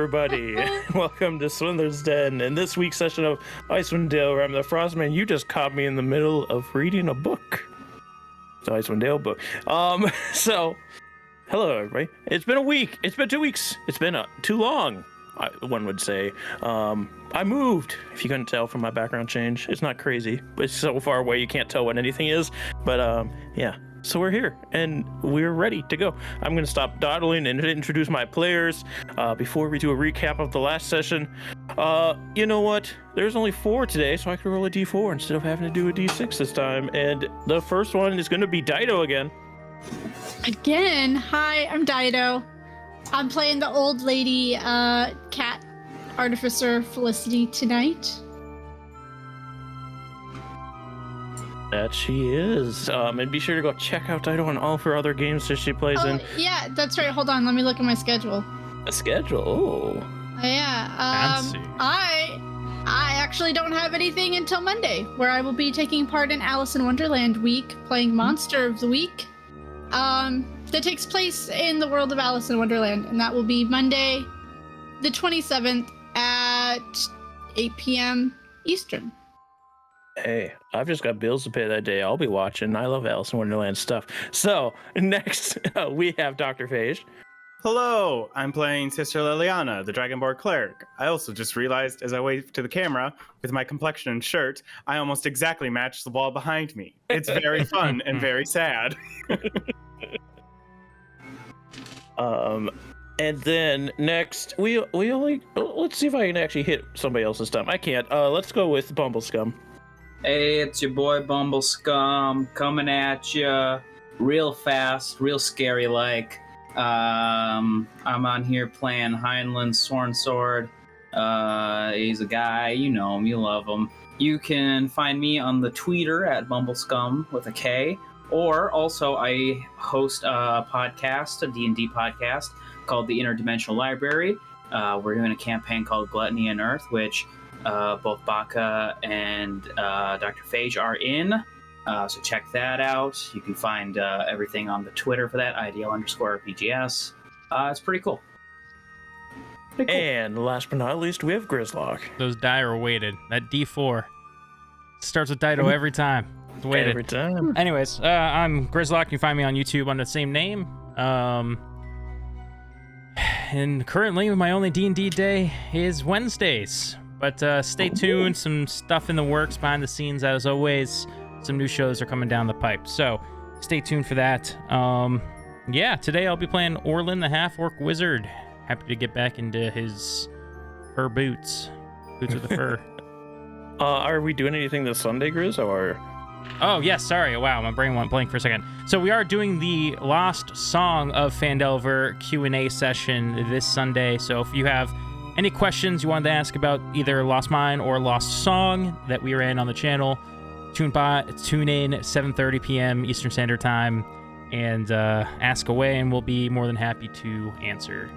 everybody. Welcome to Swindler's Den. In this week's session of Icewind Dale, Rime the Frostmaiden, you just caught me in the middle of reading a book. The Icewind Dale book. So, hello, everybody. It's been a week. It's been 2 weeks. It's been too long, one would say. I moved, if you couldn't tell from my background change. It's not crazy. It's so far away you can't tell what anything is. But, yeah. So we're here, and we're ready to go. I'm going to stop dawdling and introduce my players before we do a recap of the last session. You know what? There's only 4 today, so I could roll a d4 instead of having to do a d6 this time. And the first one is going to be Dyto again. Again? Hi, I'm Dyto. I'm playing the old lady cat artificer Felicity tonight. That she is. And be sure to go check out Dyto on all of her other games that she plays in. Yeah, that's right. Hold on. Let me look at my schedule. A schedule? Oh. Yeah. Fancy. I actually don't have anything until Monday, where I will be taking part in Alice in Wonderland week, playing Monster of the Week. That takes place in the world of Alice in Wonderland, and that will be Monday, the 27th at 8 p.m. Eastern. Hey, I've just got bills to pay that day. I'll be watching. I love Alice in Wonderland stuff. So, next, we have Dr. Phage. Hello, I'm playing Sister Liliana, the Dragonborn cleric. I also just realized as I waved to the camera, with my complexion and shirt, I almost exactly match the wall behind me. It's very fun and very sad. And then next, we only, let's see if I can actually hit somebody else this time. I can't. Let's go with Bumbleskum. Hey, it's your boy Bumbleskum coming at ya real fast, real scary like. I'm on here playing Heinlein Sworn Sword. He's a guy, you know him, you love him. You can find me on the Twitter at Bumbleskum with a K, or also I host a podcast, a D&D podcast called The Interdimensional Library. We're doing a campaign called Gluttony and Earth, which both Baka and Dr. Phage are in, so check that out. You can find everything on the Twitter for that, IDL_RPGS. It's pretty cool. And last but not least, we have Grizlocke. Those die are weighted. That D4 starts with Dyto every time. It's weighted. Every time. Anyways, I'm Grizlocke. You can find me on YouTube under the same name. And currently, my only D&D day is Wednesdays. But stay tuned, some stuff in the works behind the scenes as always. Some new shows are coming down the pipe, so stay tuned for that. Yeah, today I'll be playing Orlin the Half-Orc Wizard. Happy to get back into his fur boots. Boots with the fur. Are we doing anything this Sunday, Grizz, or? Oh, yes, sorry. Wow, my brain went blank for a second. So we are doing the Lost Song of Phandelver Q&A session this Sunday, so if you have any questions you wanted to ask about either Lost Mine or Lost Song that we ran on the channel, tune in 7:30 p.m. Eastern Standard Time and ask away, and we'll be more than happy to answer.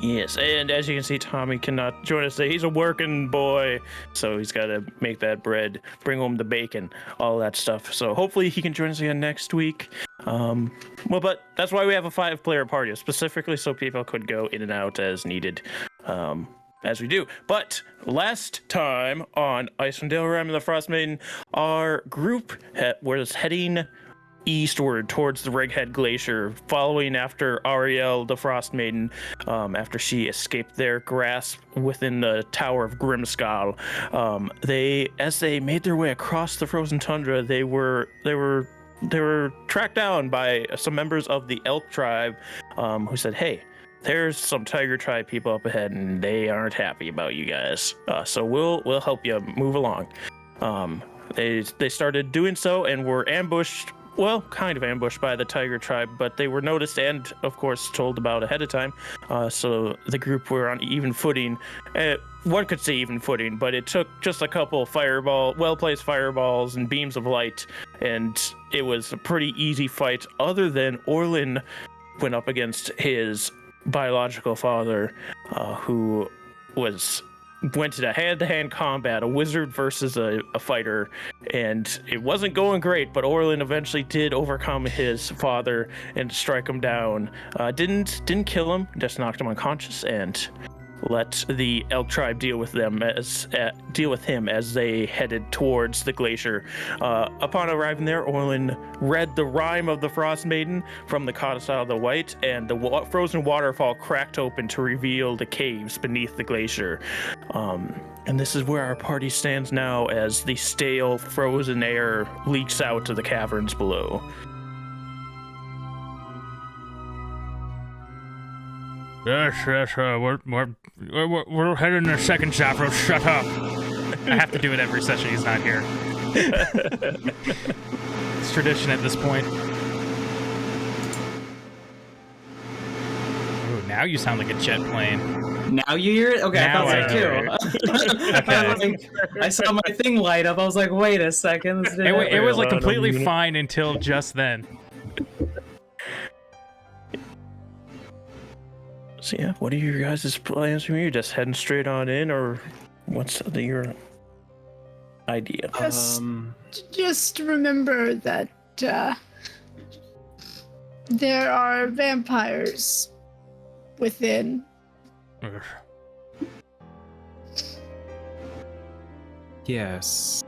Yes, and as you can see, Tommy cannot join us today. He's a working boy, so he's got to make that bread, bring home the bacon, all that stuff. So hopefully he can join us again next week. Well, but that's why we have a 5-player party, specifically so people could go in and out as needed, as we do. But last time on Icewind Dale, Rime the Frostmaiden, our group was heading eastward towards the Reghead Glacier, following after Ariel the Frostmaiden, after she escaped their grasp within the Tower of Grimskull. As they made their way across the frozen tundra, they were tracked down by some members of the Elk tribe, who said, "Hey, there's some Tiger tribe people up ahead, and they aren't happy about you guys. So we'll help you move along." They started doing so and were ambushed. Well, kind of ambushed by the Tiger tribe, but they were noticed and, of course, told about ahead of time. So the group were on even footing. One could say even footing, but it took just a couple well-placed fireballs and beams of light, and it was a pretty easy fight, other than Orlin went up against his biological father, who was went to the hand-to-hand combat, a wizard versus a fighter, and it wasn't going great, but Orlin eventually did overcome his father and strike him down. Didn't kill him, just knocked him unconscious, and let the elk tribe deal with him as they headed towards the glacier. Upon arriving there, Orlin read the rhyme of the Frostmaiden from the codicil of the White, and the frozen waterfall cracked open to reveal the caves beneath the glacier. And this is where our party stands now, as the stale, frozen air leaks out to the caverns below. Yes, we're heading to the second chapter. Shut up. I have to do it every session he's not here. It's tradition at this point. Ooh, now you sound like a jet plane. Now you hear it? Okay, Now I thought so too. Okay. I saw my thing light up. I was like, wait a second. It was like completely fine until just then. So yeah, what are your guys' plans from here? Just heading straight on in, or what's your idea? Just remember that there are vampires within. Yes.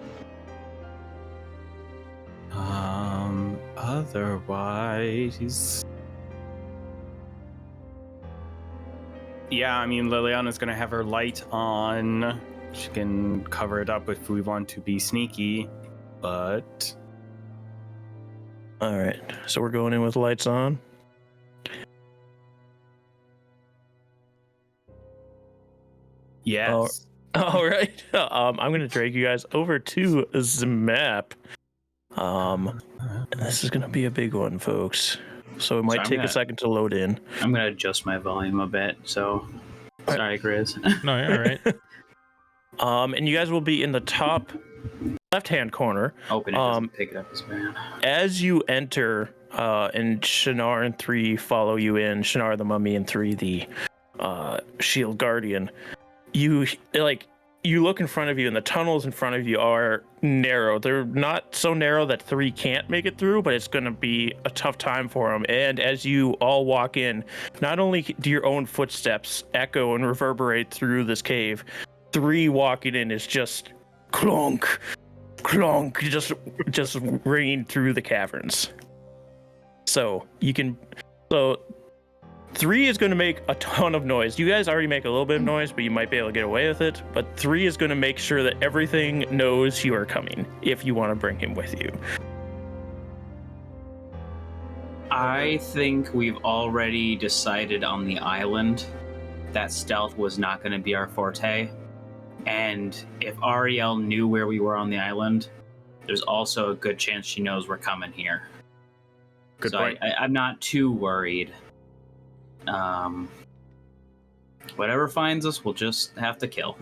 Otherwise... Yeah, I mean, Liliana's gonna have her light on. She can cover it up if we want to be sneaky, but... Alright, so we're going in with lights on. Yes. All right. I'm gonna drag you guys over to the map. This is gonna be a big one, folks. So it might take a second to load in. I'm gonna adjust my volume a bit. So, sorry, Grizz. No, you're all right. And you guys will be in the top left-hand corner. Open it. Doesn't pick it up as bad. As you enter, and Shannara and 3 follow you in. Shannara the Mummy and 3 the Shield Guardian. You look in front of you, and the tunnels in front of you are narrow. They're not so narrow that 3 can't make it through, but it's going to be a tough time for them. And as you all walk in, not only do your own footsteps echo and reverberate through this cave, 3 walking in is just clonk, clonk, just ringing through the caverns. So 3 is going to make a ton of noise. You guys already make a little bit of noise, but you might be able to get away with it. But 3 is going to make sure that everything knows you are coming, if you want to bring him with you. I think we've already decided on the island that stealth was not going to be our forte. And if Ariel knew where we were on the island, there's also a good chance she knows we're coming here. Good so point. I'm not too worried. Whatever finds us, we'll just have to kill.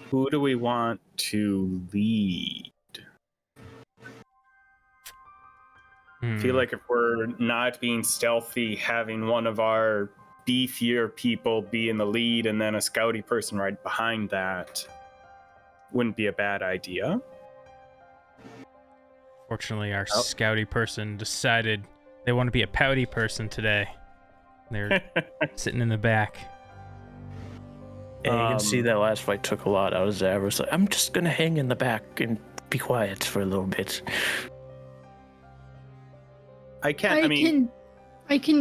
Who do we want to lead? I feel like if we're not being stealthy, having one of our beefier people be in the lead and then a scouty person right behind that wouldn't be a bad idea. Fortunately, our scouty person decided they want to be a pouty person today. They're sitting in the back. And you can see that last fight took a lot out of Zavros. Like, I'm just going to hang in the back and be quiet for a little bit. I can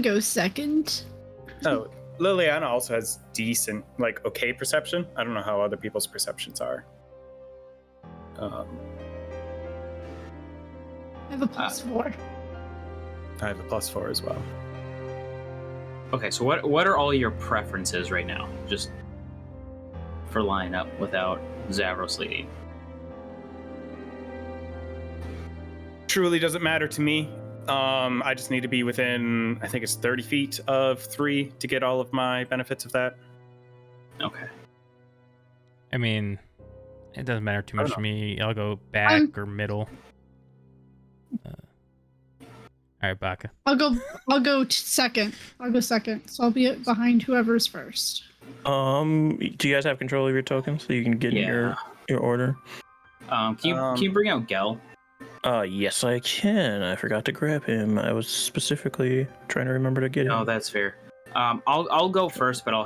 go second. Oh, Liliana also has decent, okay perception. I don't know how other people's perceptions are. I have a +4. I have a +4 as well. Okay, so what are all your preferences right now? Just for line up without Zavros leading. Truly doesn't matter to me. I just need to be within, I think it's 30 feet of 3 to get all of my benefits of that. Okay. I mean, it doesn't matter too much to me. I'll go back or middle. All right, Baka. I'll go second. I'll go second. So I'll be behind whoever's first. Do you guys have control of your tokens so you can get in your order? Can you bring out Gel? Yes, I can. I forgot to grab him. I was specifically trying to remember to get him. Oh, that's fair. I'll go first, but I'll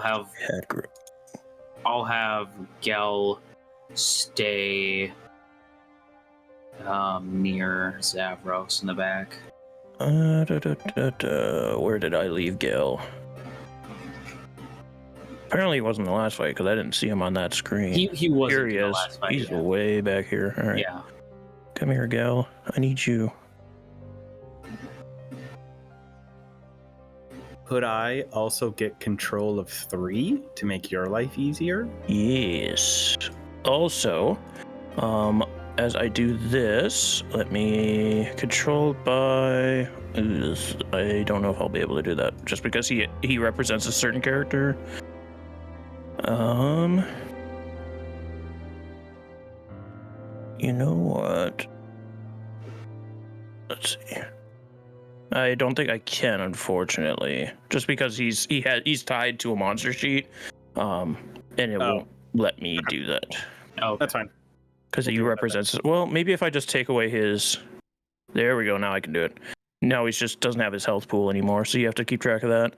have Gel stay near Zavros in the back. Where did I leave Gil? Apparently he wasn't in the last fight because I didn't see him on that screen. He wasn't Here he in the is. last fight. He's way back here. All right. Yeah. Come here, Gil. I need you. Could I also get control of 3 to make your life easier? Yes. Also, as I do this, let me control by. I don't know if I'll be able to do that just because he represents a certain character. You know what? Let's see. I don't think I can, unfortunately, just because he's tied to a monster sheet, and it won't let me do that. Oh, that's fine. Because he represents. Well, maybe if I just take away his. There we go. Now I can do it. Now he just doesn't have his health pool anymore, so you have to keep track of that.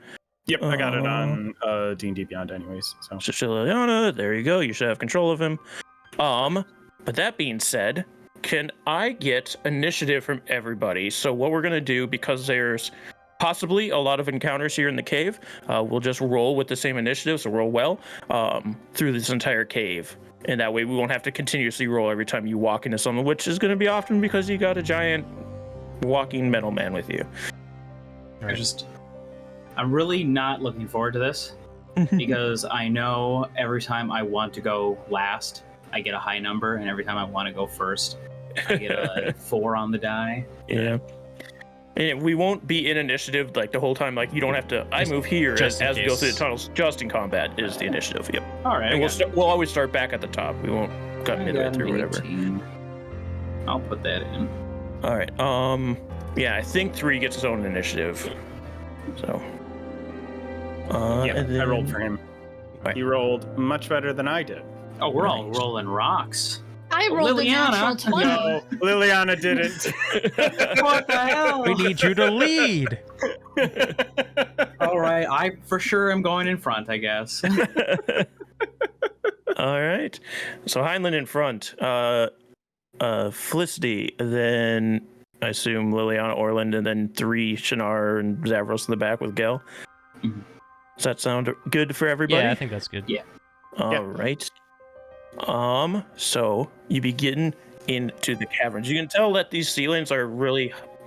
Yep, I got it on D&D Beyond, anyways. So Liliana, there you go. You should have control of him. But that being said, can I get initiative from everybody? So what we're gonna do, because there's possibly a lot of encounters here in the cave, we'll just roll with the same initiative. So roll well through this entire cave. And that way we won't have to continuously roll every time you walk into something, which is going to be often because you got a giant walking metal man with you. I'm really not looking forward to this because I know every time I want to go last, I get a high number, and every time I want to go first, I get a 4 on the die. Yeah. And we won't be in initiative like the whole time. Like you don't have to. I move here as we go through the tunnels. Just in combat is the initiative. Yep. All right. And we'll always start back at the top. We won't cut midway through whatever. 18. I'll put that in. All right. Yeah, I think 3 gets his own initiative. So. Yeah, and then... I rolled for him. Right. He rolled much better than I did. Oh, we're all rolling rocks. I rolled a natural 20. No, Liliana didn't. What the hell? We need you to lead. All right, I for sure am going in front, I guess. All right. So Heinlein in front. Felicity, then I assume Liliana, Orland, and then 3 Shinar and Zavros in the back with Gel. Mm-hmm. Does that sound good for everybody? Yeah, I think that's good. Yeah. All right. So you begin into the caverns. You can tell that these ceilings are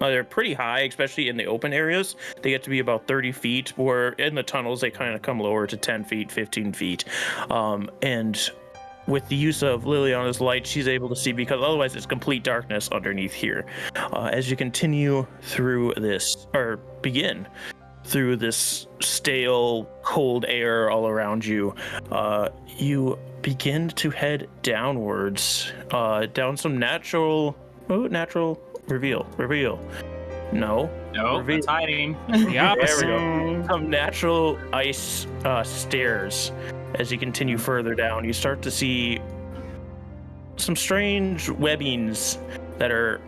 they're pretty high, especially in the open areas. They get to be about 30 feet, where in the tunnels they kind of come lower to 10 feet, 15 feet. And with the use of Liliana's light, she's able to see, because otherwise it's complete darkness underneath here. As you continue through this, or begin through this stale, cold air all around you, you begin to head downwards, down some natural reveal. No, it's hiding. The opposite. There we go. Some natural ice stairs. As you continue further down, you start to see some strange webbings that are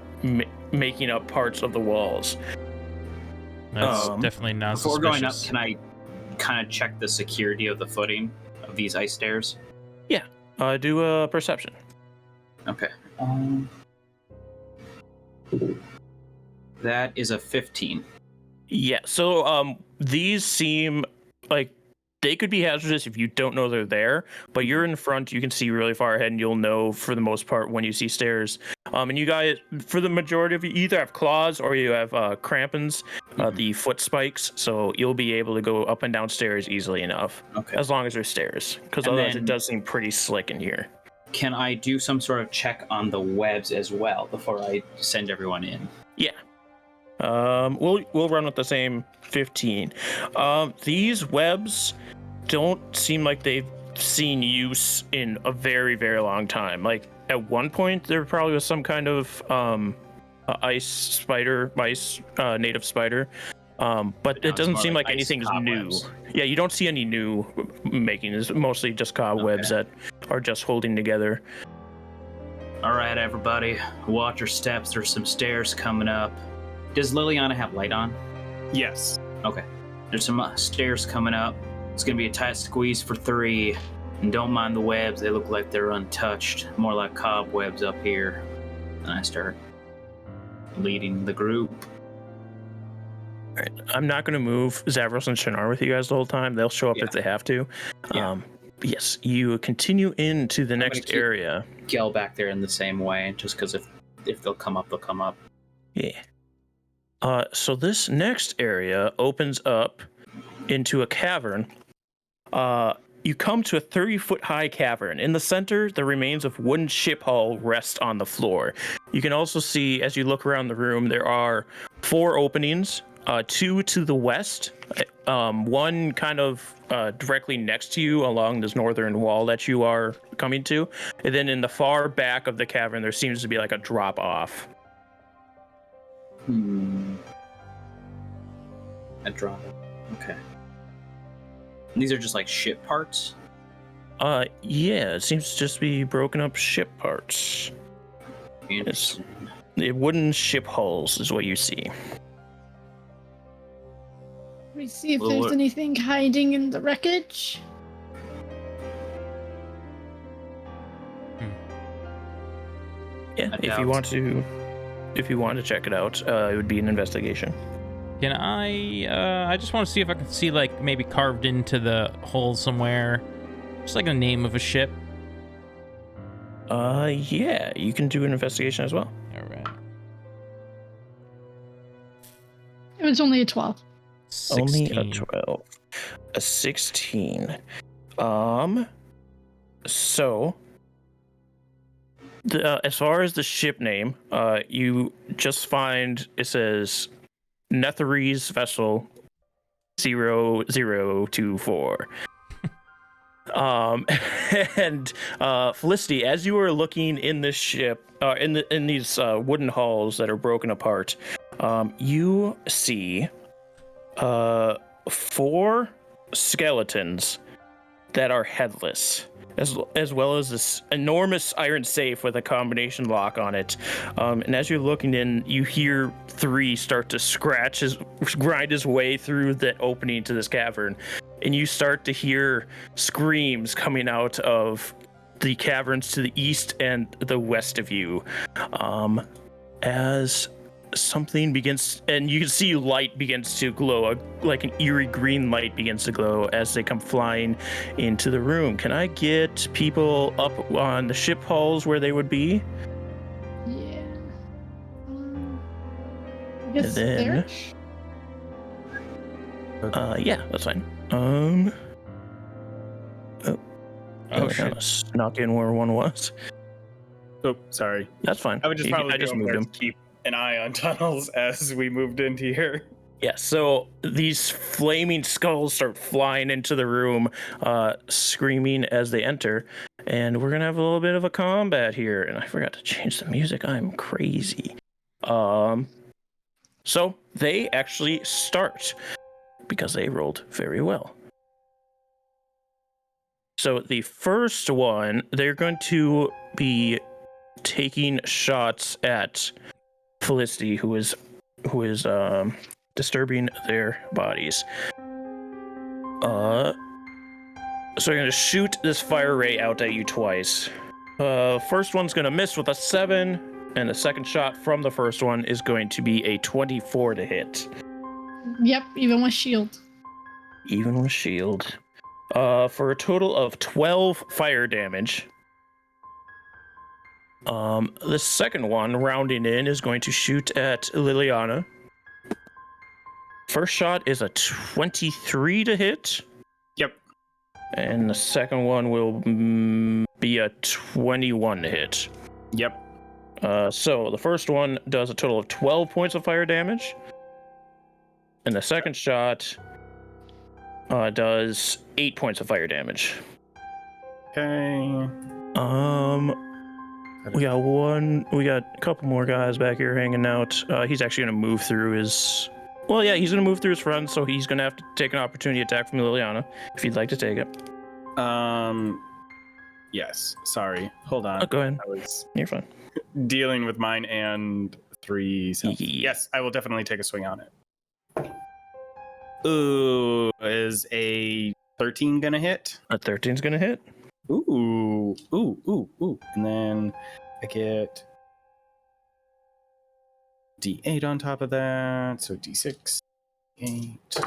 making up parts of the walls. That's definitely not Before suspicious. going up, can I kind of check the security of the footing of these ice stairs? Yeah. Do a perception. Okay. That is a 15. Yeah. So these seem like they could be hazardous if you don't know they're there, but you're in front, you can see really far ahead, and you'll know for the most part when you see stairs. And you guys, for the majority of you, either have claws or you have crampons, the foot spikes, so you'll be able to go up and down stairs easily enough. Okay. As long as there's stairs, because And otherwise then- it does seem pretty slick in here. Can I do some sort of check on the webs as well before I send everyone in? Yeah. We'll run with the same 15. These webs don't seem like they've seen use in a very, very long time. Like at one point there probably was some kind of ice native spider. But now it it's doesn't more seem like like ice anything's new. cobwebs. Yeah, you don't see any new making. It's mostly just cobwebs that are just holding together. All right, everybody, watch your steps. There's some stairs coming up. Does Liliana have light on? Yes. Okay. There's some stairs coming up. It's gonna be a tight squeeze for 3. And don't mind the webs. They look like they're untouched. More like cobwebs up here. And I start leading the group. All right. I'm not going to move Zavros and Shinar with you guys the whole time. They'll show up if they have to. Yeah. Yes, you continue into the gonna next keep- area. Gel back there in the same way, just because if they'll come up, they'll come up. Yeah. So this next area opens up into a cavern. You come to a 30-foot high cavern. In the center, the remains of wooden ship hull rest on the floor. You can also see, as you look around the room, there are 4 openings, 2 to the west, one kind of directly next to you along this northern wall that you are coming to. And then in the far back of the cavern, there seems to be like a drop off. A drop. Okay. These are just like ship parts. Yeah, it seems to just be broken up ship parts. Interesting. Wooden ship hulls is what you see. Let me see if Well, there's what- anything hiding in the wreckage. Yeah, I if you doubt. want to check it out, it would be an investigation. Can I just want to see if I can see, like, maybe carved into the hull somewhere, just like a name of a ship. Yeah, you can do an investigation as well. All right. It was only a 12. 16. Only a 12. A 16. So, as far as the ship name, you just find it says Netherese vessel 0024. And Felicity, as you are looking in this ship, in these wooden hulls that are broken apart, you see 4 skeletons that are headless, as well as this enormous iron safe with a combination lock on it. And as you're looking in, you hear 3 start to grind his way through the opening to this cavern, and you start to hear screams coming out of the caverns to the east and the west of you, as something begins, and you can see light begins to glow, like an eerie green light begins to glow as they come flying into the room. Can I get people up on the ship hulls where they would be? Yeah. I guess And then- there. Yeah, that's fine. Oh, I shit. snuck in where one was. Oh, sorry. That's fine. I would just You can- probably I just go over moved there him. to keep an eye on tunnels as we moved into here. Yeah, so these flaming skulls start flying into the room, screaming as they enter, and we're gonna have a little bit of a combat here. And I forgot to change the music. I'm crazy. So they actually start because they rolled very well. So the first one, they're going to be taking shots at Felicity, who is disturbing their bodies. So you're gonna shoot this fire ray out at you twice. First one's gonna miss with a 7, and the second shot from the first one is going to be a 24 to hit, Yep, even with shield. even with shield. For a total of 12 fire damage. The second one, rounding in, is going to shoot at Liliana. First shot is a 23 to hit. Yep. And the second one will be a 21 to hit. Yep. So the first one does a total of 12 points of fire damage. And the second shot does 8 points of fire damage. Okay. We got a couple more guys back here hanging out. He's actually going to move through his... Well, yeah, he's going to move through his front, so he's going to have to take an opportunity attack from Liliana, if you'd like to take it. Yes. Sorry. Hold on. Oh, go ahead. I was You're fine. dealing with mine and 3 self. Yeah. Yes, I will definitely take a swing on it. Ooh, is a 13 gonna hit? A 13's going to hit. Ooh. And then I get D8 on top of that, so D6, 8.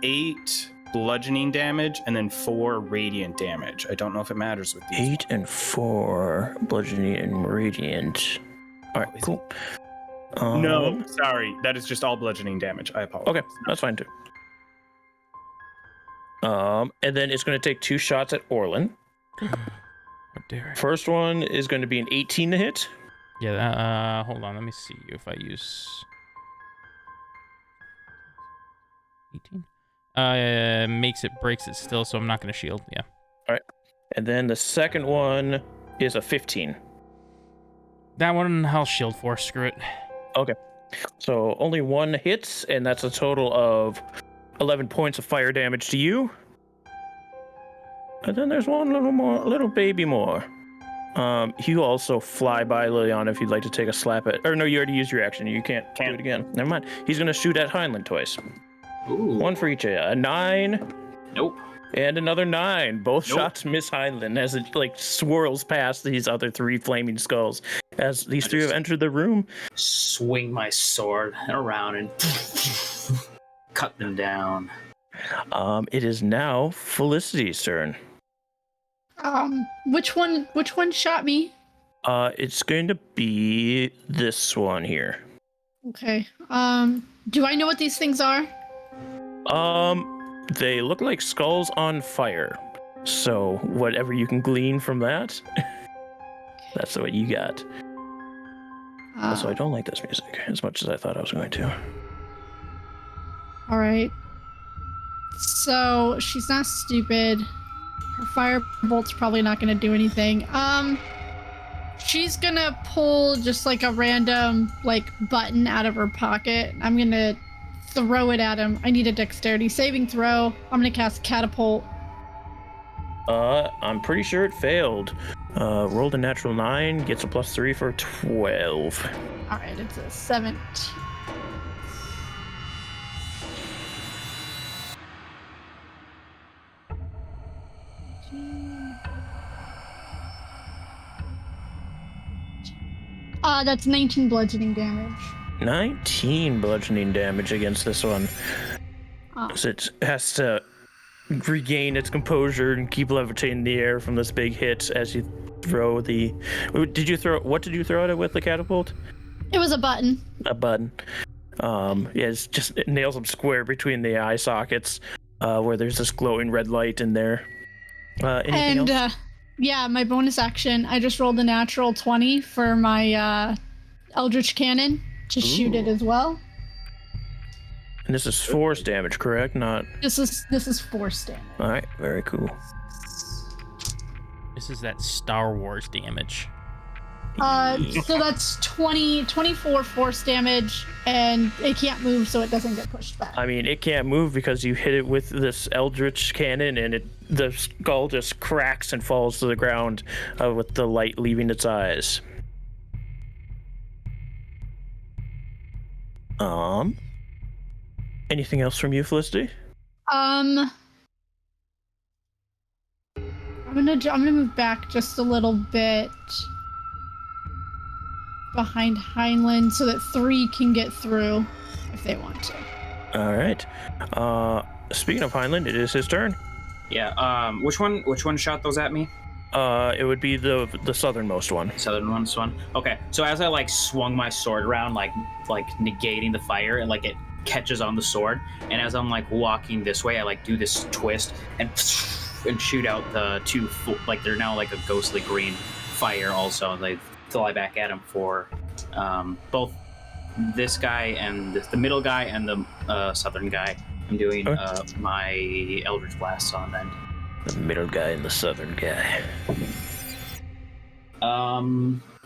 8 bludgeoning damage and then 4 radiant damage. I don't know if it matters with these. 8 and 4 bludgeoning and radiant. All right, cool. No, sorry. That is just all bludgeoning damage. I apologize. Okay, that's fine too. And then it's going to take 2 shots at Orlin. How dare I? First one is going to be an 18 to hit. Yeah, hold on. Let me see if I use 18. Breaks it still, so I'm not going to shield. Yeah. All right. And then the second one is a 15. That one I'll shield for. Screw it. Okay. So only 1 hits, and that's a total of 11 points of fire damage to you. And then there's one little baby more. You also fly by Liliana if you'd like to take a slap at... Or no, you already used your action. You can't do it again. Never mind. He's going to shoot at Heinlein twice. Ooh. 1 for each of you. A 9. Nope. And another 9. Both Nope. shots miss Heinlein as it swirls past these other 3 flaming skulls. As these 3 have entered the room. Swing my sword around and cut them down. It is now Felicity's turn. Which one shot me? It's going to be this one here. Okay. Do I know what these things are? They look like skulls on fire. So whatever you can glean from that, that's what you got. Also, I don't like this music as much as I thought I was going to. All right. So she's not stupid. Her firebolt's probably not going to do anything. She's going to pull just a random button out of her pocket. I'm going to throw it at him. I need a dexterity saving throw. I'm going to cast catapult. I'm pretty sure it failed. Rolled a natural 9, gets a +3 for 12. All right, it's a 17. That's 19 bludgeoning damage. 19 bludgeoning damage against this one. So it has to regain its composure and keep levitating in the air from this big hit as you throw the... What did you throw at it with the catapult? It was a button. A button. It nails them square between the eye sockets, where there's this glowing red light in there. Anything else? My bonus action, I just rolled a natural 20 for my Eldritch Cannon to shoot it as well. And this is force damage, correct? Not. This is force damage. All right, very cool. This is that Star Wars damage. So that's 24 force damage, and it can't move, so it doesn't get pushed back. I mean, it can't move because you hit it with this Eldritch Cannon, and the skull just cracks and falls to the ground with the light leaving its eyes. Anything else from you, Felicity? I'm gonna move back just a little bit behind Heinlein so that 3 can get through if they want to. All right. Speaking of Heinlein, it is his turn. Yeah. Which one shot those at me? It would be the southernmost one. Southernmost one. Okay. So as I swung my sword around, like negating the fire, and it catches on the sword, and as I'm walking this way, I do this twist and shoot out the 2 they're now a ghostly green fire also, and they fly back at him for both this guy and the middle guy and the southern guy. I'm doing my Eldritch Blasts on then. The middle guy and the southern guy.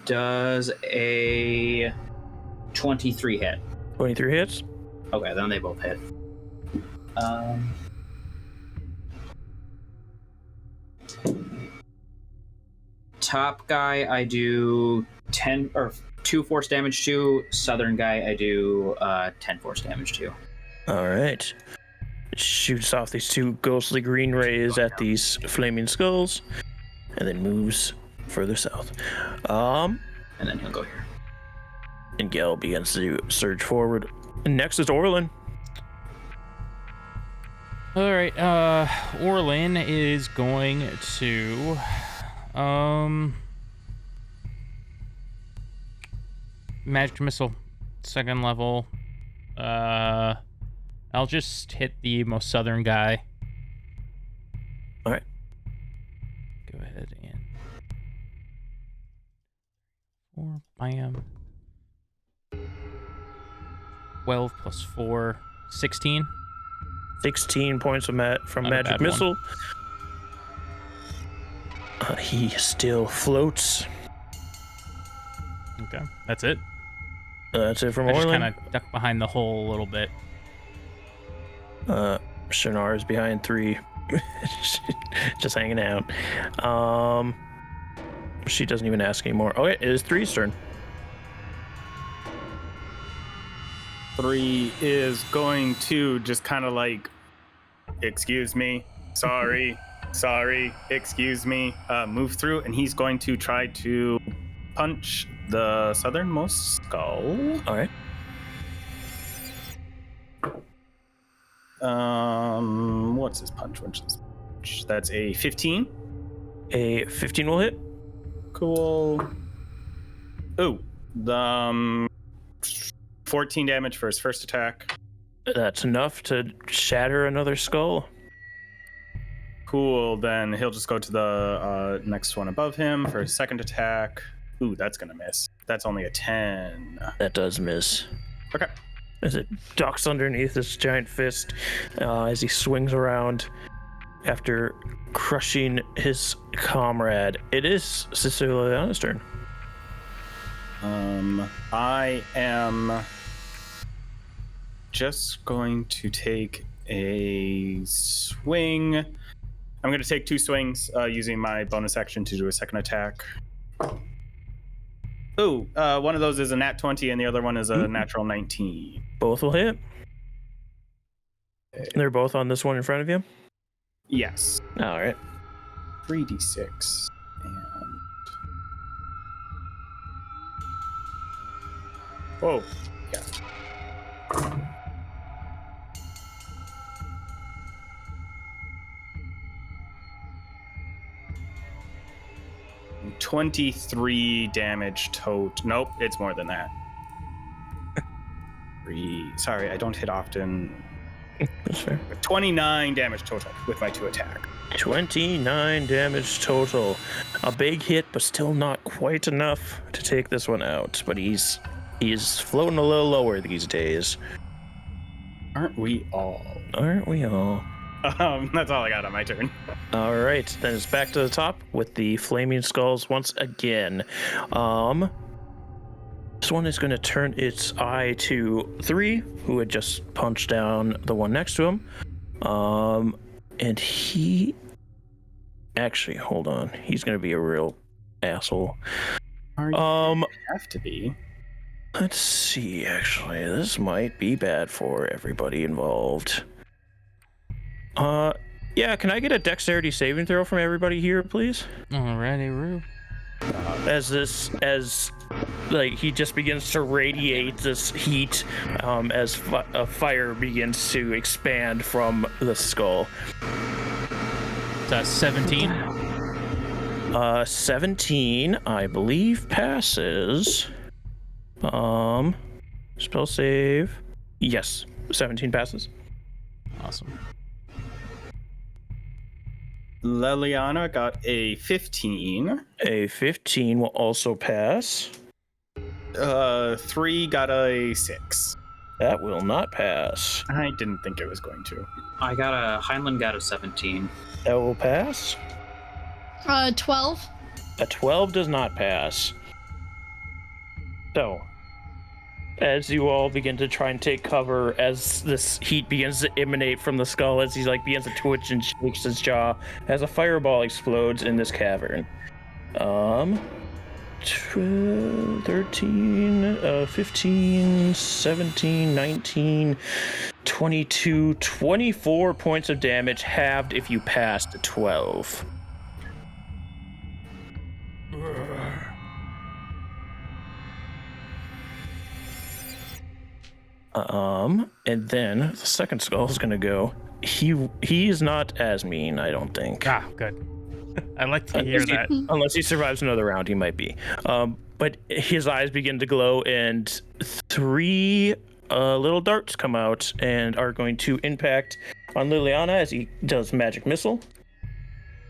Does a 23 hit? 23 hits. Okay, then they both hit. Top guy, I do 10 or 2 force damage to. Southern guy, I do 10 force damage to. All right. Shoots off these 2 ghostly green rays at these flaming skulls, and then moves further south. And then he'll go here. And Gale begins to surge forward. Next is Orlin. All right, Orlin is going to, magic missile, 2nd level. I'll just hit the most southern guy. All right. Go ahead and 4, bam. 12 plus 4, 16. 16 points of from Not a magic bad missile. He still floats. Okay, that's it. That's it from I just Orlin. kind of ducked behind the hole a little bit. Shinar is behind 3. Just hanging out. She doesn't even ask anymore. Okay, it is 3's turn. 3 is going to just kind of like, excuse me, sorry, excuse me, move through, and he's going to try to punch the southernmost skull. All right. What's his punch? That's a 15. A 15 will hit. Cool. Ooh, 14 damage for his first attack. That's enough to shatter another skull. Cool, then he'll just go to the next one above him for his second attack. Ooh, that's gonna miss. That's only a 10. That does miss. Okay. As it ducks underneath this giant fist, as he swings around after crushing his comrade. It is Sister Liliana's turn. I am just going to take a swing. I'm going to take 2 swings using my bonus action to do a second attack. Ooh, one of those is a nat 20 and the other one is a natural 19. Both will hit. They're both on this one in front of you? Yes. All right. 3d6 and... Whoa. Yeah. 23 damage total. Nope, it's more than that. Sorry, I don't hit often. That's fair. 29 damage total with my 2 attack. 29 damage total. A big hit, but still not quite enough to take this one out. But he's floating a little lower these days. Aren't we all? Aren't we all? That's all I got on my turn. All right, then it's back to the top with the flaming skulls once again. This one is going to turn its eye to 3, who had just punched down the one next to him. And he... Actually, hold on. He's going to be a real asshole. Have to be. Let's see, actually. This might be bad for everybody involved. Yeah, can I get a dexterity saving throw from everybody here, please? Alrighty, Roo. As he just begins to radiate this heat, as a fire begins to expand from the skull. That's 17. 17, I believe, passes. Spell save. Yes, 17 passes. Awesome. Liliana got a 15. A 15 will also pass. 3 got a 6. That will not pass. I didn't think it was going to. Heinlein got a 17. That will pass. 12. A 12 does not pass. So, as you all begin to try and take cover, as this heat begins to emanate from the skull, as he begins to twitch and shakes his jaw, as a fireball explodes in this cavern. 13, 15, 17, 19, 22, 24 points of damage, halved if you pass to 12. And then the second skull is gonna go. He's not as mean, I don't think. Ah, good. I'd like to hear that. Unless he survives another round, he might be. But his eyes begin to glow, and 3 little darts come out and are going to impact on Liliana as he does magic missile.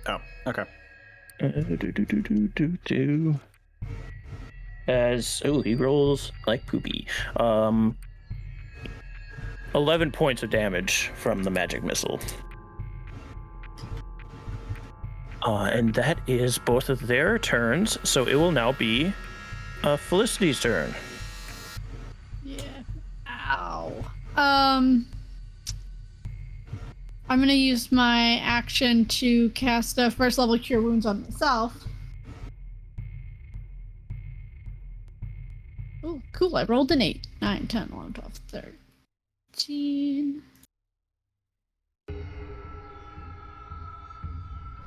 Oh, okay. He rolls like poopy. 11 points of damage from the magic missile. And that is both of their turns, so it will now be Felicity's turn. Yeah. Ow. I'm gonna use my action to cast a first level Cure Wounds on myself. Oh, cool. I rolled an 8, 9, 10, 11, 12, 13.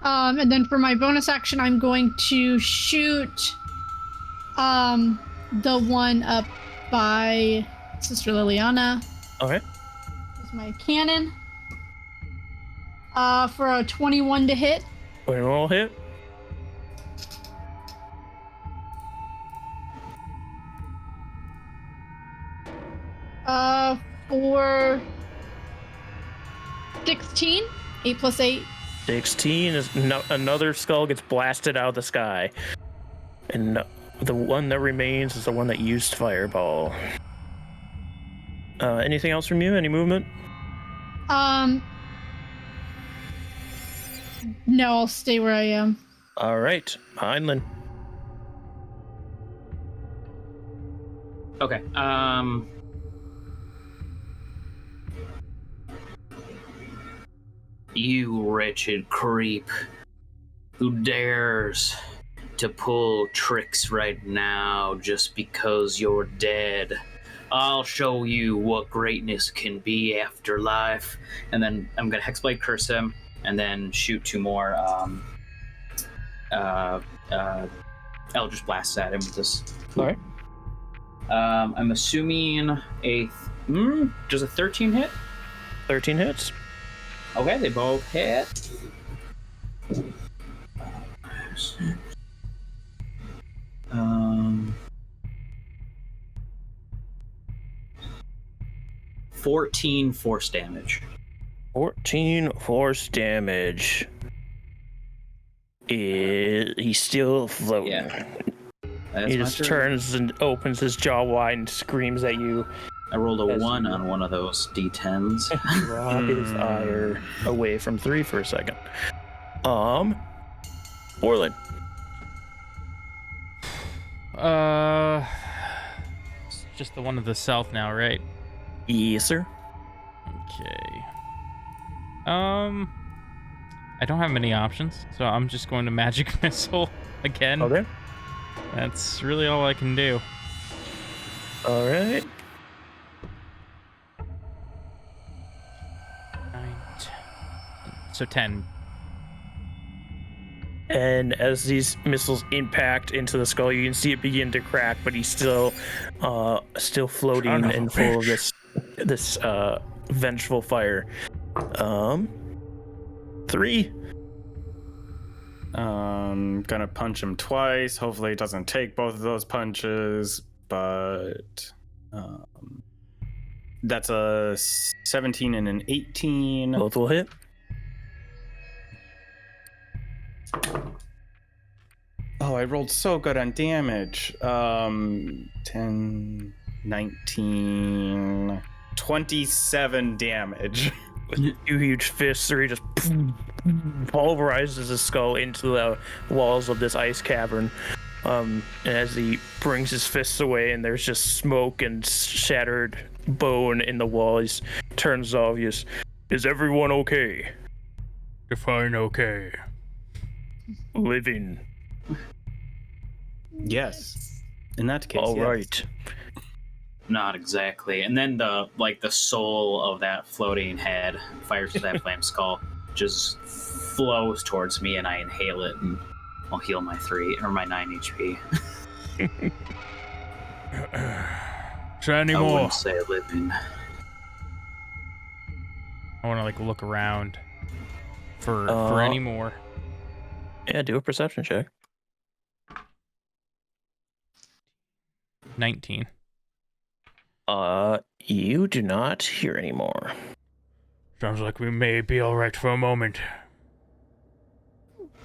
And then for my bonus action, I'm going to shoot the one up by Sister Liliana. Okay. With my cannon. For a 21 to hit. 21 will hit. For 16. 8 plus 8. 16 is another skull gets blasted out of the sky. And the one that remains is the one that used fireball. Anything else from you? Any movement? No, I'll stay where I am. All right, Heinlein. Okay. You wretched creep who dares to pull tricks right now just because you're dead. I'll show you what greatness can be after life. And then I'm gonna Hexblade curse him and then shoot 2 more Eldritch blasts at him with this. All right. I'm assuming does a 13 hit? 13 hits. Okay, they both hit. Um, 14 force damage. 14 force damage. He's still floating. Yeah. He just turns and opens his jaw wide and screams at you. I rolled a 1 on one of those d10s. Drop his ire away from 3 for a second. Orlin. It's just the one to the south now, right? Yes, sir. Okay. I don't have many options, so I'm just going to magic missile again. Okay. That's really all I can do. All right. 9, 10. So 10. And as these missiles impact into the skull, you can see it begin to crack, but he's still floating and full of this vengeful fire. 3. Gonna punch him twice. Hopefully it doesn't take both of those punches, but that's a 17 and an 18. Both will hit. Oh, I rolled so good on damage. 10, 19, 27 damage. With two huge fists, or he just pulverizes his skull into the walls of this ice cavern. And as he brings his fists away, and there's just smoke and shattered bone in the wall, he turns obvious. Is everyone okay? Define okay. Living. Yes. In that case, All yes. right. Not exactly. And then the soul of that floating head fires to that flame skull, just flows towards me, and I inhale it, and I'll heal my 9 HP. Is there any I more? wouldn't say living. I want to look around for any more. Yeah, do a perception check. 19. You do not hear any more. Sounds like we may be all right for a moment.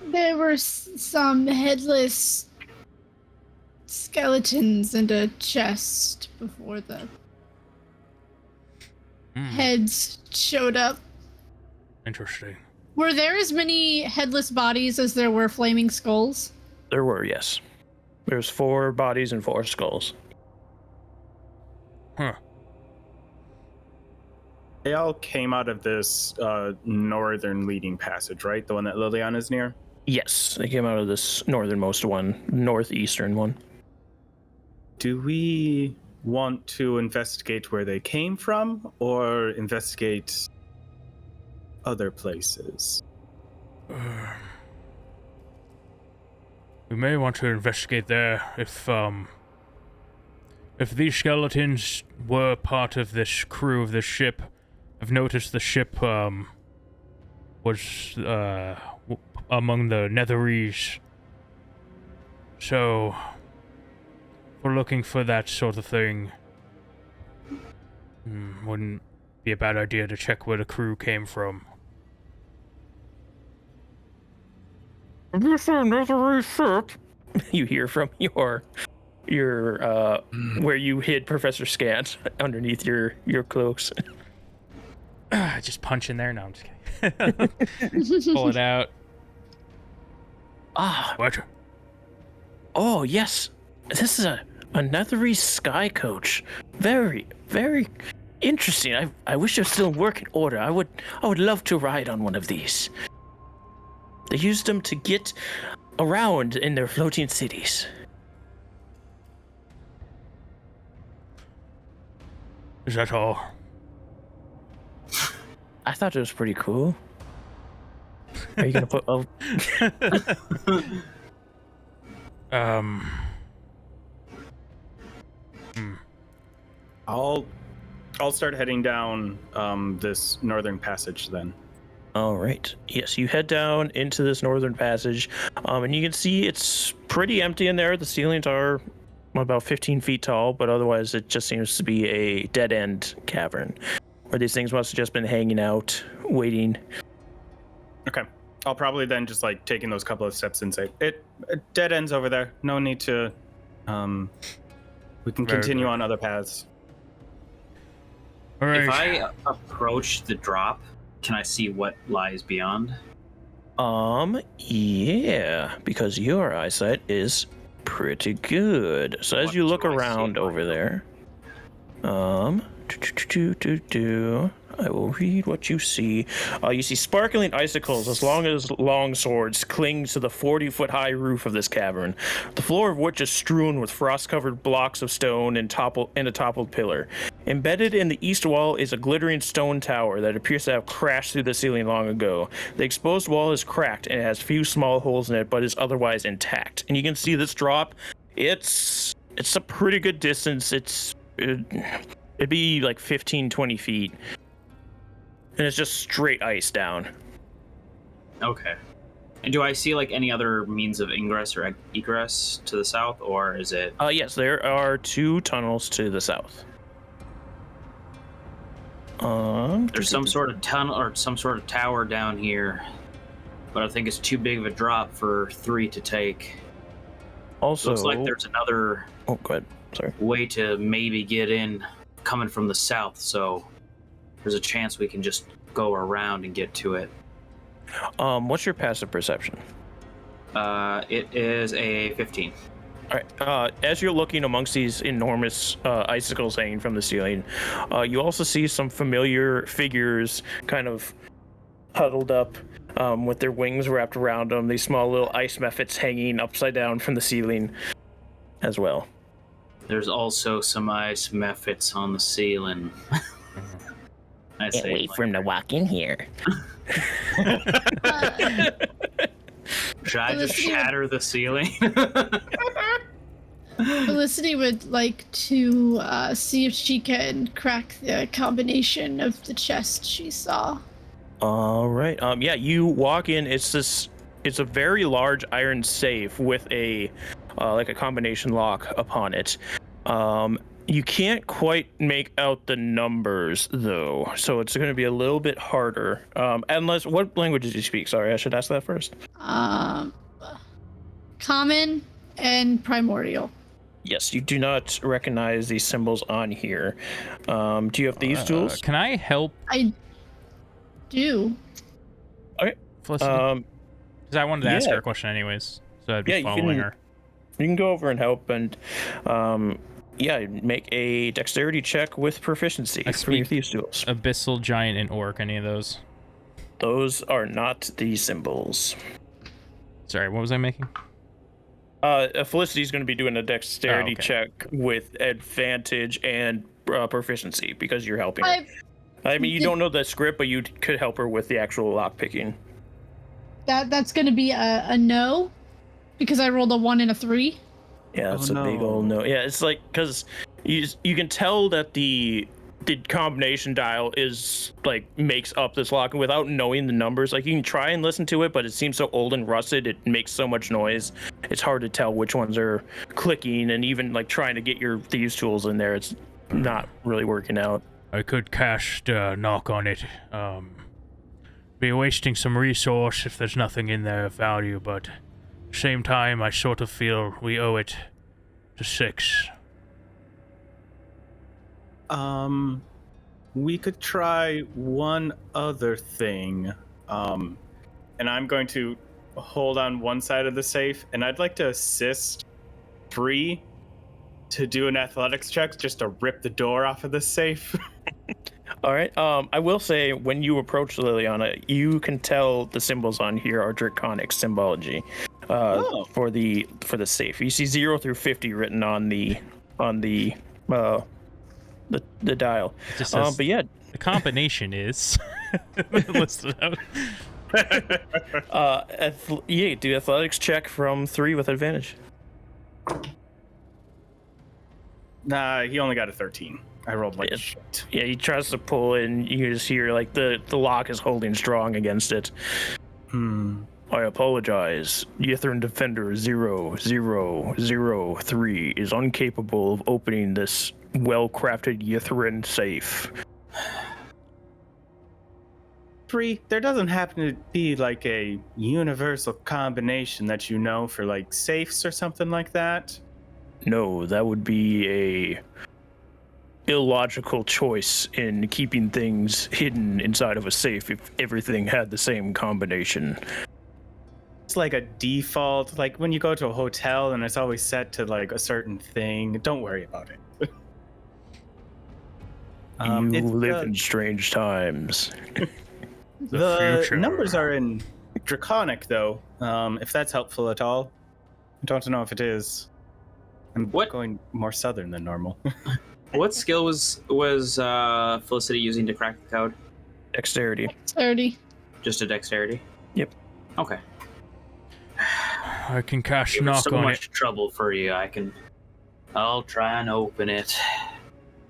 There were some headless skeletons and a chest before the heads showed up. Interesting. Were there as many headless bodies as there were flaming skulls? There were, yes. There's 4 bodies and 4 skulls. Huh. They all came out of this northern leading passage, right? The one that Liliana's near? Yes, they came out of this northernmost one, northeastern one. Do we want to investigate where they came from, or investigate other places? We may want to investigate there if these skeletons were part of this crew of this ship. I've noticed the ship was among the Netherese. So if we're looking for that sort of thing, wouldn't be a bad idea to check where the crew came from. This another ship. You hear from your where you hid Professor Scant underneath your cloaks. Just punch in there? No, I'm just kidding. Pull it out. What? Oh yes, this is a Netherese sky coach. Very, very interesting. I wish it was still in working order. I would love to ride on one of these. They used them to get around in their floating cities. Is that all? I thought it was pretty cool. Are you gonna put? Oh, I'll start heading down this northern passage then. all right. Yes, you head down into this northern passage, and you can see it's pretty empty in there. The ceilings are about 15 feet tall, but otherwise it just seems to be a dead-end cavern where these things must have just been hanging out, waiting. Okay. I'll probably then just taking those couple of steps and say, it dead ends over there. No need to, we can continue on other paths. All right. If I approach the drop, can I see what lies beyond? Yeah, because your eyesight is pretty good. So as What you look do I see around over right there, I will read what you see. You see sparkling icicles as long as long swords cling to the 40-foot high roof of this cavern, the floor of which is strewn with frost-covered blocks of stone and a toppled pillar. Embedded in the east wall is a glittering stone tower that appears to have crashed through the ceiling long ago. The exposed wall is cracked and has few small holes in it, but is otherwise intact. And you can see this drop. It's a pretty good distance. It'd be like 15, 20 feet. And it's just straight ice down. Okay. And do I see any other means of ingress or egress to the south, or is it? Yes, there are 2 tunnels to the south. There's some sort of tunnel or some sort of tower down here, but I think it's too big of a drop for 3 to take. Also, Looks like there's another oh, go ahead. Sorry. way to maybe get in coming from the south, so there's a chance we can just go around and get to it. What's your passive perception? It is a 15. All right. As you're looking amongst these enormous icicles hanging from the ceiling, you also see some familiar figures kind of huddled up with their wings wrapped around them. These small little ice mephits hanging upside down from the ceiling as well. There's also some ice mephits on the ceiling. I Can't wait for him to walk in here. Should I just shatter the ceiling? Felicity would like to see if she can crack the combination of the chest she saw. All right. Yeah, you walk in. It's a very large iron safe with a like a combination lock upon it. You can't quite make out the numbers though, so it's going to be a little bit harder. Unless, what language did you speak? Sorry, I should ask that first. Common and primordial. Yes, you do not recognize these symbols on here. Do you have these tools? Can I help? I do. Okay. Felicity? Because I wanted to ask her a question anyways, so I'd be following her. You can go over and help, and make a dexterity check with proficiency for your thieves tools. Abyssal, giant, and orc. Any of those? Those are not the symbols. Sorry, what was I making? Felicity's going to be doing a dexterity check with advantage and proficiency because you're helping her. I mean, you don't know the script, but you could help her with the actual lock picking. That's going to be a no, because I rolled a 1 and a 3. Yeah, that's a big old no. Yeah, it's like, because you can tell that the combination dial is like makes up this lock, and without knowing the numbers, like you can try and listen to it, but it seems so old and rusted, it makes so much noise, it's hard to tell which ones are clicking, and even like trying to get your thieves tools in there, it's not really working out. I could cast knock on it. Be wasting some resource if there's nothing in there of value, but at the same time, I sort of feel we owe it to 6. We could try one other thing. And I'm going to hold on one side of the safe, and I'd like to assist Bree to do an athletics check just to rip the door off of the safe. All right. I will say, when you approach Liliana, you can tell the symbols on here are draconic symbology for the safe. You see 0 through 50 written on the dial. Just says, but yeah, the combination is listed out. Do athletics check from 3 with advantage. Nah, he only got a 13. I rolled like shit. Yeah, he tries to pull it, and you just hear like the lock is holding strong against it. I apologize. Yithrin Defender 0003 is incapable of opening this well-crafted Yithrin safe. Bree, there doesn't happen to be like a universal combination that you know for like safes or something like that? No, that would be a illogical choice in keeping things hidden inside of a safe if everything had the same combination. It's like a default, like when you go to a hotel and it's always set to like a certain thing. Don't worry about it. You live in strange times. The future. numbers are in Draconic, though, if that's helpful at all. I don't know if it is. I'm going more southern than normal. What skill was Felicity using to crack the code? Dexterity. 30. Just a dexterity? Yep. Okay. I can cast If it's knock so on much it. trouble for you, I'll try and open it.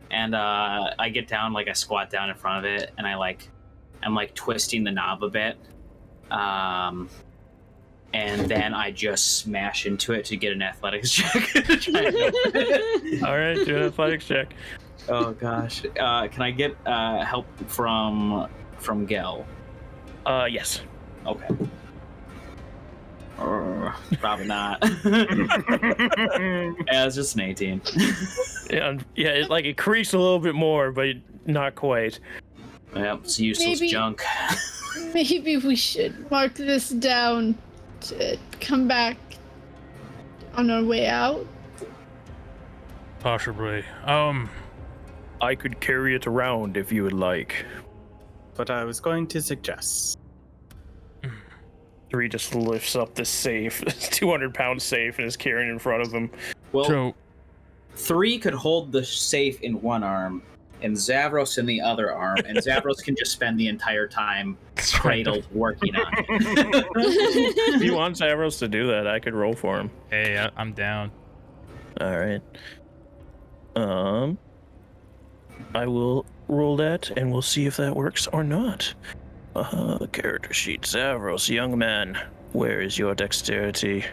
And I get down, like I squat down in front of it, and I'm like twisting the knob a bit. And then I just smash into it to get an athletics check. All right, do an athletics check. Oh gosh. Can I get help from Gel? Yes. Okay. Probably not. Yeah, it's just an 18. Yeah, it creaks a little bit more, but not quite. Yep, it's useless junk. Maybe we should mark this down to come back on our way out. Possibly. I could carry it around if you would like. But I was going to suggest. 3 just lifts up the safe, this 200-pound safe, and is carrying it in front of him. Well, So, 3 could hold the safe in one arm, and Zavros in the other arm, and Zavros can just spend the entire time cradled working on it. If you want Zavros to do that, I could roll for him. Hey, I'm down. All right. I will roll that, and we'll see if that works or not. Character sheet. Zavros, young man, where is your dexterity?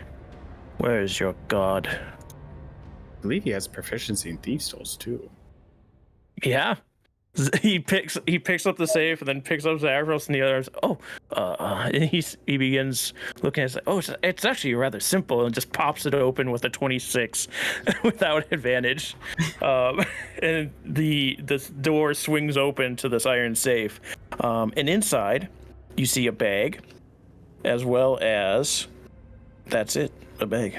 Where is your god? I believe he has proficiency in Thieves' Tools too. Yeah. He picks up the safe and then picks up Zavros and the others. And he begins looking at it. Oh, it's actually rather simple, and just pops it open with a 26 without advantage. And the door swings open to this iron safe. And inside, you see a bag, as well as that's it, a bag.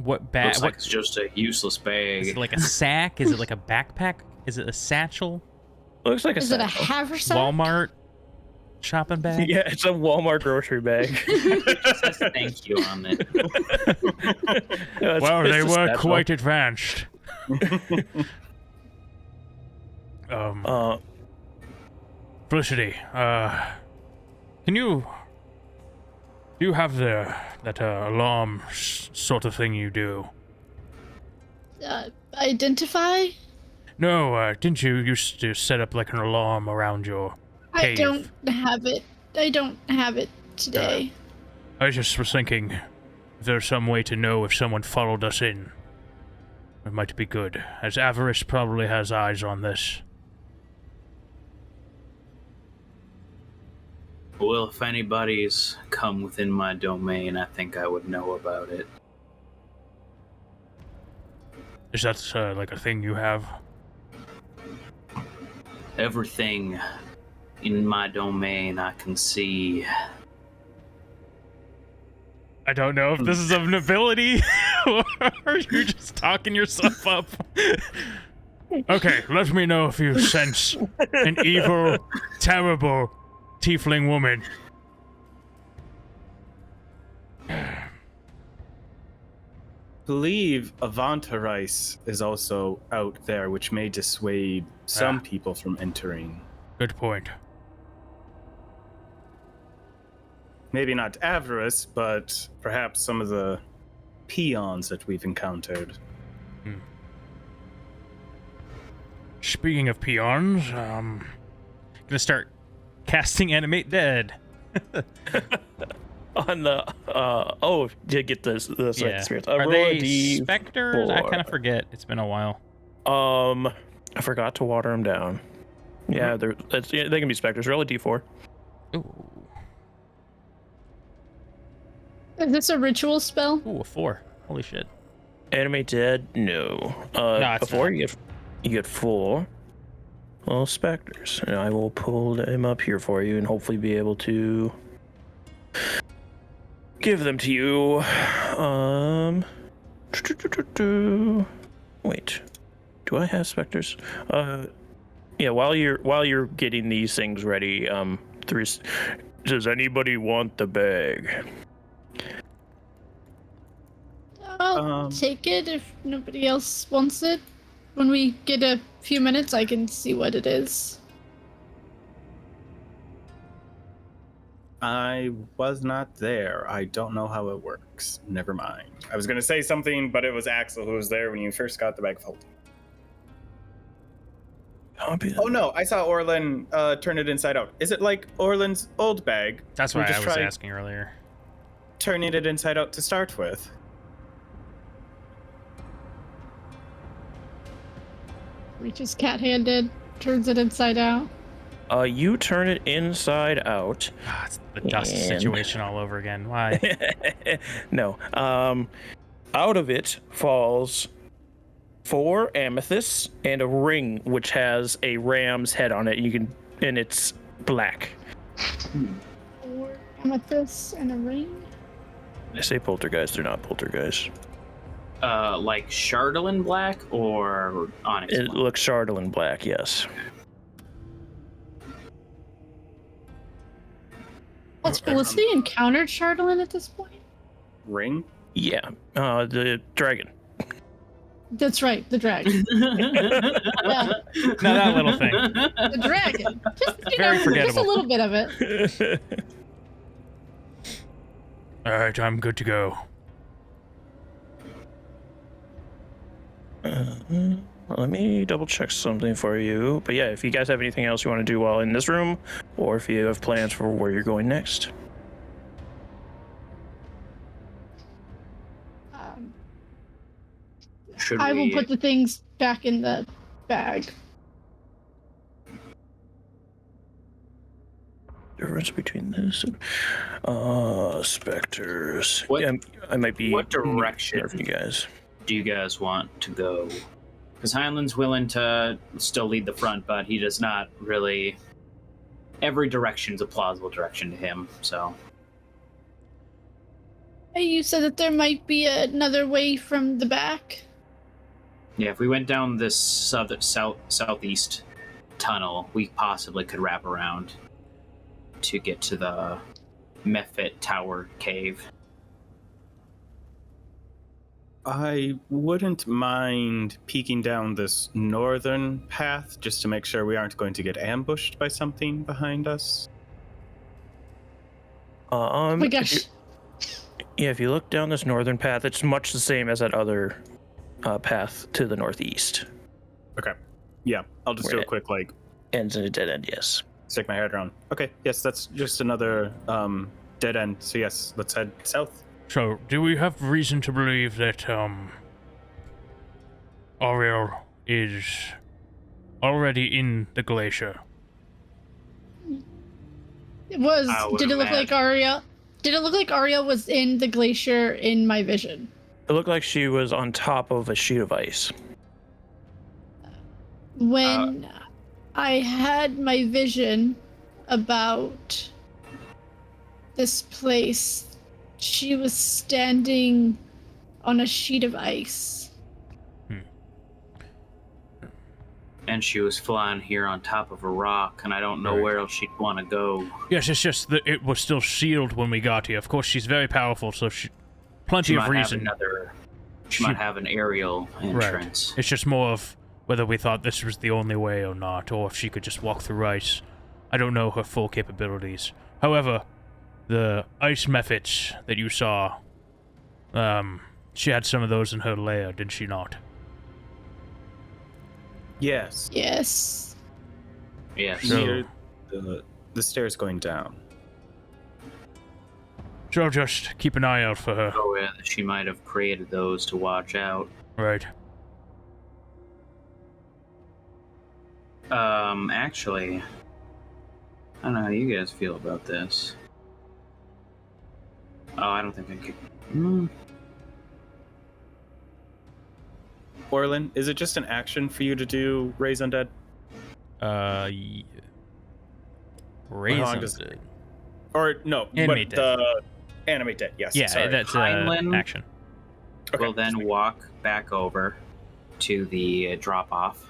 What bag? Looks like it's just a useless bag. Is it like a sack? Is it like a backpack? Is it a satchel? Looks like Is it a haversack? Walmart shopping bag? Yeah, it's a Walmart grocery bag. It just says thank you on it. well, they were quite advanced. Felicity, do you have that alarm sort of thing you do? Identify? No, didn't you used to set up like an alarm around your cave? I don't have it today. I just was thinking if there's some way to know if someone followed us in. It might be good, as Avarice probably has eyes on this. Well, if anybody's come within my domain, I think I would know about it. Is that like a thing you have? Everything in my domain I can see. I don't know if this is an ability, or are you just talking yourself up? Okay, let me know if you sense an evil, terrible tiefling woman. Believe Avantarice is also out there, which may dissuade some people from entering. Good point. Maybe not Avarice, but perhaps some of the peons that we've encountered. Speaking of peons, Gonna start casting Animate Dead. On the to get this Yeah. experience. Are Roll they a D4. specters? I kind of forget. It's been a while. I forgot to water them down. Yeah, they can be specters. Roll a D4. Ooh, Is this a ritual spell? a 4. Holy shit. Animate Dead? No. No, it's a 4. not. You get 4. Well, specters, and I will pull them up here for you, and hopefully be able to give them to you. Wait, do I have specters? Yeah. While you're getting these things ready, does anybody want the bag? I'll take it if nobody else wants it. When we get a few minutes, I can see what it is. I was not there. I don't know how it works. Never mind. I was going to say something, but it was Axel who was there when you first got the bag of holding. Oh no, I saw Orlin turn it inside out. Is it like Orlin's old bag? That's We why I just was tried asking earlier. turning it inside out to start with. Reaches cat-handed, turns it inside out. You turn it inside out. Ah, it's the dust And- situation all over again. Why? No. Out of it falls 4 amethysts and a ring which has a ram's head on it. And it's black. 4 amethysts and a ring. I say poltergeist, they're not poltergeist. Like Chardolin black or onyx It black? looks Chardolin black, yes. That's cool. Has he encountered Chardolin at this point? Ring? Yeah. The dragon. That's right, the dragon. Yeah, No, that little thing. the dragon. Just, Very just a forgettable. little bit of it. All right, I'm good to go. Let me double check something for you. But yeah, if you guys have anything else you want to do while in this room, or if you have plans for where you're going next. Should I will we- put the things back in the bag. Difference between this and specters. What- Yeah, I might be what direction? for you guys. do you guys want to go? Because Heinlein's willing to still lead the front, but he does not really. Every direction's a plausible direction to him, so. Hey, you said that there might be another way from the back. Yeah, if we went down this southeast tunnel, we possibly could wrap around to get to the Mephit Tower cave. I wouldn't mind peeking down this northern path just to make sure we aren't going to get ambushed by something behind us. Oh my If you- gosh. yeah, if you look down this northern path, it's much the same as that other path to the northeast. Okay. Yeah, I'll just do a Right. quick, Ends in a dead end, yes. stick my head around. Okay, yes, that's just another dead end. So yes, let's head south. So, do we have reason to believe that Ariel is already in the glacier? It was. I would Did it look like Arya? Did it look like Arya was in the glacier in my vision? It looked like she was on top of a sheet of ice. When I had my vision about this place, she was standing on a sheet of ice. And she was flying here on top of a rock, and I don't know Right. where else she'd want to go. Yes, it's just that it was still sealed when we got here. Of course, she's very powerful, so plenty She of might reason. have she might have an aerial entrance. It's just more of whether we thought this was the only way or not, or if she could just walk through ice. I don't know her full capabilities. However, the ice methods that you saw, she had some of those in her lair, did she not? Yes. Yes. Yes. So- Near the stairs going down. So just keep an eye out for her. Oh, yeah, she might have created those to watch out. Right. Actually, I don't know how you guys feel about this. Oh, I don't think I could. Orlin, is it just an action for you to do Raise Undead? Raise long does undead. Or no, Animate but the animate dead, yes. Yeah, sorry. that's Heinlein? action. Okay. We'll then walk back over to the drop-off.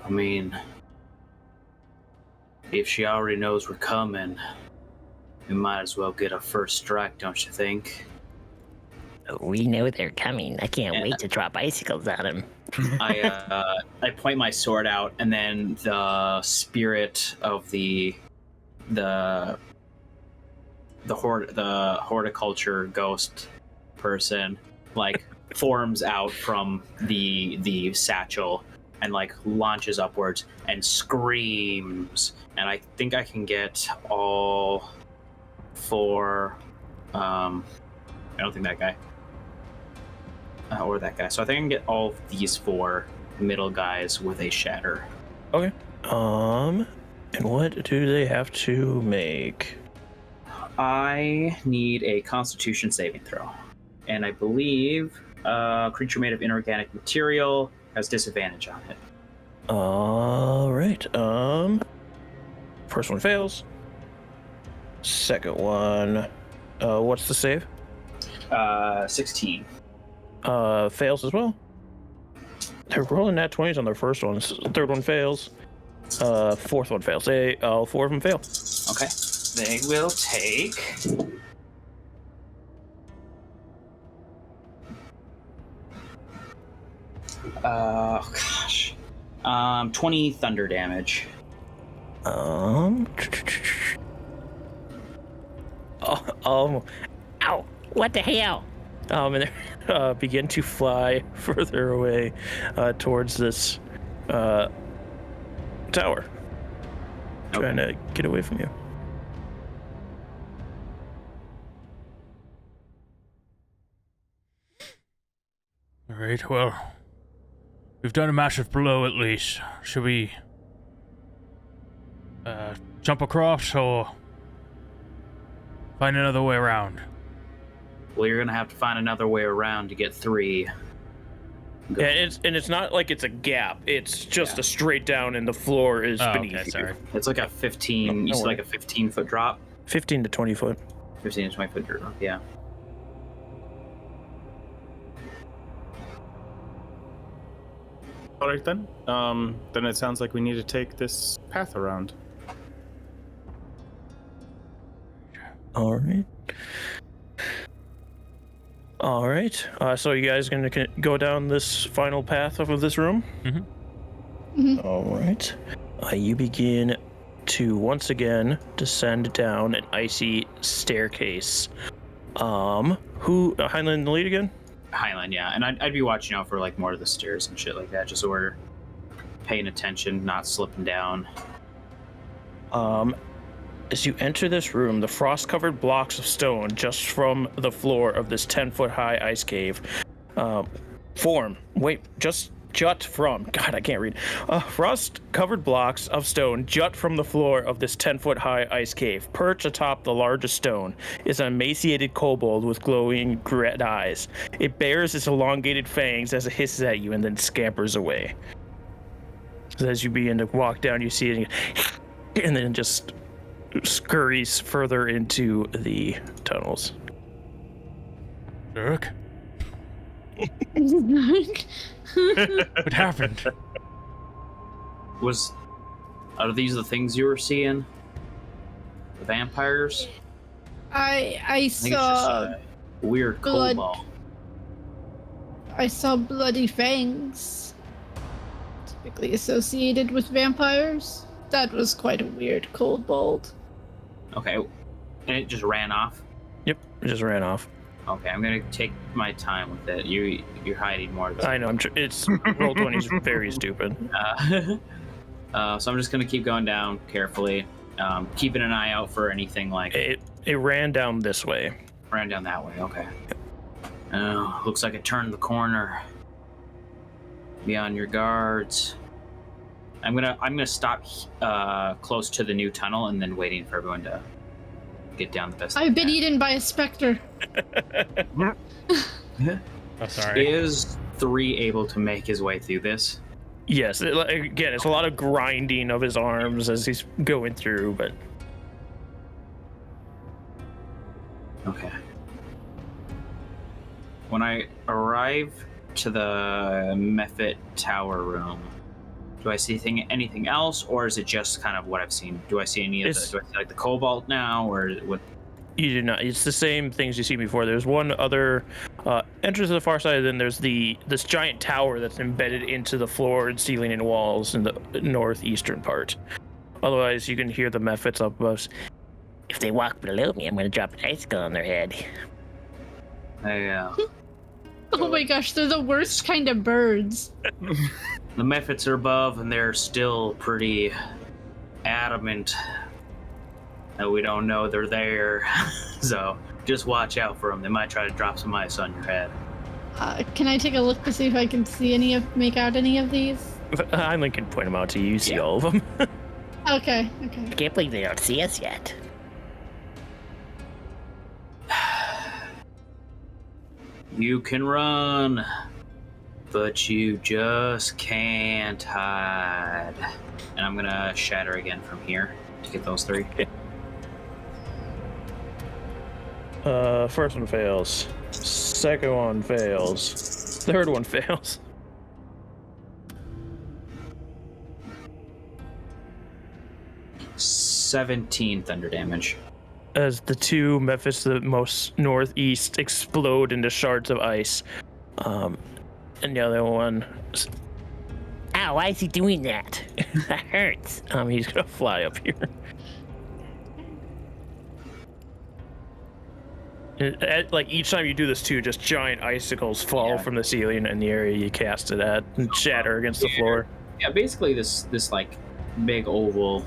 I mean, if she already knows we're coming, we might as well get a first strike, don't you think? We know they're coming. I can't Yeah. wait to drop icicles on them. I point my sword out, and then the spirit of the horticulture ghost person forms out from the satchel and launches upwards and screams. And I think I can get all 4. I don't think that guy. Or that guy. So I think I can get all of these 4 middle guys with a shatter. Okay. And what do they have to make? I need a Constitution saving throw, and I believe a creature made of inorganic material has disadvantage on it. All right. First one fails. Second one. What's the save? 16. Fails as well. They're rolling nat 20s on their first ones. Third one fails. Fourth one fails. All four of them fail. Okay. They will take. Gosh. 20 thunder damage. Ow! What the hell? And they begin to fly further away towards this tower. Trying to get away from you. All right, well, we've done a massive blow at least. Should we jump across or find another way around? Well, you're gonna have to find another way around to get 3. Yeah, it's not like it's a gap. It's just a straight down, and the floor is beneath you. Sorry. It's like a 15. You said like a 15-foot drop. 15 to 20 foot. 15 to 20 foot drop. Yeah. All right then. Then it sounds like we need to take this path around. All right. All right. So you guys gonna go down this final path of this room? Mm-hmm. All right. You begin to once again descend down an icy staircase. Who Heinlein the lead again? Highland, yeah. And I'd be watching out for like more of the stairs and shit like that, just so we're paying attention, not slipping down. As you enter this room, the frost-covered blocks of stone just from the floor of this 10-foot-high ice cave jut from. God, I can't read. Frost-covered blocks of stone jut from the floor of this 10-foot-high ice cave. Perched atop the largest stone is an emaciated kobold with glowing red eyes. It bares its elongated fangs as it hisses at you and then scampers away. So as you begin to walk down, you see it, and then just scurries further into the tunnels. Lurk? What happened? Are these the things you were seeing? The vampires? I I think it's just saw a weird blood. kobold. I saw bloody fangs, typically associated with vampires. That was quite a weird kobold. Okay. And it just ran off? Yep, it just ran off. Okay, I'm gonna take my time with it. You're hiding more. I know. It's Roll20 is very stupid. So I'm just gonna keep going down carefully, keeping an eye out for anything like. It ran down this way. Ran down that way. Okay. Oh, looks like it turned the corner. Be on your guards. I'm gonna stop close to the new tunnel and then waiting for everyone to get down the best. I've been eaten by a specter. Oh, sorry. Is 3 able to make his way through this? Yes. Again, it's a lot of grinding of his arms as he's going through, but Okay. When I arrive to the Mephit Tower room, do I see anything else, or is it just kind of what I've seen? Do I see any of the? Do I see like the cobalt now, or what? you do not. It's the same things you see before. There's one other entrance to the far side, and then there's this giant tower that's embedded into the floor and ceiling and walls in the northeastern part. Otherwise, you can hear the Mephits up above. If they walk below me, I'm gonna drop an icicle on their head. Yeah. Oh my gosh, they're the worst kind of birds. The Mephits are above, and they're still pretty adamant that we don't know they're there. So just watch out for them. They might try to drop some ice on your head. Can I take a look to see if I can see make out any of these? Heinlein can point them out to you. You see all of them. Okay. I can't believe they don't see us yet. You can run, but you just can't hide. And I'm gonna shatter again from here to get those 3. First one fails. Second one fails. Third one fails. $17 thunder damage. As the two Memphis, the most northeast, explode into shards of ice. And the other one... Ow, why is he doing that? That hurts. He's gonna fly up here. Like each time you do this too, just giant icicles fall from the ceiling in the area you cast it at and shatter against the floor. Yeah, basically this like big oval.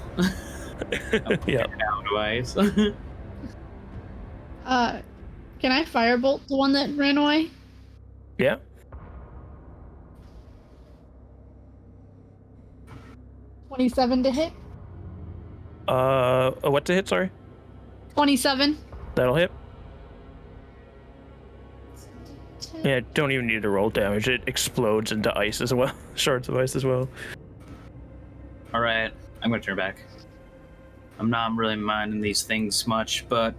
Yeah. Of ice. Can I firebolt the one that ran away? Yeah. $27 to hit. What to hit? Sorry. 27. That'll hit. Yeah, don't even need to roll damage. It explodes into ice as well. Shards of ice as well. All right, I'm gonna turn back. I'm not really minding these things much, but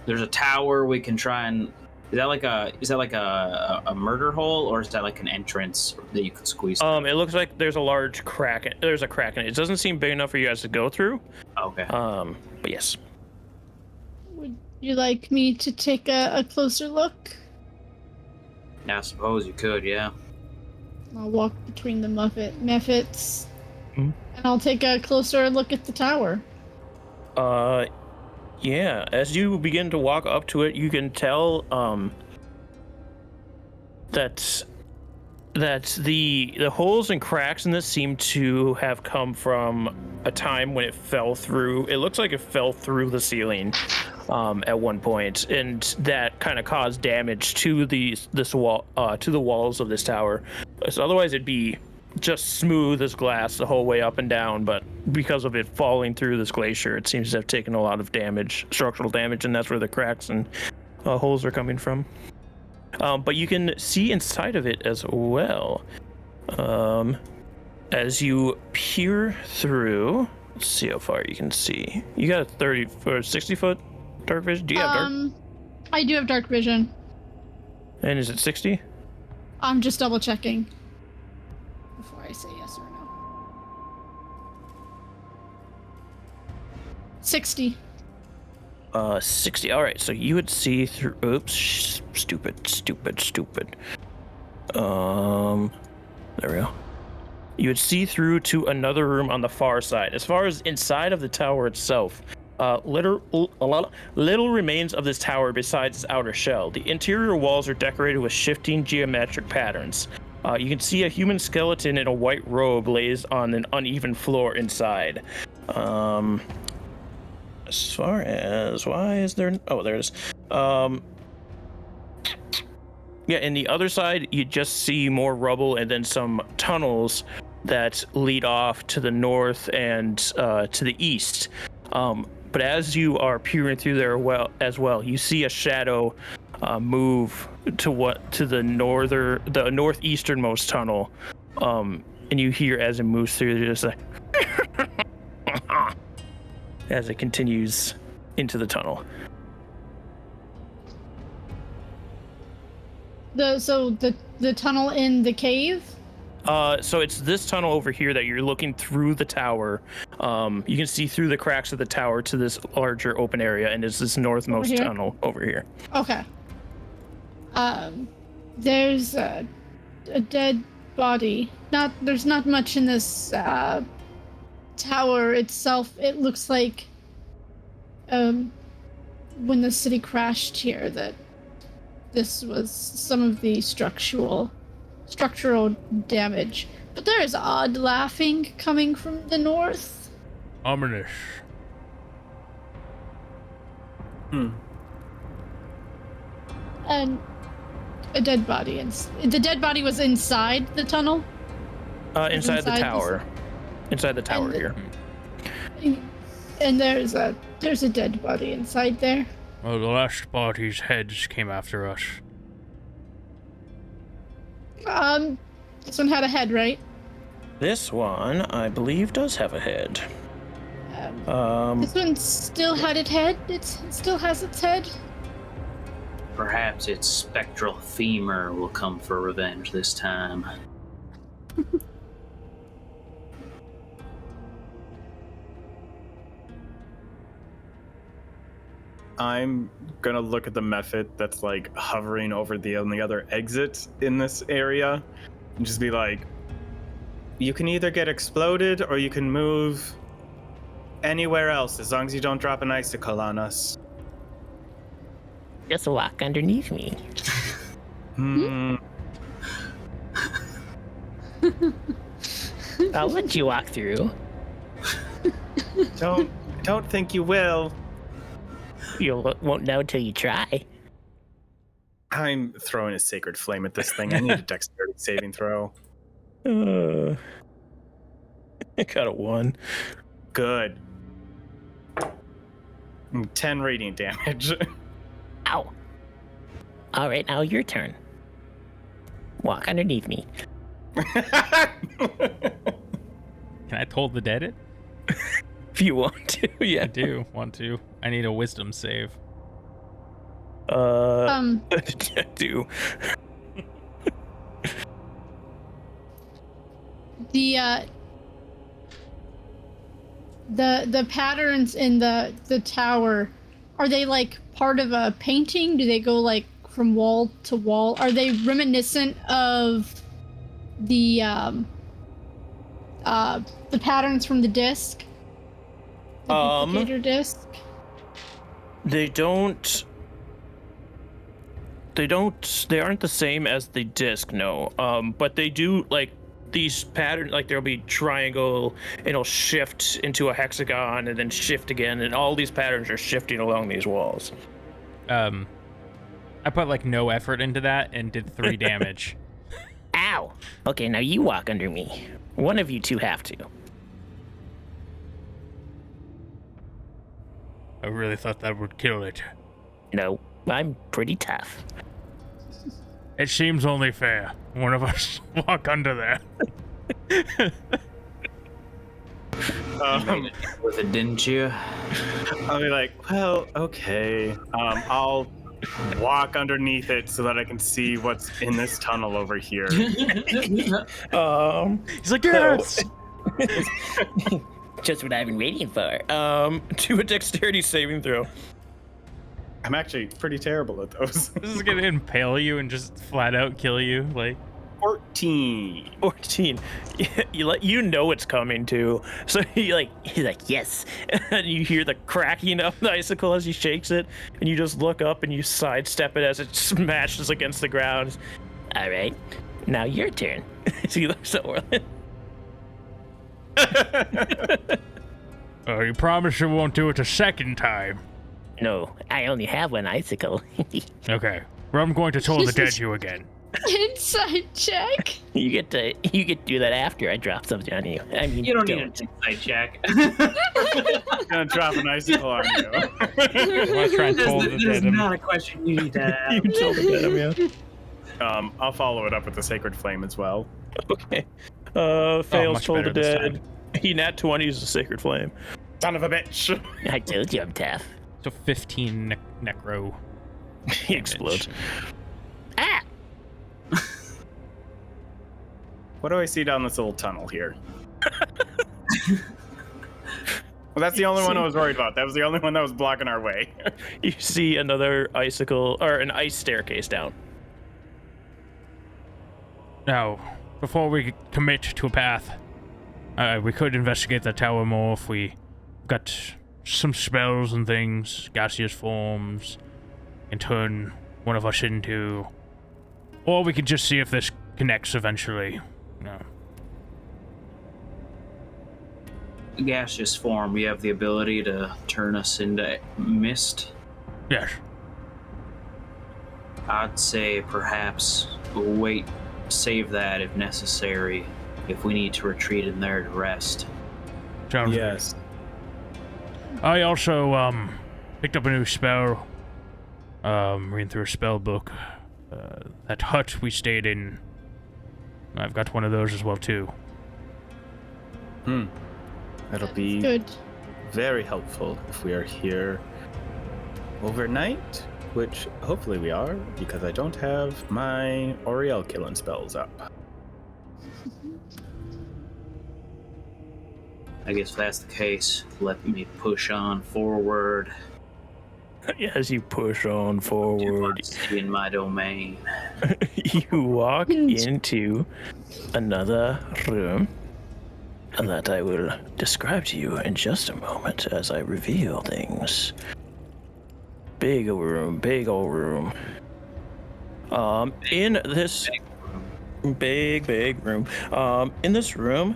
there's a tower we can try and. Is that like a murder hole, or is that like an entrance that you could squeeze through? It looks like there's a large crack. There's a crack in it. It doesn't seem big enough for you guys to go through. Okay. But yes. Would you like me to take a closer look? Yeah, I suppose you could. Yeah. I'll walk between the Mephits, Hmm? and I'll take a closer look at the tower. Yeah, as you begin to walk up to it, you can tell that the holes and cracks in this seem to have come from a time when it fell through. It looks like it fell through the ceiling at one point, and that kind of caused damage to the walls of this tower. So otherwise, it'd be just smooth as glass the whole way up and down, but because of it falling through this glacier, it seems to have taken a lot of damage, structural damage, and that's where the cracks and holes are coming from. But you can see inside of it as well. As you peer through, let's see how far you can see. You got a 30 or 60 foot dark vision? Do you have dark? I do have dark vision. And is it 60? I'm just double checking before I say yes or no. 60. 60. All right, so you would see through. Oops, stupid. There we go. You would see through to another room on the far side. As far as inside of the tower itself, little remains of this tower besides its outer shell. The interior walls are decorated with shifting geometric patterns. You can see a human skeleton in a white robe lays on an uneven floor inside. As far as why is there? Oh, there it is. Yeah, in the other side, you just see more rubble and then some tunnels that lead off to the north and to the east. But as you are peering through there as well, you see a shadow move to the northeasternmost tunnel, and you hear as it moves through, just like as it continues into the tunnel. The tunnel in the cave? So it's this tunnel over here that you're looking through the tower. You can see through the cracks of the tower to this larger open area, and it's this northmost tunnel over here. Okay. There's a dead body. There's not much in this tower itself. It looks like when the city crashed here that this was some of the structural damage. But there is odd laughing coming from the north. Ominous. And a dead body. The dead body was inside the tunnel? Inside the inside tower. Inside the tower here. And there's a dead body inside there. Well, the last body's heads came after us. This one had a head, right? This one, I believe, does have a head. This one still had its head? It still has its head? Perhaps its spectral femur will come for revenge this time. I'm gonna look at the method that's like hovering over the only other exit in this area and just be like, you can either get exploded or you can move anywhere else as long as you don't drop an icicle on us. Just walk underneath me. I'll let you walk through. Don't think you will. You won't know till you try. I'm throwing a sacred flame at this thing. I need a dexterity saving throw. I got a 1. Good. 10 radiant damage. Ow. All right, now your turn. Walk underneath me. Can I toll the dead it? If you want to, yeah. I do want to. I need a wisdom save. I do. The patterns in the tower, are they like part of a painting? Do they go like from wall to wall? Are they reminiscent of the patterns from the disc? The duplicator disc? They aren't the same as the disc, no. But they do, like, these patterns, like there'll be triangle, and it'll shift into a hexagon and then shift again, and all these patterns are shifting along these walls. I put like no effort into that and did 3 damage. Ow. Okay, now you walk under me. One of you two have to. I really thought that would kill it. No, I'm pretty tough. It seems only fair. One of us walk under there. With it, didn't you? I'll be like, well, okay. I'll walk underneath it so that I can see what's in this tunnel over here. He's like, yes! Just what I've been waiting for. Do a dexterity saving throw. I'm actually pretty terrible at those. This is gonna impale you and just flat out kill you, like. 14. 14. You know it's coming too. So he's like, yes. And you hear the cracking of the icicle as he shakes it, and you just look up and you sidestep it as it smashes against the ground. All right, now your turn. So he looks at Orlin. You promise you won't do it a second time? No, I only have one icicle. Okay. Well, I'm going to toll the dead you again. Insight check. You get to do that after I drop something on you. I mean, You don't need an insight check. I'm gonna drop an icicle on you. I want to try and toll the That is dead. not a question you need to have. You told the dead, yeah. I'll follow it up with the sacred flame as well. Okay. Fails much told the better this dead. He nat 20s the sacred flame. Son of a bitch. I told you I'm tough. So 15 necro. He explodes. Ah! What do I see down this little tunnel here? Well, that's the only one I was worried about. That was the only one that was blocking our way. You see another icicle, or an ice staircase down. Now, before we commit to a path, we could investigate the tower more if we got some spells and things, gaseous forms, and turn one of us into... Or we could just see if this connects eventually. No. Gaseous form, we have the ability to turn us into mist. Yes. I'd say perhaps we'll wait, save that if necessary, if we need to retreat in there to rest. Sounds good. Yes. I also picked up a new spell. Reading through a spell book. That hut we stayed in, I've got one of those as well too. That'll be Good. very helpful if we are here overnight, which hopefully we are, because I don't have my Oriel killing spells up. I guess if that's the case, let me push on forward As you push on forward, in my domain. you walk into another room that I will describe to you in just a moment as I reveal things. Big old room, big old room. In this big room, in this room,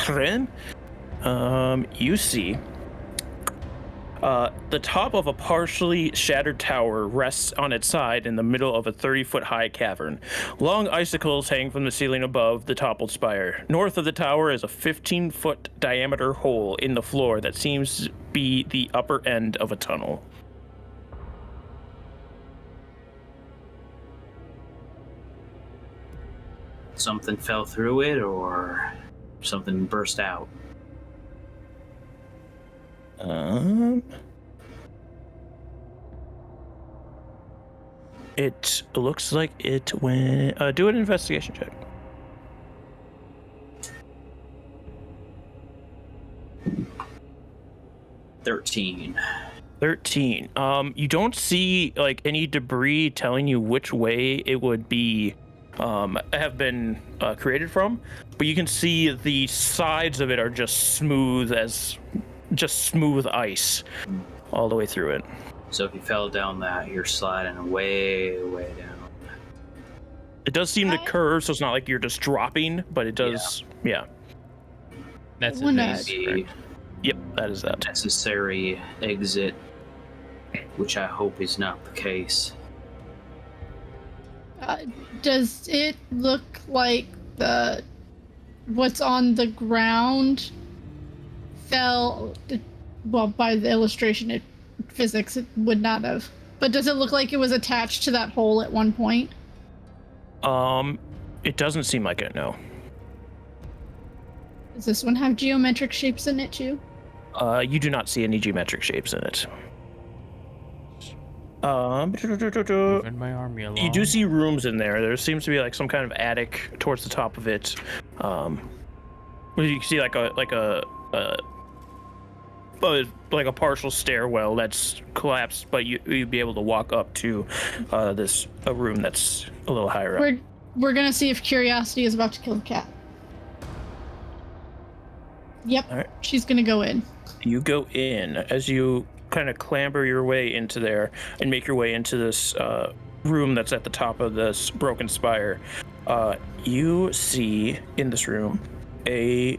Ren, you see the top of a partially shattered tower rests on its side in the middle of a 30-foot high cavern. Long icicles hang from the ceiling above the toppled spire. North of the tower is a 15-foot diameter hole in the floor that seems to be the upper end of a tunnel. Something fell through it, or something burst out? It looks like it went. Do an investigation check. $13. 13. You don't see like any debris telling you which way it would be have been created from, but you can see the sides of it are just smooth ice all the way through it. So if you fell down that, you're sliding way down. It does seem to curve, so it's not like you're just dropping, but it does. Yeah. That's Well, no. amazing. Yep, that is that. Necessary exit, which I hope is not the case. Does it look like what's on the ground fell? Well, by the illustration, physics, it would not have. But does it look like it was attached to that hole at one point? It doesn't seem like it, no. Does this one have geometric shapes in it too? You do not see any geometric shapes in it. Moving my army along. You do see rooms in there. There seems to be like some kind of attic towards the top of it. You can see like a partial stairwell that's collapsed, but you'd be able to walk up to a room that's a little higher up. We're gonna see if Curiosity is about to kill the cat. Yep, All right. she's gonna go in. You go in as you kind of clamber your way into there and make your way into this room that's at the top of this broken spire. You see in this room you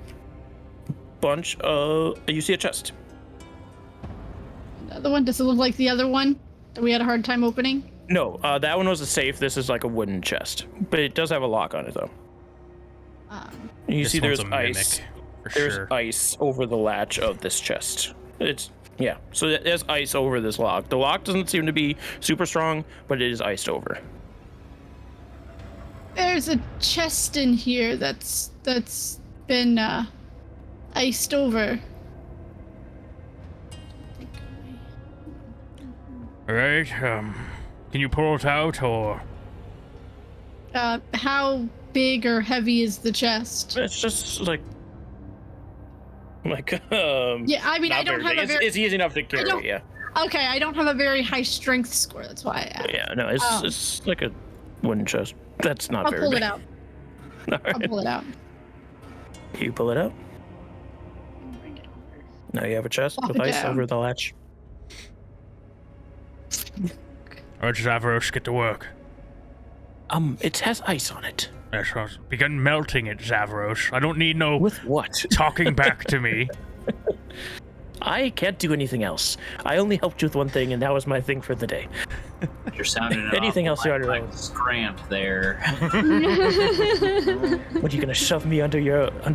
see a chest. The other one, does it look like the other one that we had a hard time opening? No, that one was a safe. This is like a wooden chest, but it does have a lock on it though. You This see one's there's a mimic, ice. for There's sure. ice over the latch of this chest. So there's ice over this lock. The lock doesn't seem to be super strong, but it is iced over. There's a chest in here that's been iced over. All right. Can you pull it out, or? How big or heavy is the chest? It's just like Yeah, I mean, I don't have a very. It's easy enough to don't- carry. Yeah. Okay, I don't have a very high strength score. That's why I asked. Yeah. No, it's like a wooden chest. That's not I'll very pull big. it out. All I'll right. pull it out. You pull it out. Now you have a chest Plop with it ice down. over the latch. All right, Zavros, get to work. It has ice on it. Yes, right. Begin melting it, Zavros. I don't need no With what? talking back to me. I can't do anything else. I only helped you with one thing, and that was my thing for the day. You're sounding Anything else you're on your like own. Scrant there. What, are you gonna shove me under your? I'm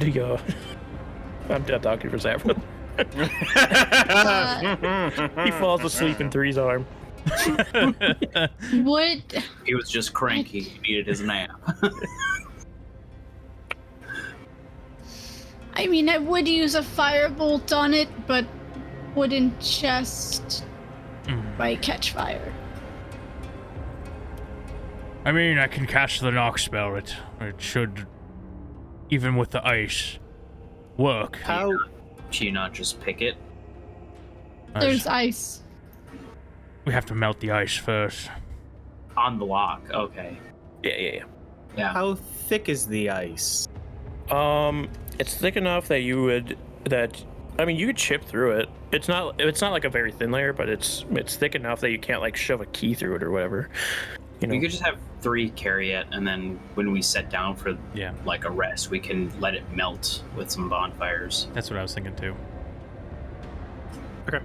talking for Saffron. He falls asleep in Three's arm. What? He was just cranky. He needed his nap. I mean, I would use a firebolt on it, but wooden chest might catch fire. I mean, I can cast the knock spell. It should, even with the ice, work. How? Can you not just pick it? There's ice. We have to melt the ice first. On the lock. Okay. Yeah. Yeah. How thick is the ice? It's thick enough that you could chip through it. It's not like a very thin layer, but it's thick enough that you can't like shove a key through it or whatever. You know. We could just have 3 carry it, and then when we set down for like a rest, we can let it melt with some bonfires. That's what I was thinking too. Okay.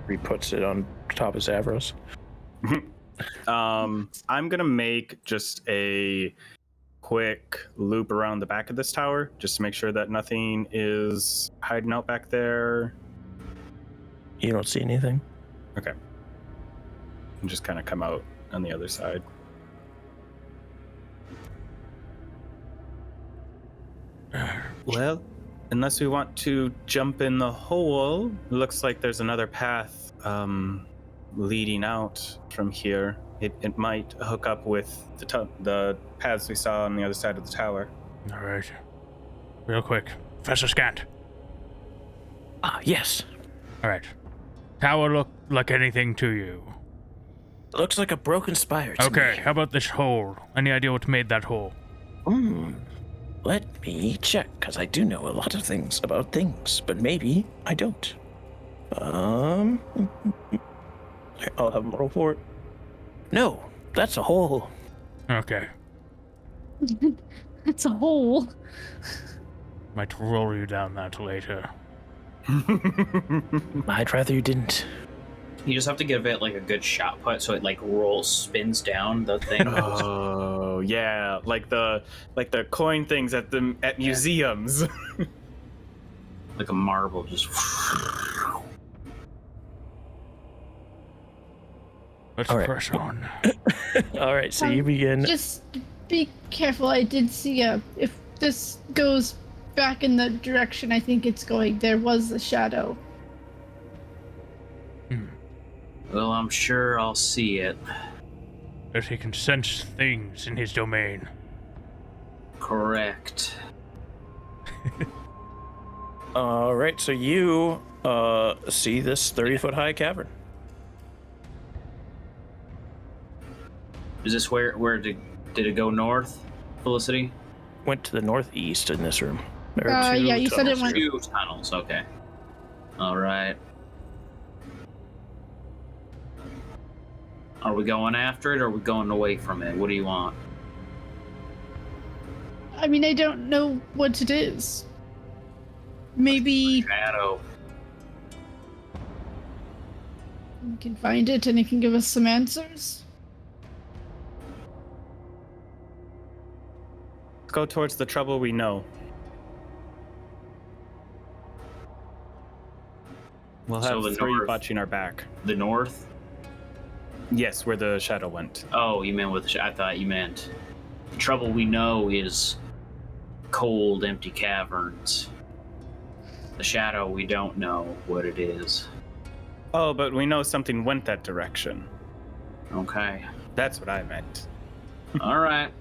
He puts it on top of Zavros. I'm gonna make just a quick loop around the back of this tower, just to make sure that nothing is hiding out back there. You don't see anything? Okay. And just kind of come out on the other side. Well, unless we want to jump in the hole, looks like there's another path leading out from here. It might hook up with the paths we saw on the other side of the tower. All right. Real quick. Professor Scant. Ah, yes. All right. Tower look like anything to you? Looks like a broken spire to Okay, me. how about this hole? Any idea what made that hole? Let me check, because I do know a lot of things about things, but maybe I don't. I'll have him roll for it. No, that's a hole. Okay. It's a hole. Might roll you down that later. I'd rather you didn't. You just have to give it like a good shot put, so it like spins down the thing. Oh yeah, like the coin things at museums. Like a marble, just. Let's All right. press on. All right, so you begin. Just be careful. I did see if this goes back in the direction I think it's going, there was a shadow. Well, I'm sure I'll see it. That he can sense things in his domain. Correct. All right, so you see this 30-foot high cavern. Is this where did it go north, Felicity? Went to the northeast in this room. There are two Yeah, you said it tunnels went- here. 2 tunnels, okay. Alright. Are we going after it or are we going away from it? What do you want? I mean, I don't know what it is. Maybe Shadow. we can find it and it can give us some answers. Let's go towards the trouble we know. We'll So have the 3 north. watching our back. The north? Yes, where the shadow went. Oh, you meant with I thought you meant the trouble we know is cold, empty caverns. The shadow, we don't know what it is. Oh, but we know something went that direction. Okay. That's what I meant. All right.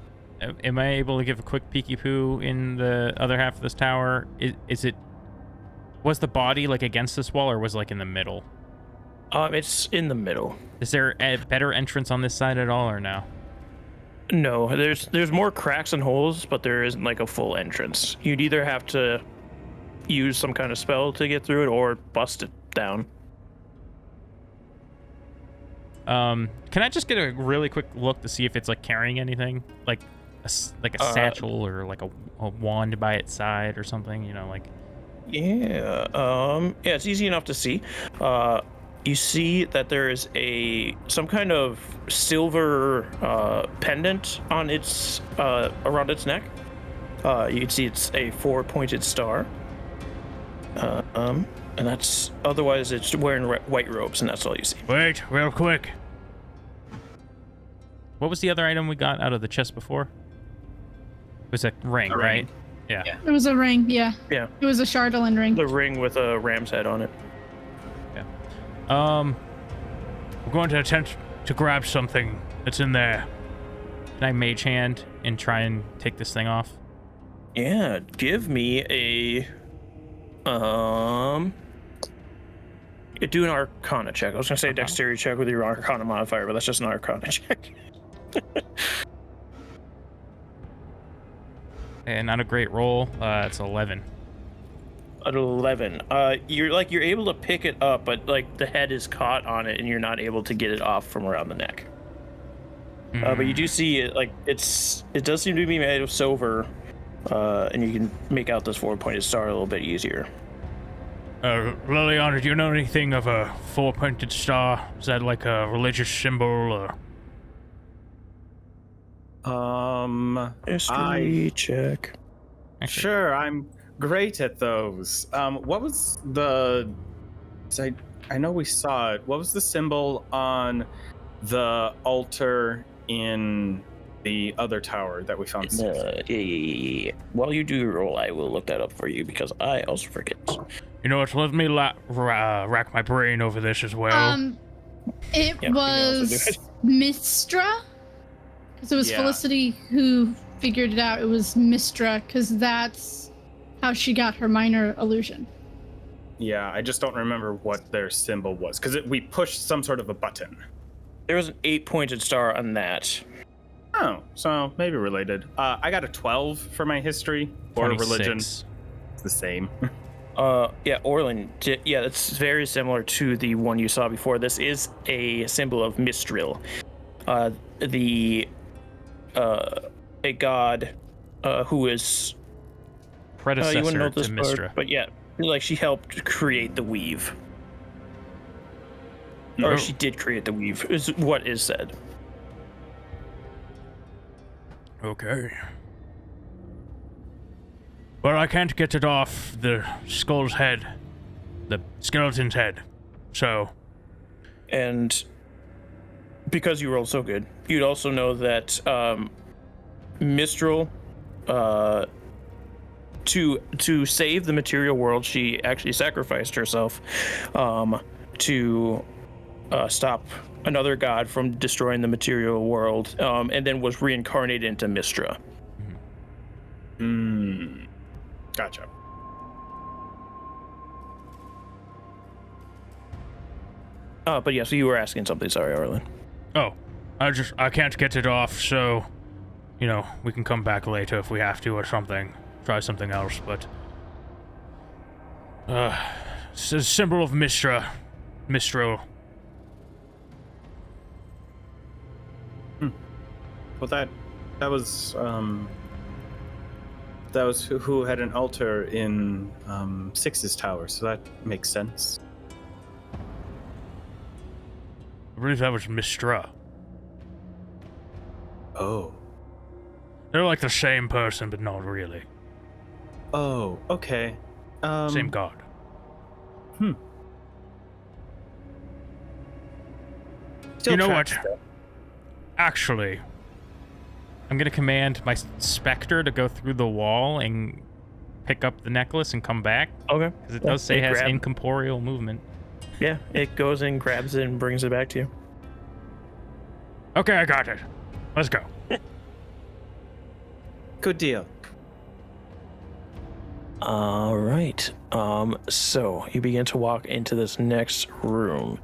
Am I able to give a quick peeky poo in the other half of this tower? Was the body like against this wall or was it like in the middle? It's in the middle. Is there a better entrance on this side at all or no? No, there's more cracks and holes, but there isn't like a full entrance. You'd either have to use some kind of spell to get through it or bust it down. Can I just get a really quick look to see if it's like carrying anything, like a satchel or like a wand by its side or something? You know, like Yeah, it's easy enough to see. You see that there is some kind of silver pendant on its around its neck. You can see it's a 4-pointed star. And that's otherwise it's wearing white robes, and that's all you see. Wait, real quick. What was the other item we got out of the chest before? It was a ring, A ring. right? Yeah. It was a ring, yeah. Yeah, It was a Chardolin ring. the ring with a ram's head on it. We're going to attempt to grab something that's in there. Can I mage hand and try and take this thing off? Yeah, give me a do an Arcana check. I was gonna say dexterity check with your Arcana modifier, but that's just an Arcana check. And not a great roll. It's 11. At 11, you're able to pick it up, but like the head is caught on it, and you're not able to get it off from around the neck. But you do see it, like it does seem to be made of silver, and you can make out this 4-pointed star a little bit easier. Liliana, do you know anything of a 4-pointed star? Is that like a religious symbol, or? History check. Sure, I'm great at those. What was the? I know we saw it. What was the symbol on the altar in the other tower that we found? While you do your roll, I will look that up for you because I also forget. You know what? Let me rack my brain over this as well. It Yeah, we can also do was it. Mistra, because it was Yeah. Felicity who figured it out. It was Mistra, because that's how she got her minor illusion. Yeah, I just don't remember what their symbol was because we pushed some sort of a button. There was an 8-pointed star on that. Oh, so maybe related. I got a 12 for my history or 26. religion. It's the same. Yeah, Orlin. Yeah, it's very similar to the one you saw before. This is a symbol of Mistril, a god who is Predecessor you wouldn't know to this part, Mistra. but yeah, like she helped create the weave, Oh. or she did create the weave. Is what is said. Okay. Well, I can't get it off the skull's head, the skeleton's head. So, And because you rolled so good, you'd also know that Mistral, to save the material world, she actually sacrificed herself to stop another god from destroying the material world, and then was reincarnated into Mistra. Gotcha. But yeah, so you were asking something. Sorry, Arlen. oh, I can't get it off, so, you know, we can come back later if we have to or something. Try something else, but... it's a symbol of Mistral. Well, that was who had an altar in Six's tower, so that makes sense. I believe that was Mistra. Oh. They're like the same person, but not really. Oh, okay. Same god. Still You know tracks, what? though. Actually, I'm gonna command my specter to go through the wall and pick up the necklace and come back, Okay. because it does say it has grab- incorporeal movement. Yeah, it goes and grabs it and brings it back to you. Okay, I got it. Let's go. Good deal. All right. So you begin to walk into this next room.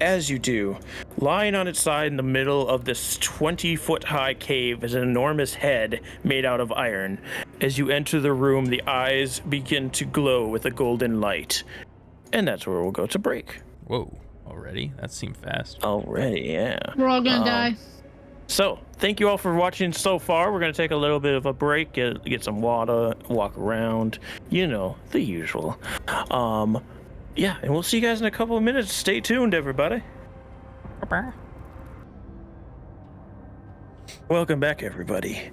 As you do, lying on its side in the middle of this 20-foot high cave is an enormous head made out of iron. As you enter the room, the eyes begin to glow with a golden light. And that's where we'll go to break. Whoa, already? That seemed fast. Already, yeah. We're all gonna die. So, thank you all for watching so far. We're going to take a little bit of a break, get some water, walk around, you know, the usual. Yeah, and we'll see you guys in a couple of minutes. Stay tuned, everybody. Welcome back, everybody.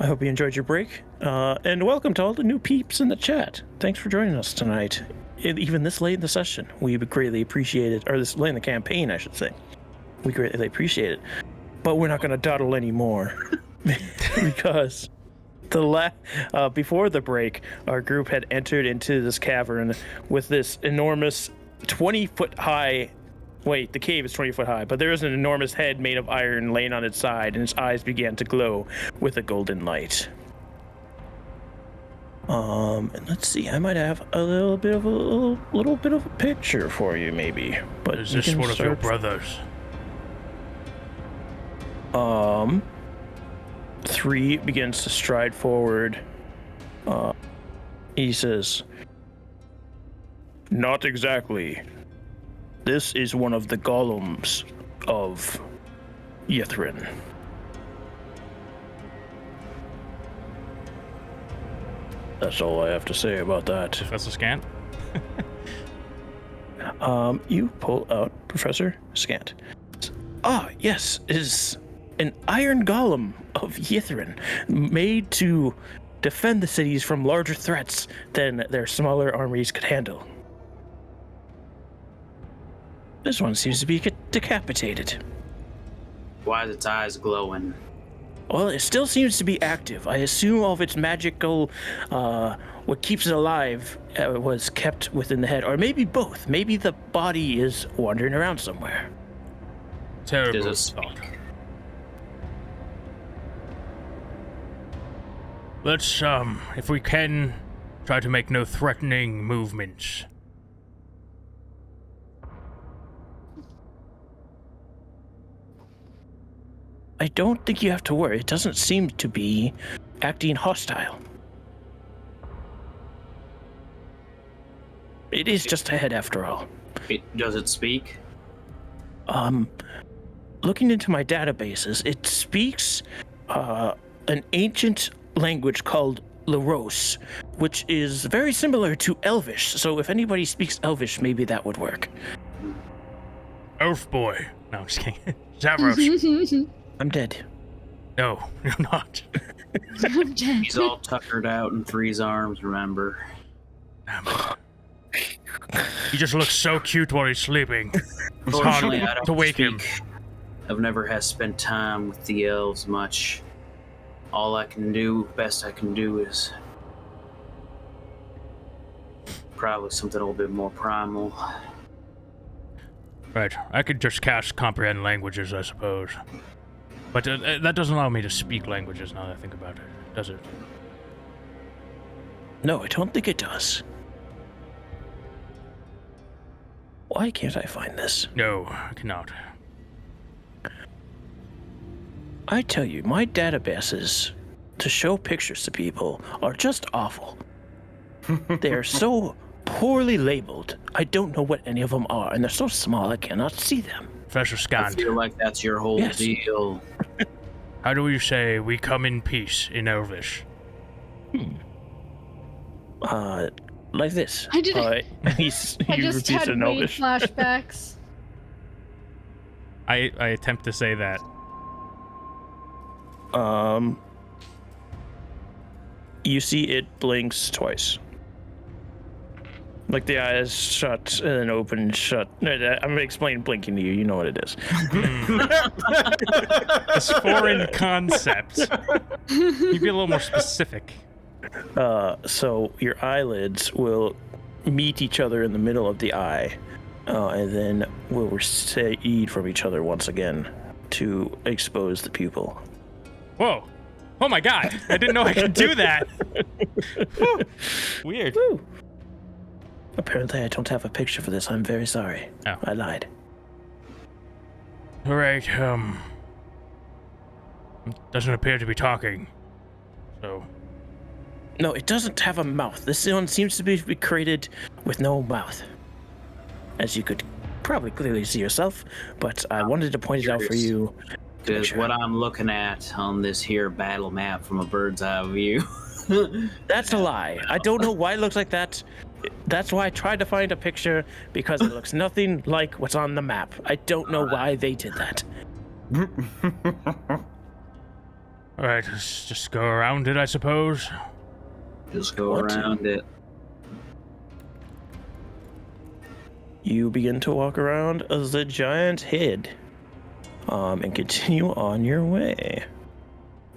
I hope you enjoyed your break. And welcome to all the new peeps in the chat. Thanks for joining us tonight. Even this late in the session, we would greatly appreciate it. Or this late in the campaign, I should say. We greatly appreciate it. But we're not going to dawdle anymore. Because before the break, our group had entered into this cavern with this enormous 20-foot high. Wait, the cave is 20 foot high, but there is an enormous head made of iron laying on its side, and its eyes began to glow with a golden light. And let's see, I might have a little bit of a picture for you, maybe. But is this one of your brothers? 3 begins to stride forward. He says, "Not exactly. This is one of the golems of Yithrin." That's all I have to say about that. Professor Scant? You pull out Professor Scant. Ah, yes, it is an iron golem of Yithrin, made to defend the cities from larger threats than their smaller armies could handle. This one seems to be decapitated. Why is its eyes glowing? Well, it still seems to be active. I assume all of its magical, what keeps it alive was kept within the head. Or maybe both. Maybe the body is wandering around somewhere. Terrible. Does it speak? Let's, if we can, try to make no threatening movements. I don't think you have to worry. It doesn't seem to be acting hostile. It is just a head after all. Does it speak? Looking into my databases, it speaks an ancient language called Laros, which is very similar to Elvish. So if anybody speaks Elvish, maybe that would work. Elf boy. No, I'm just kidding. Zavros. I'm dead. No, you're not. I'm dead. He's all tuckered out in Three's arms, remember? He just looks so cute while he's sleeping. It's Fortunately, hard I don't to wake him. I've never had spent time with the elves much. All I can do, best I can do is probably something a little bit more primal. Right, I could just cast comprehend languages, I suppose. But that doesn't allow me to speak languages now that I think about it, does it? No, I don't think it does. Why can't I find this? No, I cannot. I tell you, my databases to show pictures to people are just awful. They are so poorly labeled. I don't know what any of them are, and they're so small I cannot see them. Professor I Scant, feel like that's your whole Yes. deal. how do we say we come in peace in Elvish? Like this. I did- He I just repeats had in Wade Elvish. flashbacks. I attempt to say that. You see it blinks twice. Like the eyes shut and then open and shut. No, I'm gonna explain blinking to you. You know what it is. This foreign concept. You be a little more specific. So your eyelids will meet each other in the middle of the eye, and then will recede from each other once again to expose the pupil. Whoa. Oh my god. I didn't know I could do that. Whew. Weird. Woo. Apparently, I don't have a picture for this. I'm very sorry. Oh. I lied. Alright, doesn't appear to be talking. So, No, it doesn't have a mouth. This one seems to be created with no mouth. As you could probably clearly see yourself, but I wanted to point it out for you Because what I'm looking at on this here battle map from a bird's eye view. That's a lie. I don't know why it looks like that. That's why I tried to find a picture, because it looks nothing like what's on the map. I don't know why they did that. All right, let's just go around it, I suppose. Just go around it. You begin to walk around the giant head, and continue on your way.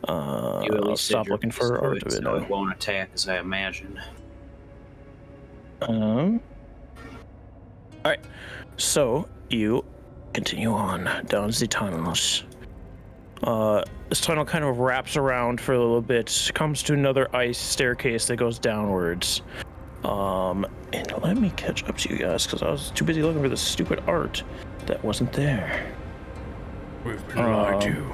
You at I'll least stop said you're looking for art of it so now. it won't attack, as I imagined. All right, so you continue on down the tunnels. This tunnel kind of wraps around for a little bit, comes to another ice staircase that goes downwards. And let me catch up to you guys, because I was too busy looking for the stupid art that wasn't there. We've been lied to.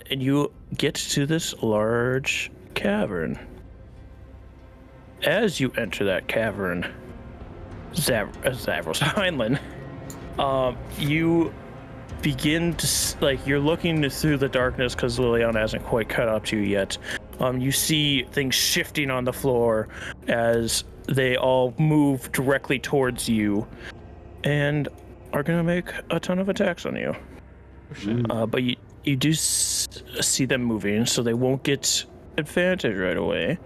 And you get to this large cavern. As you enter that cavern, Zavros Heinlein, you begin to, you're looking through the darkness because Liliana hasn't quite caught up to you yet. You see things shifting on the floor as they all move directly towards you and are going to make a ton of attacks on you. But you do see them moving, so they won't get advantage right away.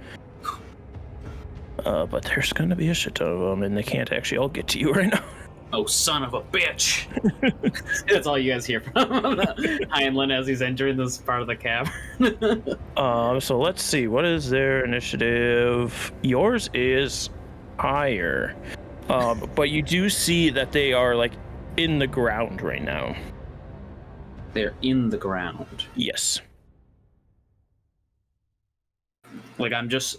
But there's going to be a shit ton of them, and they can't actually all get to you right now. Oh, son of a bitch! That's all you guys hear from Heinlein as he's entering this part of the cavern. So let's see. What is their initiative? Yours is higher. But you do see that they are, in the ground right now. They're in the ground. Yes. I'm just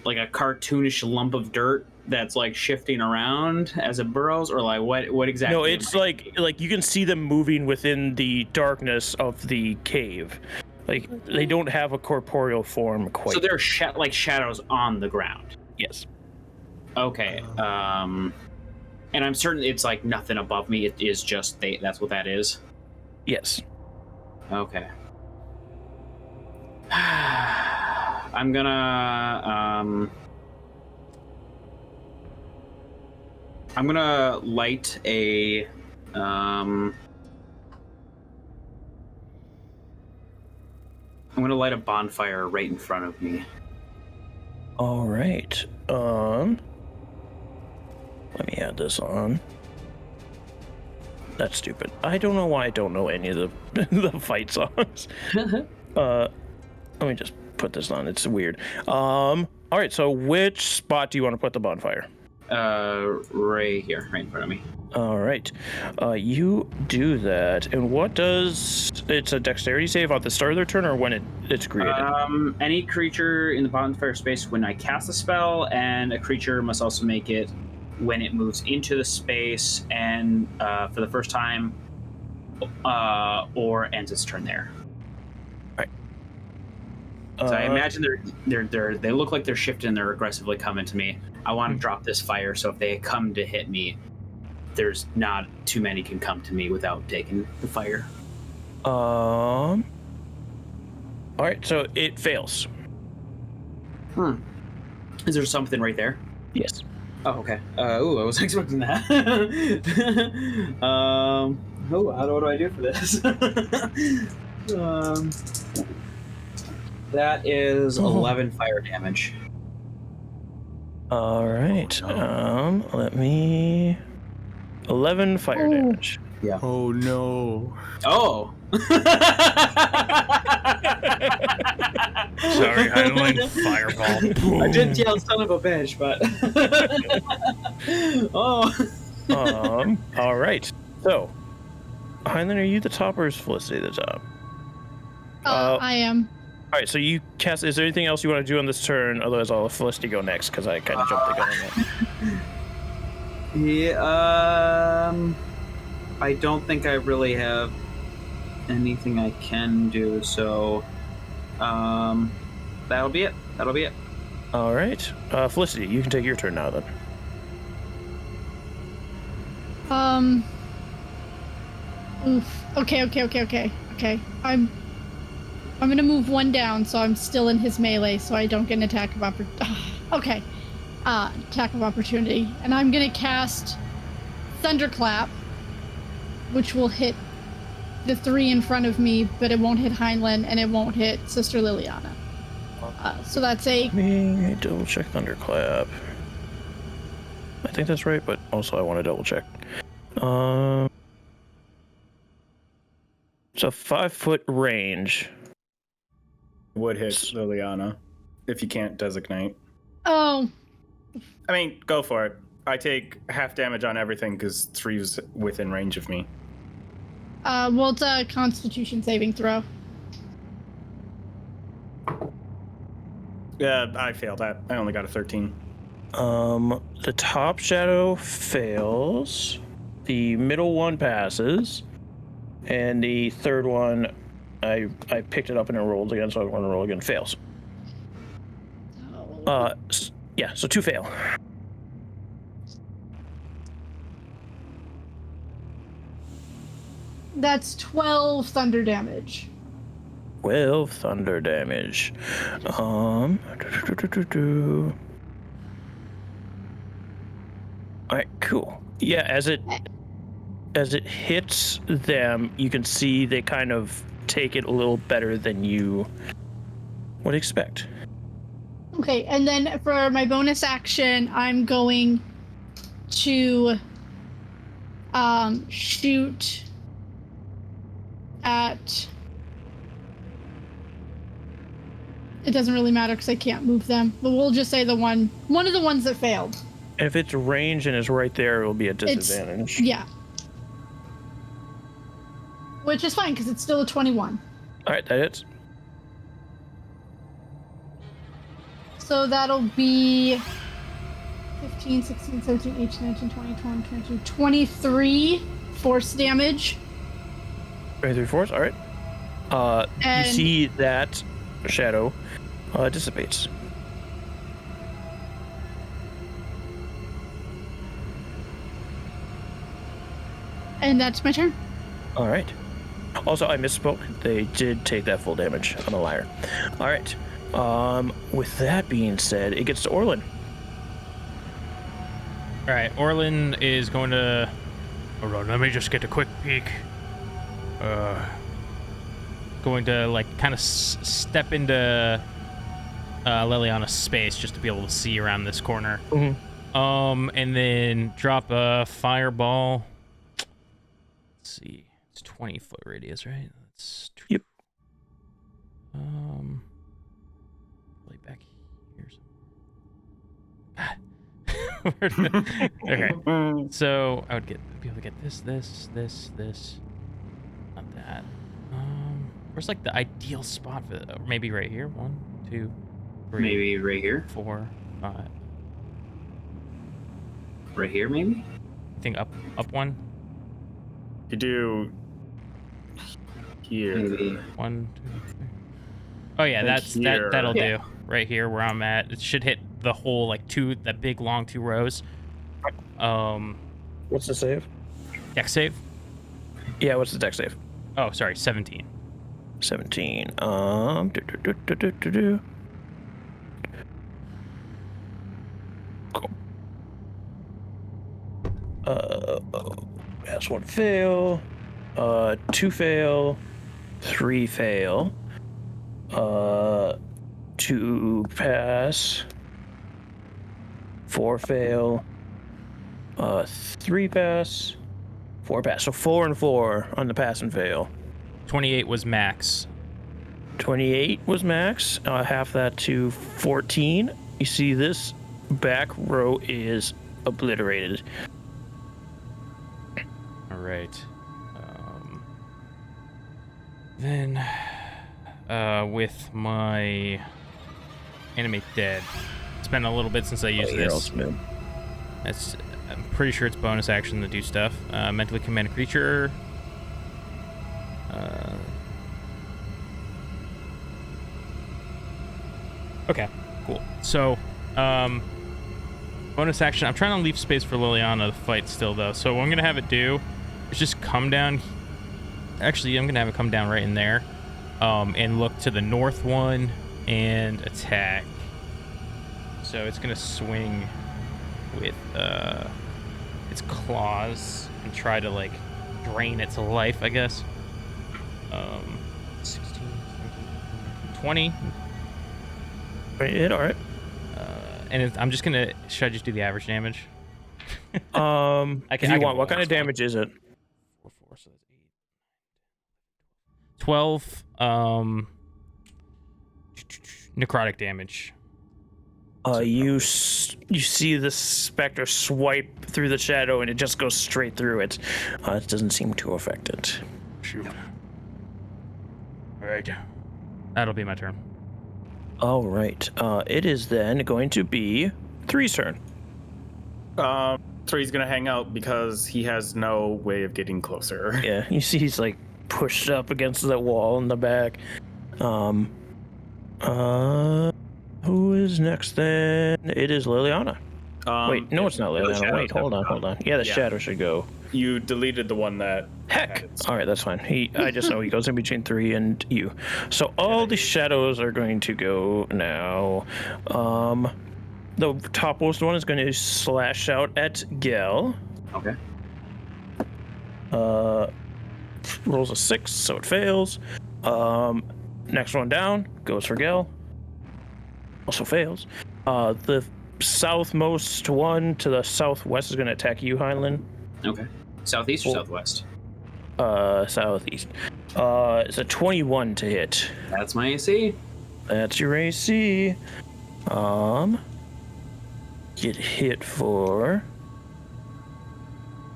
like a cartoonish lump of dirt that's shifting around as it burrows, or what exactly? No, it's like you can see them moving within the darkness of the cave. They don't have a corporeal form quite. So they're shadows on the ground. Yes. Okay. And I'm certain it's nothing above me. It is just that's what that is. Yes. Okay. I'm gonna light a bonfire right in front of me. All right. Let me add this on. That's stupid. I don't know why I don't know any of the fight songs. Let me just put this on. It's weird. All right. So which spot do you want to put the bonfire? Right here, right in front of me. All right. You do that. And what does... It's a dexterity save at the start of their turn, or when it's created? Any creature in the bonfire space when I cast a spell, and a creature must also make it when it moves into the space and for the first time, or ends its turn there. All right. So I imagine they look like they're shifting and they're aggressively coming to me. I want to drop this fire, so if they come to hit me, there's not too many can come to me without taking the fire. All right, so it fails. Is there something right there? Yes. Oh, okay. I wasn't expecting that. What do I do for this? That is 11 fire damage. All right. Let me... 11 fire damage. Yeah. Oh no. Oh. Sorry, Heinlein. Fireball. I didn't yell son of a bitch, but... All right. So, Heinlein, are you the top or is Felicity the top? I am. All right, so you cast... Is there anything else you want to do on this turn? Otherwise, I'll let Felicity go next, because I kind of jumped the gun on that. Yeah, I don't think I really have anything I can do, so that'll be it. All right. Felicity, you can take your turn now, then. Oof. Okay. I'm gonna move one down, so I'm still in his melee, so I don't get an attack of okay. Attack of opportunity, and I'm gonna cast Thunderclap, which will hit the 3 in front of me, but it won't hit Heinlein, and it won't hit Sister Liliana. So that's a... Let me double check Thunderclap. I think that's right, but also I want to double check. It's a 5-foot range. Would hit Liliana if you can't designate. Oh. I mean, go for it. I take half damage on everything because 3's within range of me. Well, it's a Constitution saving throw. Yeah, I failed that. I only got a 13. The top shadow fails. The middle one passes. And the third one, I picked it up and it rolled again, so I want to roll again. Fails. Yeah, so 2 fail. That's 12 thunder damage. 12 thunder damage. Alright, cool. Yeah, as it hits them, you can see they kind of take it a little better than you would expect. Okay, and then for my bonus action, I'm going to shoot at... It doesn't really matter because I can't move them, but we'll just say one of the ones that failed. If it's range and is right there, it'll be a disadvantage. Yeah. Which is fine because it's still a 21. Alright, that hits. So that'll be 15, 16, 17, 18, 19, 20, 21, 22, 23 force damage. 23 force, alright. You see that shadow dissipates. And that's my turn. Alright. Also, I misspoke. They did take that full damage. I'm a liar. Alright. With that being said, it gets to Orlin. All right, Orlin is going to... Hold on, let me just get a quick peek. Going to, like, kind of step into Liliana's space just to be able to see around this corner. Mm-hmm. And then drop a fireball. Let's see. It's 20-foot radius, right? That's... Yep. Play back here. Okay. So I would be able to get this. Not that. Where's like the ideal spot for that? Maybe right here. 1, 2, 3. Maybe right here. 4, 5. Right here, maybe? I think up one. You do here. Maybe. 1, 2, 3. Oh yeah, that'll do. Right here where I'm at. It should hit the whole like that big long 2 rows. What's the save? Dex save? Yeah, what's the dex save? Oh, sorry, 17. 17. Cool. That's 1 fail. 2 fail. 3 fail. 2 pass. 4 fail. 3 pass. 4 pass. So 4 and 4 on the pass and fail. 28 was max. 28 was max. Half that to 14. You see this back row is obliterated. All right. Then, with my animate dead, it's been a little bit since I used this. I'm pretty sure it's bonus action to do stuff. Mentally command a creature. Okay, cool. So, bonus action. I'm trying to leave space for Liliana to fight still, though. So what I'm going to have it do is just come down. Actually, I'm going to have it come down right in there and look to the north one and attack. So it's going to swing with its claws and try to, like, drain its life, I guess. 16, 17, 20. All right. And I'm just gonna. Should I just do the average damage? If you want, what kind of damage is it? 4, 4, so that's 8, 12. Necrotic damage. You see the specter swipe through the shadow, and it just goes straight through it. It doesn't seem to affect it. Shoot. All right. That'll be my turn. All right. It is then going to be 3's turn. 3's gonna hang out because he has no way of getting closer. Yeah, you see he's like pushed up against that wall in the back. Who is next then? It is Liliana. Wait, no, it's not Liliana. Wait, hold on. Yeah, the shadow should go. You deleted the one that. Heck! All right, that's fine. I just know he goes in between 3 and you. So all the shadows are going to go now. The topmost one is going to slash out at Gel. Okay. Rolls a 6, so it fails. Next one down goes for Gel. Also fails. The southmost one to the southwest is going to attack you, Heinlein. Okay. Southeast or southwest? Southeast. It's a 21 to hit. That's my AC. That's your AC. Get hit for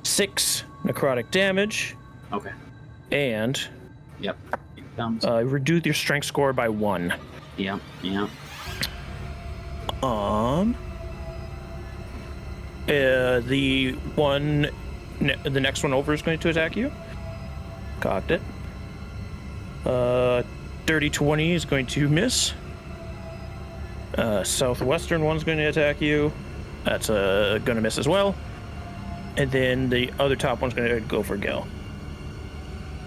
6 necrotic damage. Okay. And Yep. reduce your strength score by 1. Yep. The next one over is going to attack you. Cocked it. Dirty 20 is going to miss. Southwestern one's going to attack you. That's going to miss as well. And then the other top one's going to go for Gil,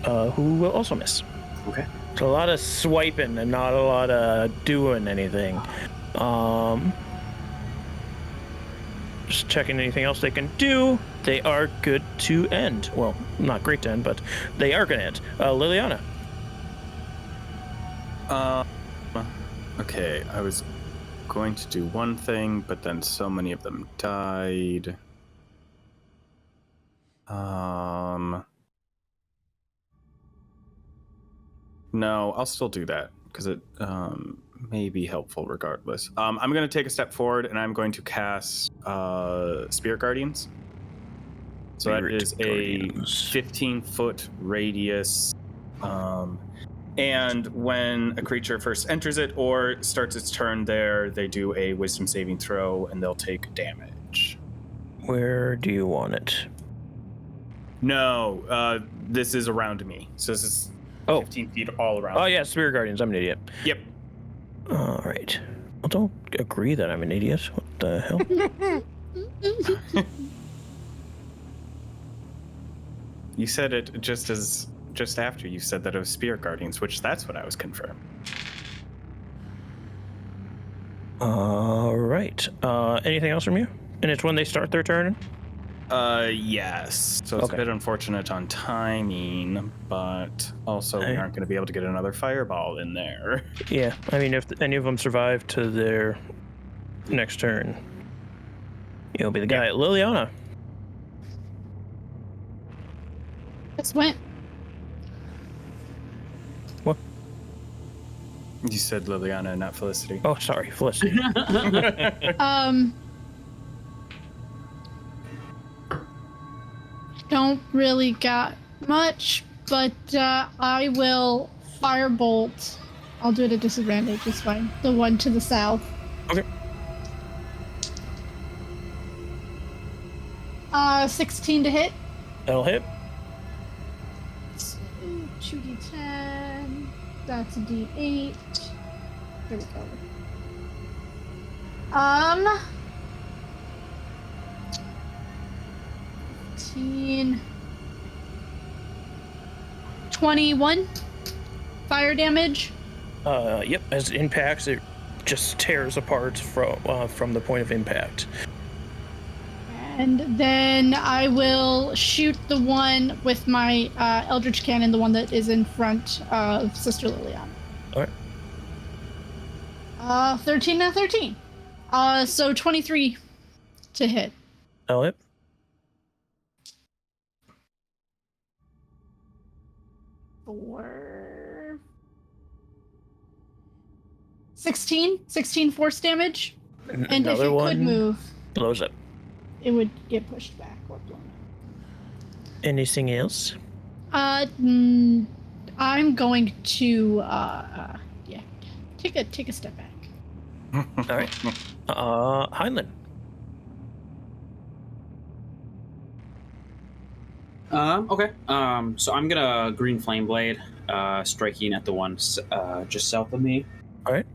who will also miss. Okay. It's a lot of swiping and not a lot of doing anything. Just checking anything else they can do. They are good to end. Well, not great to end, but they are going to end. Liliana. Okay, I was going to do one thing, but then so many of them died. No, I'll still do that because it may be helpful regardless. I'm going to take a step forward and I'm going to cast Spirit Guardians. So that is a 15-foot radius. And when a creature first enters it or starts its turn there, they do a Wisdom saving throw and they'll take damage. Where do you want it? No, this is around me. So this is 15 feet all around. Oh, yeah, Spirit Guardians. I'm an idiot. Yep. All right. Well, don't agree that I'm an idiot. What the hell? You said it just after you said that it was Spirit Guardians, which that's what I was confirmed. All right. Anything else from you? And it's when they start their turn? Yes. So it's a bit unfortunate on timing, but also we aren't going to be able to get another fireball in there. Yeah. I mean, if any of them survive to their next turn, you'll be the guy. Liliana. Just went. What? You said Liliana, not Felicity. Oh, sorry, Felicity. Don't really got much, but I will firebolt. I'll do it at disadvantage, it's fine. The one to the south. Okay. 16 to hit. That'll hit. 2d10. That's a d8. There we go. 15, 21 fire damage. Yep. As it impacts, it just tears apart from the point of impact. And then I will shoot the one with my Eldritch Cannon, the one that is in front of Sister Liliana. All right. 13 and 13. So 23 to hit. Oh, yep. For 16 force damage. And if Another it one could move, blows up. it would get pushed back or blown up. Anything else? I'm going to take a step back. All right. Heinlein. Okay. So I'm gonna Green Flame Blade, striking at the one just south of me. All right.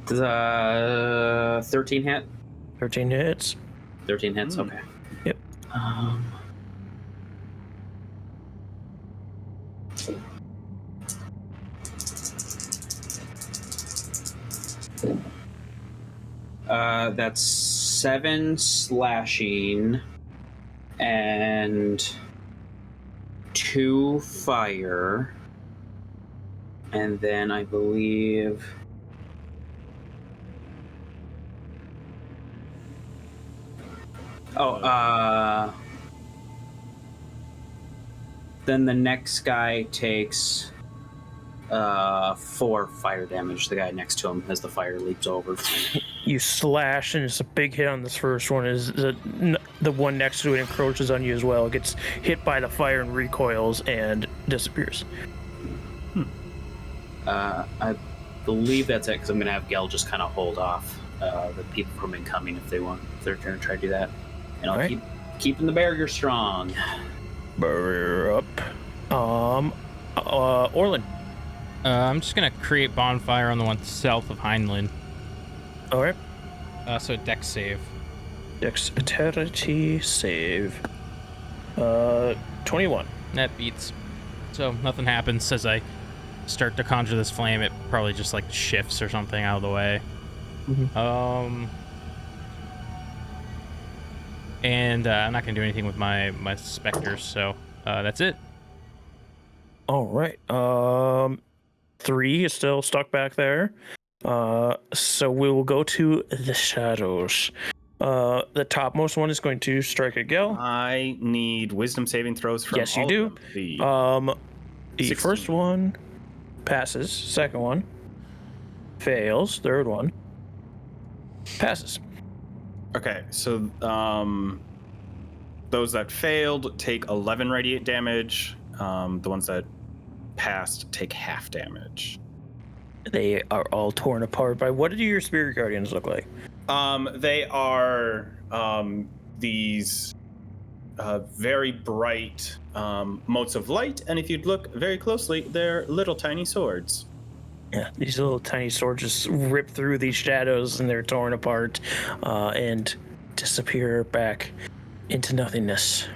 The 13 hit. 13 hits. 13 hits. Okay. Yep. That's 7 slashing and 2 fire, and then I believe then the next guy takes 4 fire damage. The guy next to him as the fire leaps over. You slash, and it's a big hit on this first one. Is the one next to it encroaches on you as well? It gets hit by the fire and recoils and disappears. I believe that's it, because I'm gonna have Gel just kind of hold off the people from incoming if they're gonna try to do that, and I'll Right. keeping the barrier strong. Barrier up. Orlin. I'm just gonna create bonfire on the one south of Heinlein. All right. So dex save. Dexterity save. 21. That beats. So nothing happens as I start to conjure this flame. It probably just like shifts or something out of the way. And I'm not gonna do anything with my specters, so that's it. All right. 3 is still stuck back there. So we will go to the shadows. The topmost one is going to strike at Gil. I need wisdom saving throws from Yes, you all do. of them. The 16. first one passes. Second one fails. Third one passes. Okay, so those that failed take 11 radiant damage. The ones that passed take half damage. They are all torn apart by what do your spirit guardians look like? They are these very bright motes of light, and if you'd look very closely, they're little tiny swords. Yeah, these little tiny swords just rip through these shadows, and they're torn apart and disappear back into nothingness.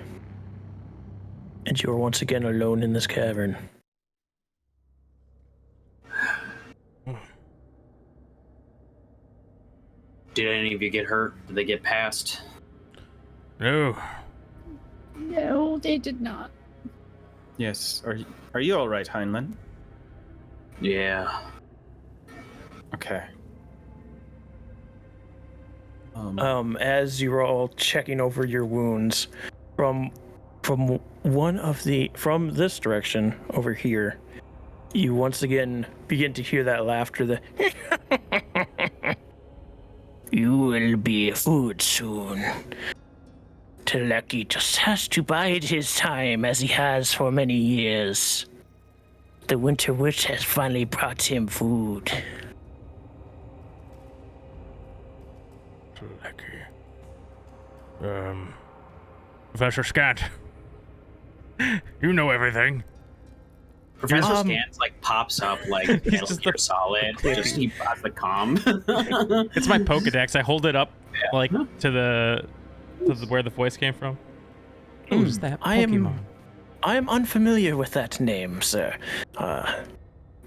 And you are once again alone in this cavern. Did any of you get hurt? Did they get past? No. No, they did not. Yes. Are you all right, Heinlein? Yeah. Okay. As you're all checking over your wounds, from this direction over here, you once again begin to hear that laughter. You will be food soon. Teleki just has to bide his time as he has for many years. The Winter Witch has finally brought him food. Professor Scant. You know everything. Professor Scan's like pops up like Metal just Gear the- Solid. Just he has the comm. It's my Pokedex. I hold it up like to the where the voice came from. Who's that Pokemon? I am unfamiliar with that name, sir.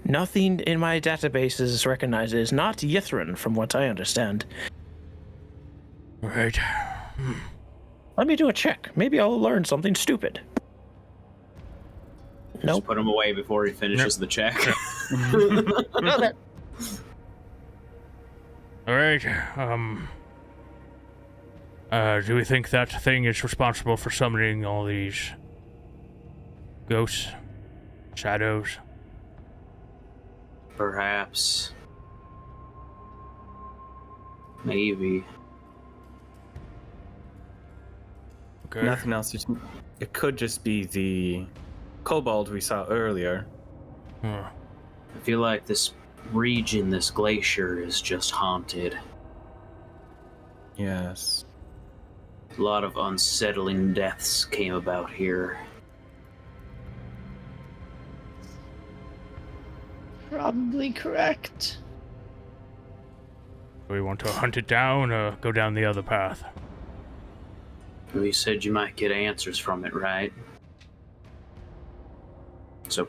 Nothing in my databases recognizes not Yithrin, from what I understand. Right. Let me do a check. Maybe I'll learn something stupid. Just Nope. put him away before he finishes the check. All right. Do we think that thing is responsible for summoning all these ghosts, shadows? Perhaps. Maybe. Okay. Nothing else. It could just be the kobold we saw earlier. Huh. I feel like this region, this glacier, is just haunted. Yes. A lot of unsettling deaths came about here. Probably correct. Do we want to hunt it down or go down the other path? Well, you said you might get answers from it, right? So,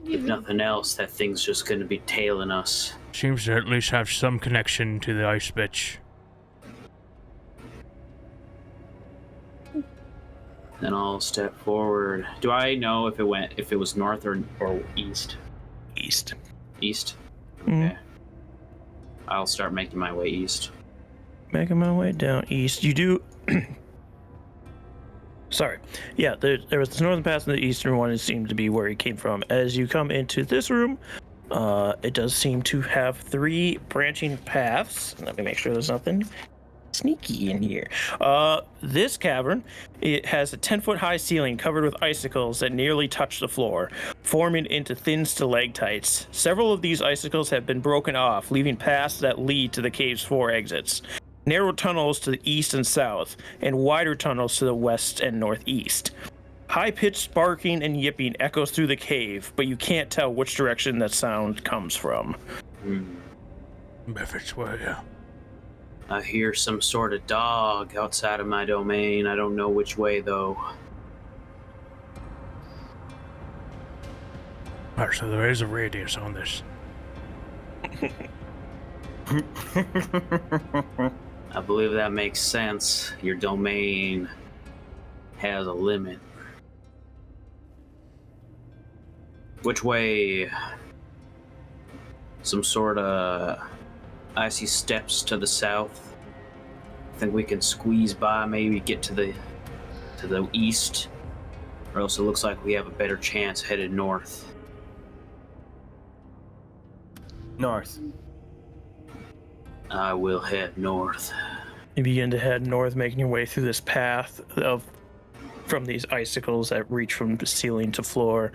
if nothing else, that thing's just gonna be tailing us. Seems to at least have some connection to the ice bitch. Then I'll step forward. Do I know if it was north or east? East. East? Mhm. Okay. I'll start making my way east. Making my way down east. You do. Sorry. Yeah, there was the northern path and the eastern one. It seemed to be where he came from. As you come into this room, it does seem to have 3 branching paths. Let me make sure there's nothing sneaky in here. This cavern, it has a 10-foot high ceiling covered with icicles that nearly touch the floor, forming into thin stalactites. Several of these icicles have been broken off, leaving paths that lead to the cave's 4 exits. Narrow tunnels to the east and south, and wider tunnels to the west and northeast. High-pitched barking and yipping echoes through the cave, but you can't tell which direction that sound comes from. If it's where. I hear some sort of dog outside of my domain. I don't know which way, though. Alright, so there is a radius on this. I believe that makes sense. Your domain has a limit. Which way? Some sort of icy steps to the south. I think we can squeeze by, maybe get to the east, or else it looks like we have a better chance headed north. North. I will head north. You begin to head north, making your way through this path from these icicles that reach from the ceiling to floor.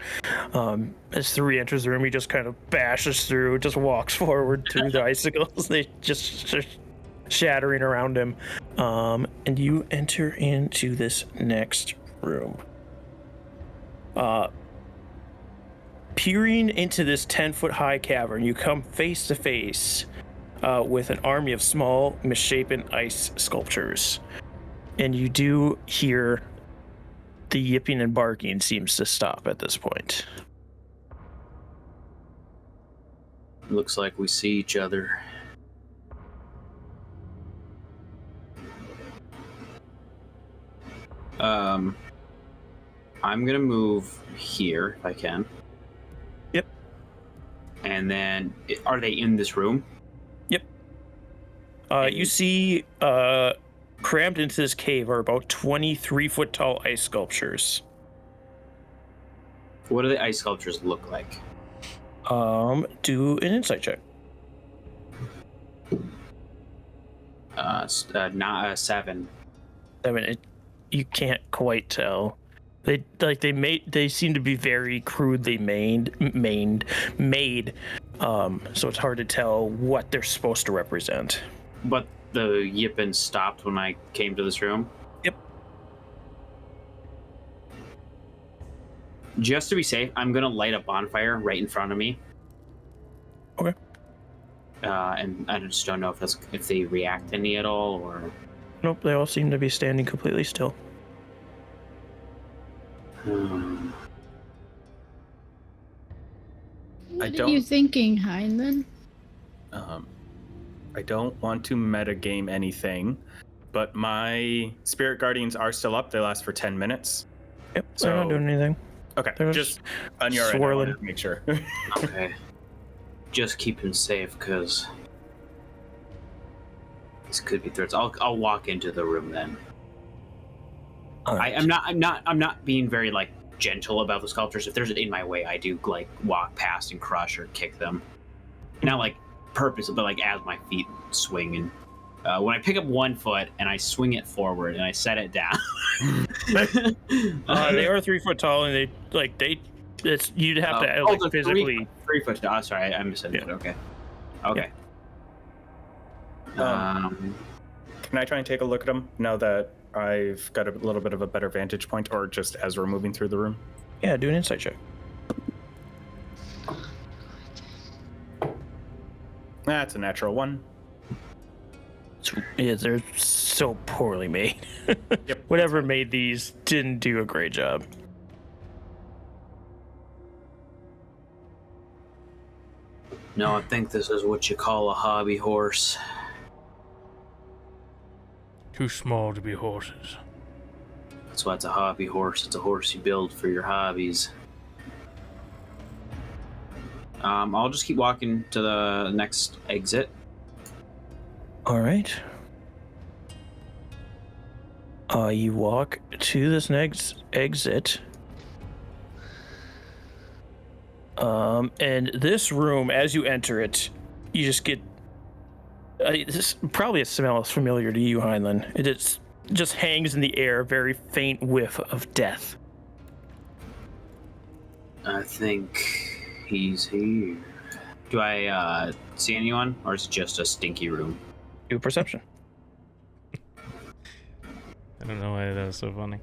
As 3 enters the room, he just kind of bashes through, just walks forward through the icicles. They just shattering around him. And you enter into this next room. Peering into this 10-foot high cavern, you come face to face with an army of small, misshapen ice sculptures. And you do hear the yipping and barking seems to stop at this point. Looks like we see each other. I'm gonna move here if I can. Yep. And then, are they in this room? Yep. You see, crammed into this cave are about 23-foot tall ice sculptures. What do the ice sculptures look like? Do an insight check. Not a 7. I mean, you can't quite tell. They seem to be very crudely made. So it's hard to tell what they're supposed to represent. But the yipping stopped when I came to this room? Yep. Just to be safe, I'm gonna light a bonfire right in front of me. Okay. And I just don't know if they react any at all or. Nope, they all seem to be standing completely still. What are you thinking, Heinlein? I don't want to metagame anything, but my spirit guardians are still up. They last for 10 minutes. Yep, they're not doing anything. Okay, They're just on your end, I swirling. wanted to make sure. Okay. Just keep him safe, because this could be threats. I'll walk into the room then. All right. I'm not being very like gentle about the sculptures. If there's in my way, I do like walk past and crush or kick them. Not like purpose, but like as my feet swing. And when I pick up one foot and I swing it forward and I set it down. They are 3 foot tall, and you'd have to like physically. 3 foot. Oh, sorry, I misunderstood. Yeah. Okay. Okay. Can I try and take a look at them now that I've got a little bit of a better vantage point, or just as we're moving through the room? Yeah, do an insight check. That's a natural 1. Yeah, they're so poorly made. Yep. Whatever made these didn't do a great job. No, I think this is what you call a hobby horse. Too small to be horses. That's why it's a hobby horse. It's a horse you build for your hobbies. I'll just keep walking to the next exit. All right. You walk to this next exit. And this room, as you enter it, you just get. This probably a smell is familiar to you, Heinlein. It just hangs in the air, a very faint whiff of death. I think he's here. Do I see anyone, or is it just a stinky room? Do perception. I don't know why that was so funny.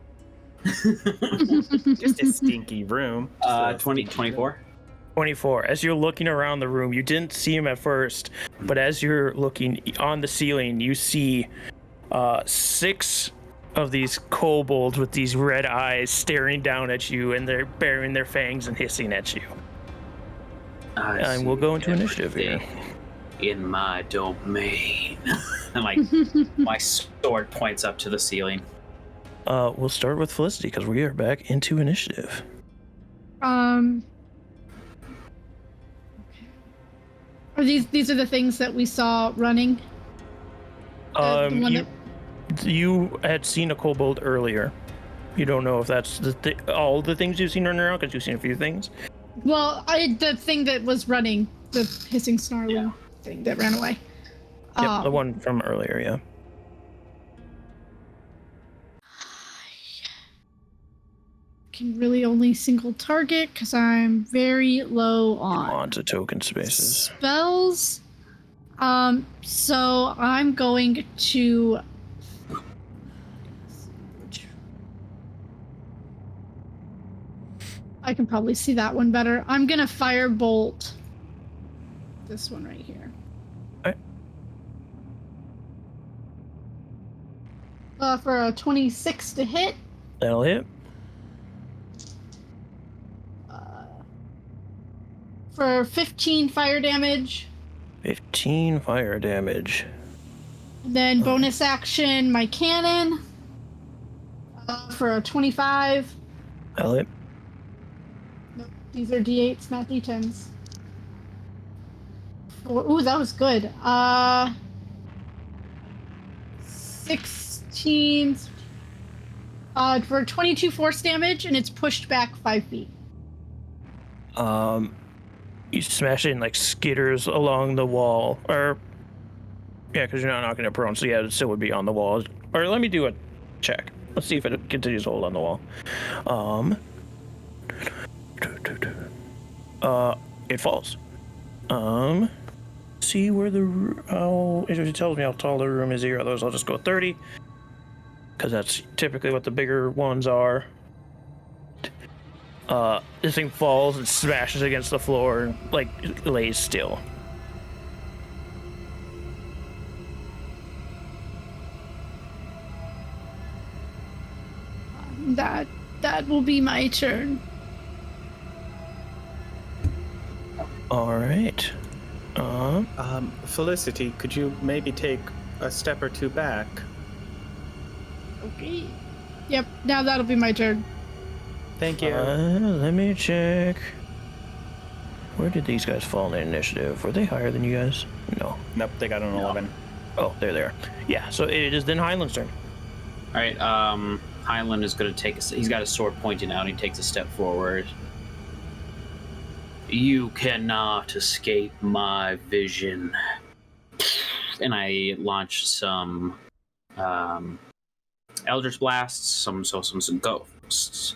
Just a stinky room. 24. 24. As you're looking around the room, you didn't see him at first, but as you're looking on the ceiling, you see 6 of these kobolds with these red eyes staring down at you, and they're baring their fangs and hissing at you. And we'll go into initiative here. In my domain. And like my sword points up to the ceiling. We'll start with Felicity because we are back into initiative. Are these are the things that we saw running? The one You had seen a kobold earlier. You don't know if that's all the things you've seen running around, because you've seen a few things. Well, the thing that was running, the hissing, snarling thing that ran away. Yep, the one from earlier, yeah. Can really only single target because I'm very low on to token spaces. spells. So I'm going to. I can probably see that one better. I'm gonna firebolt this one right here. Okay. For a 26 to hit. That'll hit. For 15 fire damage. 15 fire damage. Then bonus action, my cannon. For a 25. That'll hit. Nope, these are D8s, not D10s. Ooh, that was good. 16. For 22 force damage, and it's pushed back 5 feet. You smash it and like skitters along the wall, or because you're not knocking it prone, so yeah, it still would be on the wall. Or let me do a check. Let's see if it continues to hold on the wall. It falls. See where it tells me how tall the room is here. Otherwise, I'll just go 30, because that's typically what the bigger ones are. This thing falls and smashes against the floor and like lays still. That will be my turn. All right. Felicity, could you maybe take a step or two back? Okay. Yep, now that'll be my turn. Thank you. Let me check. Where did these guys fall in initiative? Were they higher than you guys? No. Nope, they got an 11. Oh, there they are. Yeah, so it is then Highland's turn. All right. Highland is going to take. He's got his sword pointing out. He takes a step forward. You cannot escape my vision. And I launch some Eldritch Blasts, some ghosts,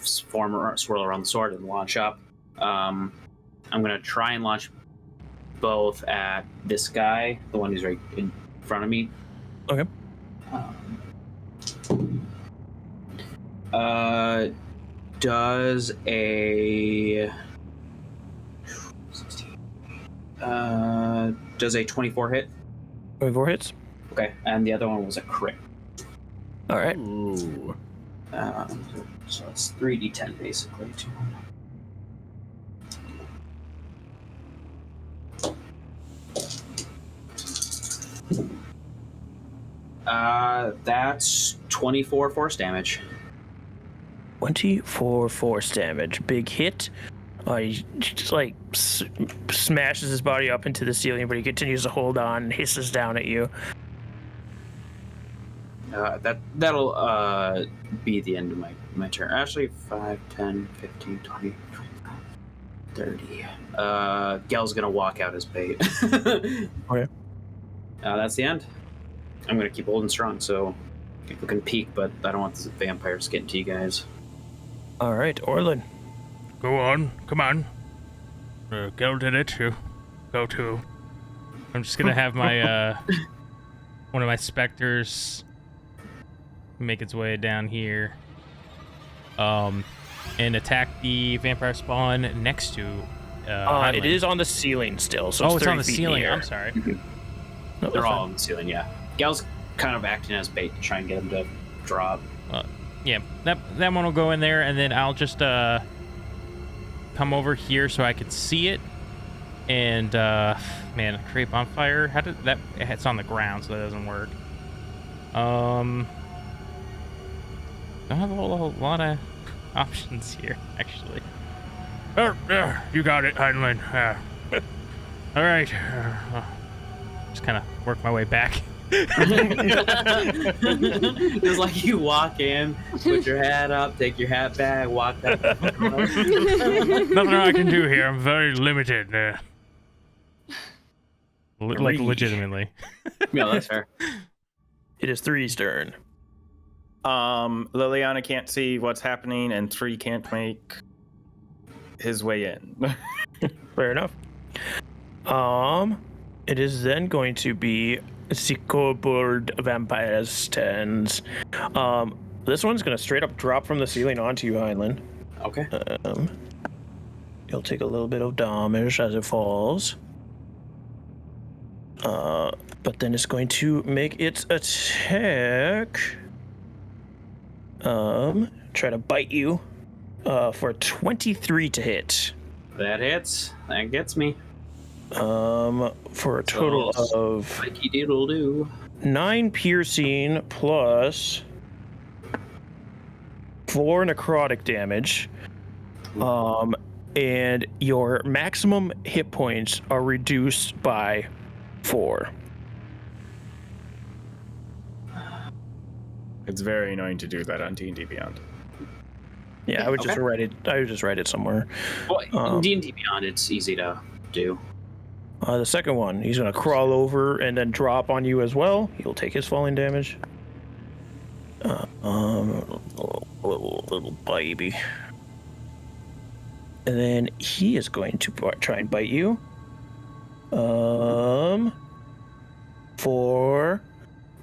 swirl around the sword and launch up. I'm gonna try and launch both at this guy, the one who's right in front of me. Okay. Does a 24 hit? 24 hits. Okay, and the other one was a crit. All right. Ooh. So it's 3d10 basically. That's 24 force damage. 24 force damage. Big hit. He just like smashes his body up into the ceiling, but he continues to hold on and hisses down at you. That'll be the end of my turn. Actually, 5, 10, 15, 20, 25, 30. Gel's gonna walk out as bait. Okay. That's the end. I'm gonna keep holding strong, so people can peek, but I don't want the vampires getting to you guys. All right, Orlin. Go on, come on. Gil did it, you go too. I'm just gonna have my, one of my specters make its way down here. And attack the vampire spawn next to, It is on the ceiling still, so it's it's on the 30 feet ceiling, in the air. I'm sorry. No, They're that's all fine. on the ceiling, yeah. Gel's kind of acting as bait to try and get him to drop. Yeah, that one will go in there, and then I'll just come over here so I can see it. And man, create bonfire. How did that? It's on the ground, so that doesn't work. Don't have a whole lot of options here, actually. You got it, Heinlein. All right. Just kind of work my way back. It's like you walk in, put your hat up, take your hat back, walk back. Nothing I can do here. I'm very limited. Like legitimately. Yeah, that's fair. It is 3's turn. Liliana can't see what's happening, and 3 can't make his way in. Fair enough. It is then going to be Sycobird Vampire's turns. This one's gonna straight up drop from the ceiling onto you, Heinlein. Okay. You'll take a little bit of damage as it falls. But then it's going to make its attack. Try to bite you. For 23 to hit. That hits. That gets me. For a total of Mikey doodle doo. 9 piercing plus 4 necrotic damage. And your maximum hit points are reduced by 4. It's very annoying to do that on D&D Beyond. Yeah, I would just Okay. write it. I would just write it somewhere. Well, in D&D Beyond, it's easy to do. The second one, he's gonna crawl over and then drop on you as well. He'll take his falling damage. Little baby. And then he is going to try and bite you. For,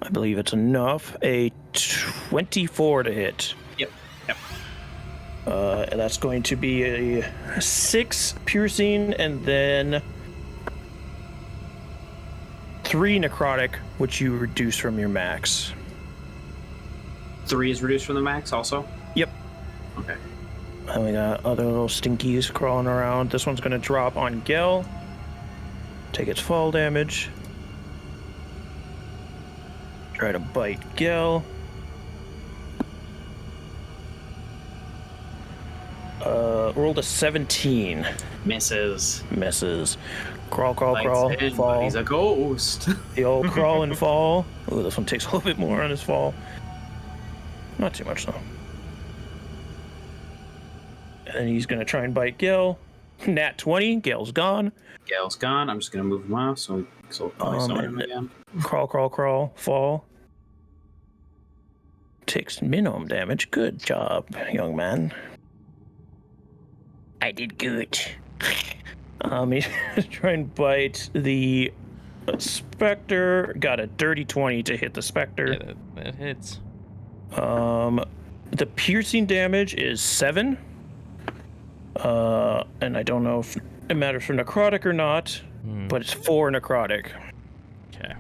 I believe it's enough, a 24 to hit. Yep. And that's going to be a 6 piercing and then 3 necrotic, which you reduce from your max. 3 is reduced from the max also? Yep. Okay. And we got other little stinkies crawling around. This one's going to drop on Gel. Take its fall damage. Try to bite Gel. Rolled a 17. Misses. Misses. Crawl, crawl, Bites crawl, in, but fall. he's a ghost. The old crawl and fall. Ooh, this one takes a little bit more on his fall. Not too much, though. And he's going to try and bite Gil. Nat 20. Gale's gone. Gale's gone. I'm just going to move him off so we'll probably summon him again. Crawl, crawl, crawl, fall. Takes minimum damage. Good job, young man. I did good. He's trying to bite the Spectre. Got a dirty 20 to hit the Spectre. Yeah, that hits. The piercing damage is 7. And I don't know if it matters for necrotic or not, but it's 4 necrotic. Okay.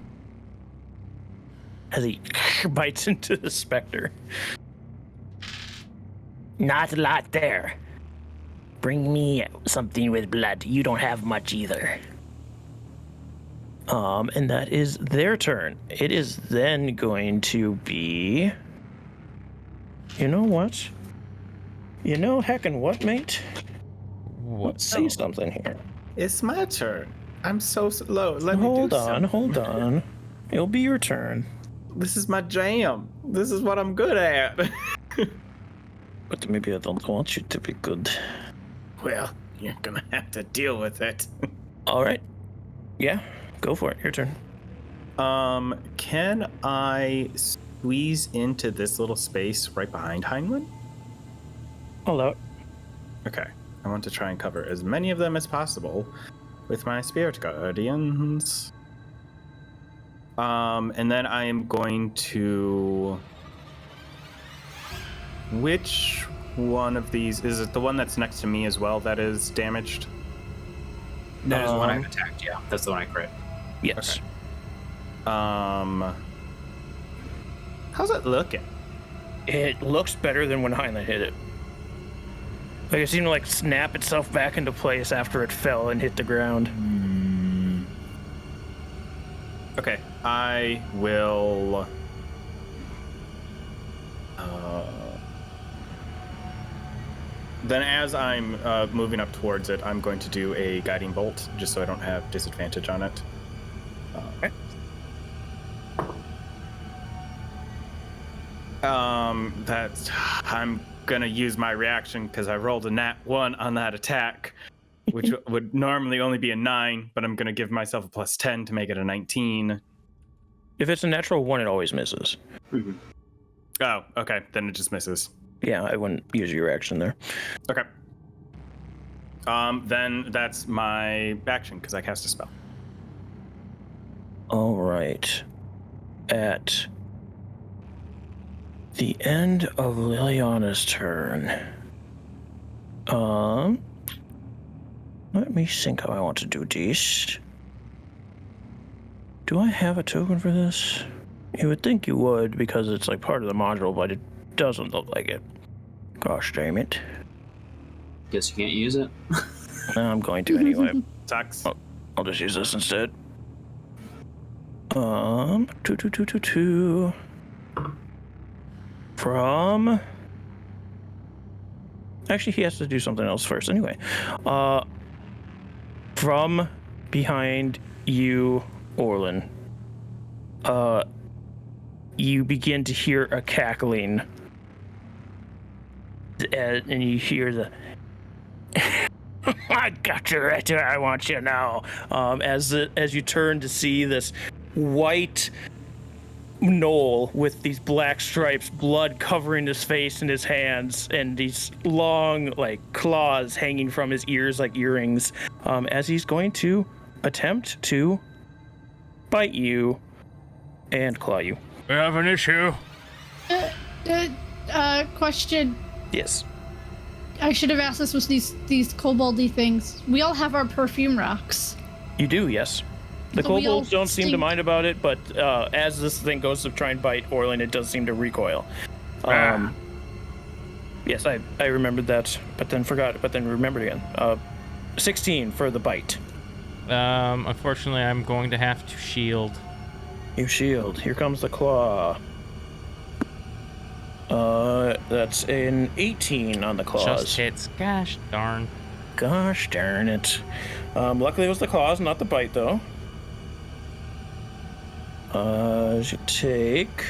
As he bites into the Spectre. Not a lot there. Bring me something with blood. You don't have much either. And that is their turn. It is then going to be... You know what? You know heckin' what, mate? What? Let's see something here. It's my turn. I'm so slow. Let me Hold do on, something. hold on. It'll be your turn. This is my jam. This is what I'm good at. But maybe I don't want you to be good. Well, you're gonna have to deal with it. All right. Yeah, go for it. Your turn. Can I squeeze into this little space right behind Heinlein? Allow it. Okay. I want to try and cover as many of them as possible with my spirit guardians. And then I am going to... Which one of these? Is it the one that's next to me as well that is damaged? That is the one I attacked, yeah. That's the one I crit. Yes. Okay. How's it looking? It looks better than when Heinlein hit it. Like it seemed to like snap itself back into place after it fell and hit the ground. Okay, I will... Then as I'm moving up towards it, I'm going to do a guiding bolt, just so I don't have disadvantage on it. Okay. I'm gonna use my reaction because I rolled a nat 1 on that attack, which would normally only be a 9, but I'm gonna give myself a plus 10 to make it a 19. If it's a natural 1, it always misses. Mm-hmm. Oh, okay, then it just misses. Yeah, I wouldn't use your action there. Okay. Then that's my action because I cast a spell. All right. At the end of Liliana's turn, let me think how I want to do this. Do I have a token for this? You would think you would because it's like part of the module, but it doesn't look like it. Gosh damn it. Guess you can't use it. I'm going to anyway. Sucks. I'll just use this instead. 2. From... Actually, he has to do something else first anyway. From behind you, Orlin, you begin to hear a cackling. And you hear the... I got you right where I want you now. As you turn to see this white gnoll with these black stripes, blood covering his face and his hands, and these long like claws hanging from his ears like earrings, as he's going to attempt to bite you and claw you. We have an issue. Question. Yes. I should have asked this with these koboldy things. We all have our perfume rocks. You do, yes. The So we all kobolds don't seem to stink. mind about it, but as this thing goes to try and bite Orlin, it does seem to recoil. Yes, I remembered that, but then forgot, but then remembered again. 16 for the bite. Unfortunately, I'm going to have to shield. You shield. Here comes the claw. That's an 18 on the claws. Just hits. Gosh darn. Gosh darn it. Luckily it was the claws, not the bite, though. Should take...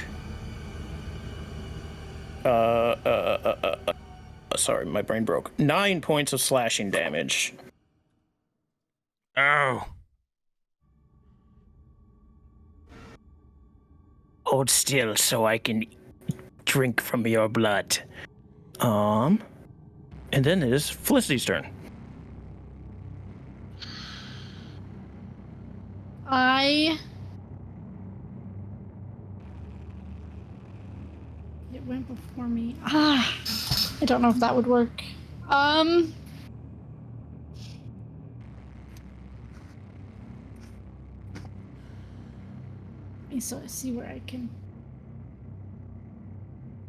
sorry, my brain broke. 9 points of slashing damage. Oh. Hold still so I can drink from your blood. And then it is Felicity's turn. It went before me. I don't know if that would work. So I see where I can.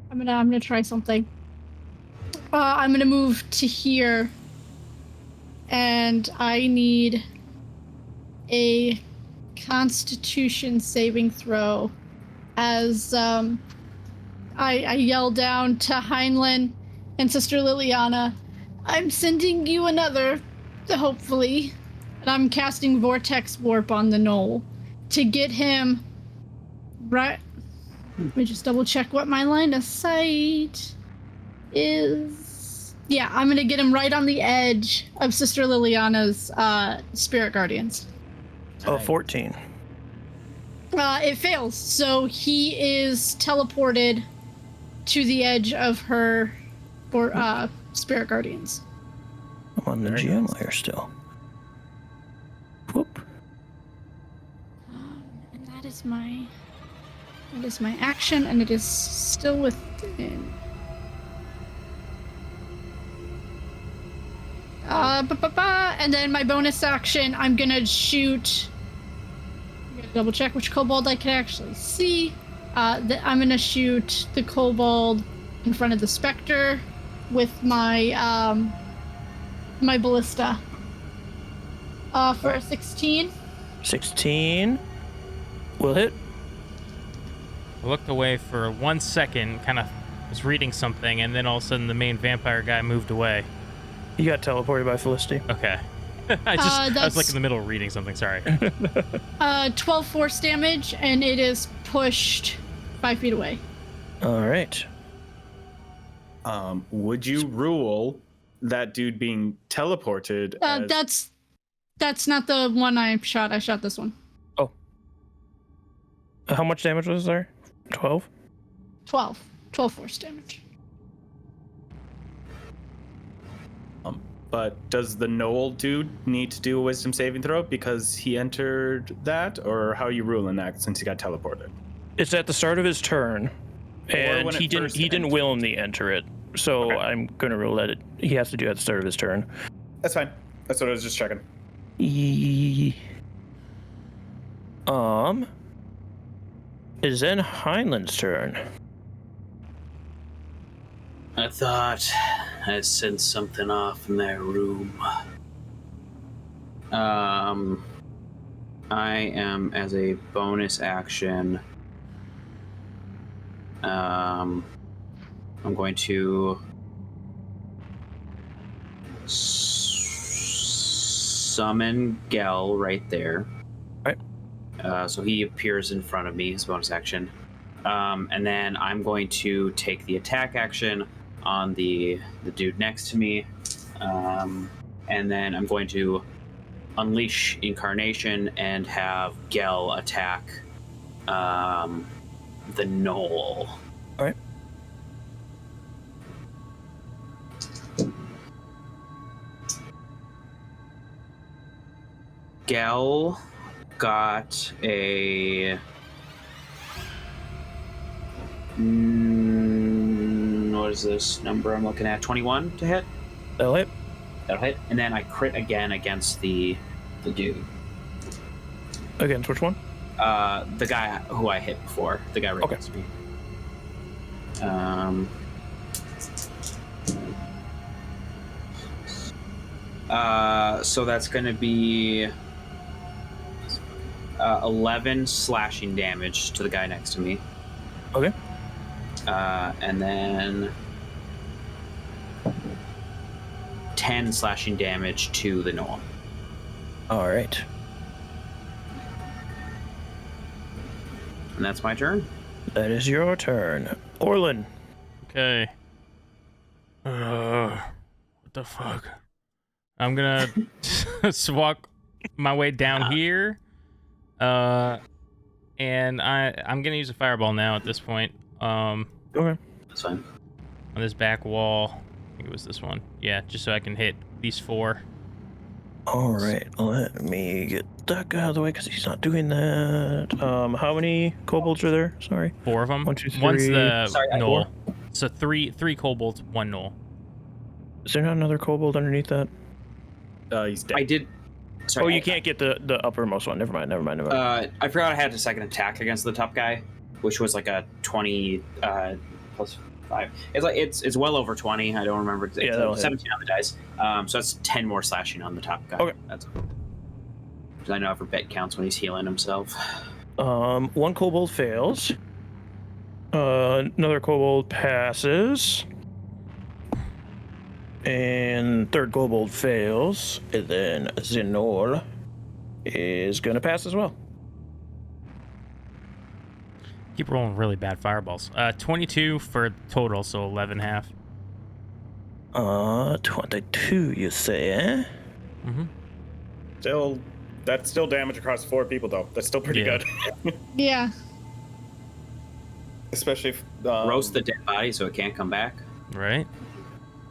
I'm gonna try something. I'm gonna move to here, and I need a Constitution saving throw as I yell down to Heinlein and Sister Liliana, I'm sending you another, hopefully, and I'm casting Vortex Warp on the knoll to get him right. Let me just double check what my line of sight is. Yeah, I'm gonna get him right on the edge of Sister Liliana's Spirit Guardians. Oh, 14. It fails, so he is teleported to the edge of her Spirit Guardians. I'm on the GM layer still. Whoop. And that is my action, and it is still within. And then my bonus action, I'm gonna shoot. I'm gonna double check which kobold I can actually see. I'm gonna shoot the kobold in front of the specter with my my ballista. For a 16. 16. Will hit. I looked away for 1 second, kind of was reading something, and then all of a sudden the main vampire guy moved away. You got teleported by Felicity. Okay. I was like in the middle of reading something, sorry. 12 force damage, and it is pushed 5 feet away. All right. Would you rule that dude being teleported? That's not the one I shot. I shot this one. Oh. How much damage was there? 12? 12 force damage. But does the Knoll dude need to do a wisdom saving throw because he entered that, or how are you ruling that since he got teleported? It's at the start of his turn, and he didn't willingly enter it. So okay. I'm gonna rule that he has to do it at the start of his turn. That's fine. That's what I was just checking. It is then Heinlein's turn. I thought I sensed something off in that room. I am, as a bonus action, I'm going to summon Gel right there. Right. So he appears in front of me as bonus action. And then I'm going to take the attack action on the dude next to me. And then I'm going to unleash Incarnation and have Gel attack the Knoll. All right. Gel got a what is this number I'm looking at? 21 to hit? That'll hit. That'll hit. And then I crit again against the dude. Against which one? The guy who I hit before. The guy right next to me. So that's going to be 11 slashing damage to the guy next to me. Okay. And then 10 slashing damage to the gnoll. All right. And that's my turn. That is your turn. Orlin. Okay. What the fuck? I'm gonna walk my way down here. And I'm gonna use a fireball now at this point. Okay. That's fine. On this back wall. I think it was this one. Yeah, just so I can hit these 4. All right. Let me get that guy out of the way because he's not doing that. How many kobolds are there? Sorry. 4 of them. 1, 2, 3. One's the Sorry, gnoll. So three kobolds, 1 gnoll. Is there not another kobold underneath that? He's dead. I did. Sorry, Oh, you can't get the uppermost one. Never mind. I forgot I had a second attack against the top guy, which was like a 20 plus 5. It's well over 20. I don't remember. It's that'll hit. 17 on the dice. So that's 10 more slashing on the top guy. Okay. That's because I know every bit counts when he's healing himself. 1 kobold fails. Another kobold passes. And 3rd kobold fails. And then Zinol is gonna pass as well. Keep rolling really bad fireballs. 22 for total, so 11 half. 22, you say, eh? Mm-hmm. That's still damage across 4 people, though. That's still pretty Yeah. good. Yeah. Especially if Roast the dead body so it can't come back. Right?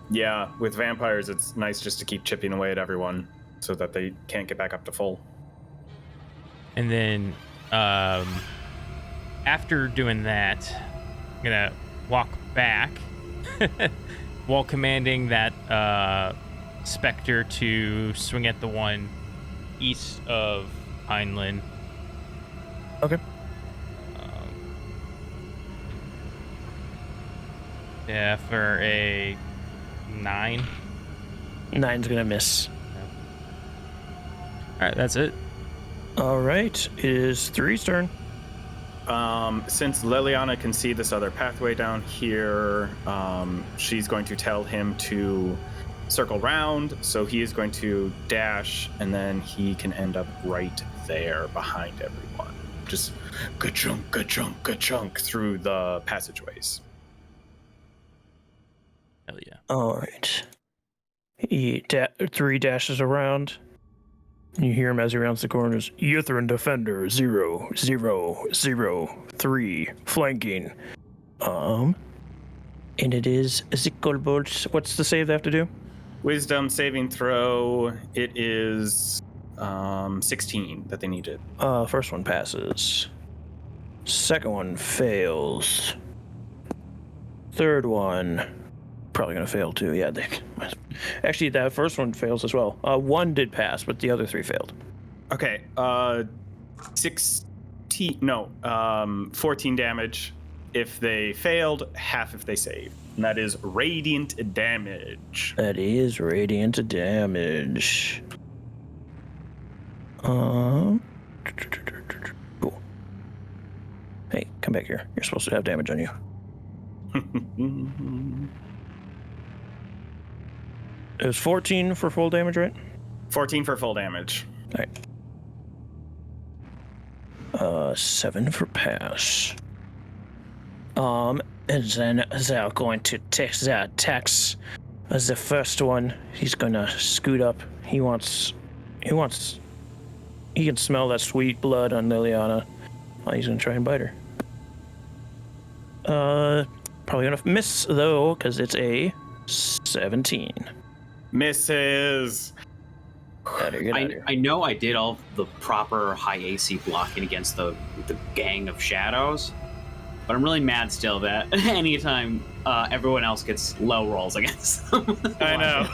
Yeah, with vampires, it's nice just to keep chipping away at everyone so that they can't get back up to full. And then, after doing that, I'm gonna walk back while commanding that specter to swing at the one east of Heinlein. Okay. Yeah, for a 9. 9's gonna miss. All right, that's it. All right, it is 3's turn. Since Liliana can see this other pathway down here, she's going to tell him to circle round. So he is going to dash, and then he can end up right there behind everyone. Just ka-chunk through the passageways. Hell yeah. All right. He 3 dashes around. You hear him as he rounds the corners. Yuthrin defender 0, 0, 0, 3 flanking. And it is Zickolbolt. What's the save they have to do? Wisdom saving throw. It is 16 that they needed. First one passes. Second one fails. Third one probably gonna fail too. Yeah, actually that first one fails as well. 1 did pass, but the other 3 failed. Okay. 14 damage if they failed, half if they saved. And that is radiant damage. That is radiant damage. Cool. Hey, come back here. You're supposed to have damage on you. It was 14 for full damage, right? 14 for full damage. All right. 7 for pass. And then they're going to take their attacks. As the first one, he's gonna scoot up. He can smell that sweet blood on Liliana. He's gonna try and bite her. Probably gonna miss though, because it's a 17. Misses. I know I did all the proper high AC blocking against the gang of shadows, But I'm really mad still that anytime everyone else gets low rolls against them. I know.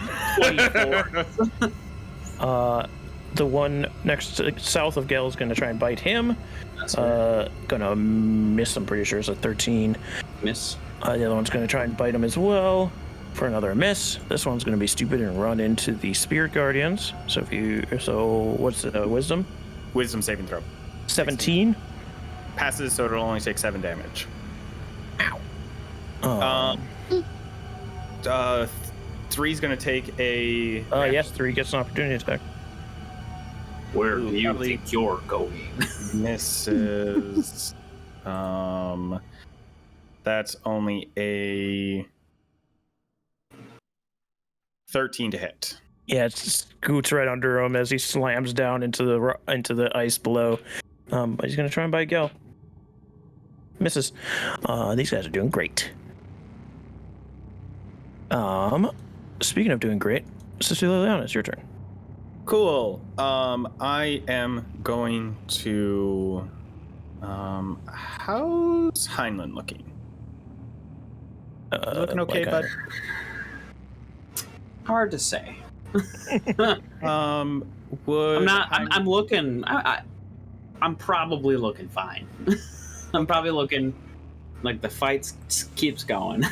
24. The one next to, south of Gale is going to try and bite him. That's right. Gonna miss. I'm pretty sure it's a 13. Miss. The other one's going to try and bite him as well for another miss. This one's going to be stupid and run into the Spirit Guardians. So what's the wisdom? Wisdom saving throw. 17. Passes, so it'll only take 7 damage. Ow. 3's gonna take a. Yes, 3 gets an opportunity attack. Where do you probably- think you're going? Misses. That's only a 13 to hit. Yeah, it scoots right under him as he slams down into the ice below. But he's gonna try and bite Gale. Misses. These guys are doing great. Speaking of doing great, Sister Liliana, it's your turn. Cool. I am going to. How's Heinlein looking? Looking okay, bud? Hard to say. Would I'm not. I'm looking. I'm probably looking fine. I'm probably looking like the fight keeps going.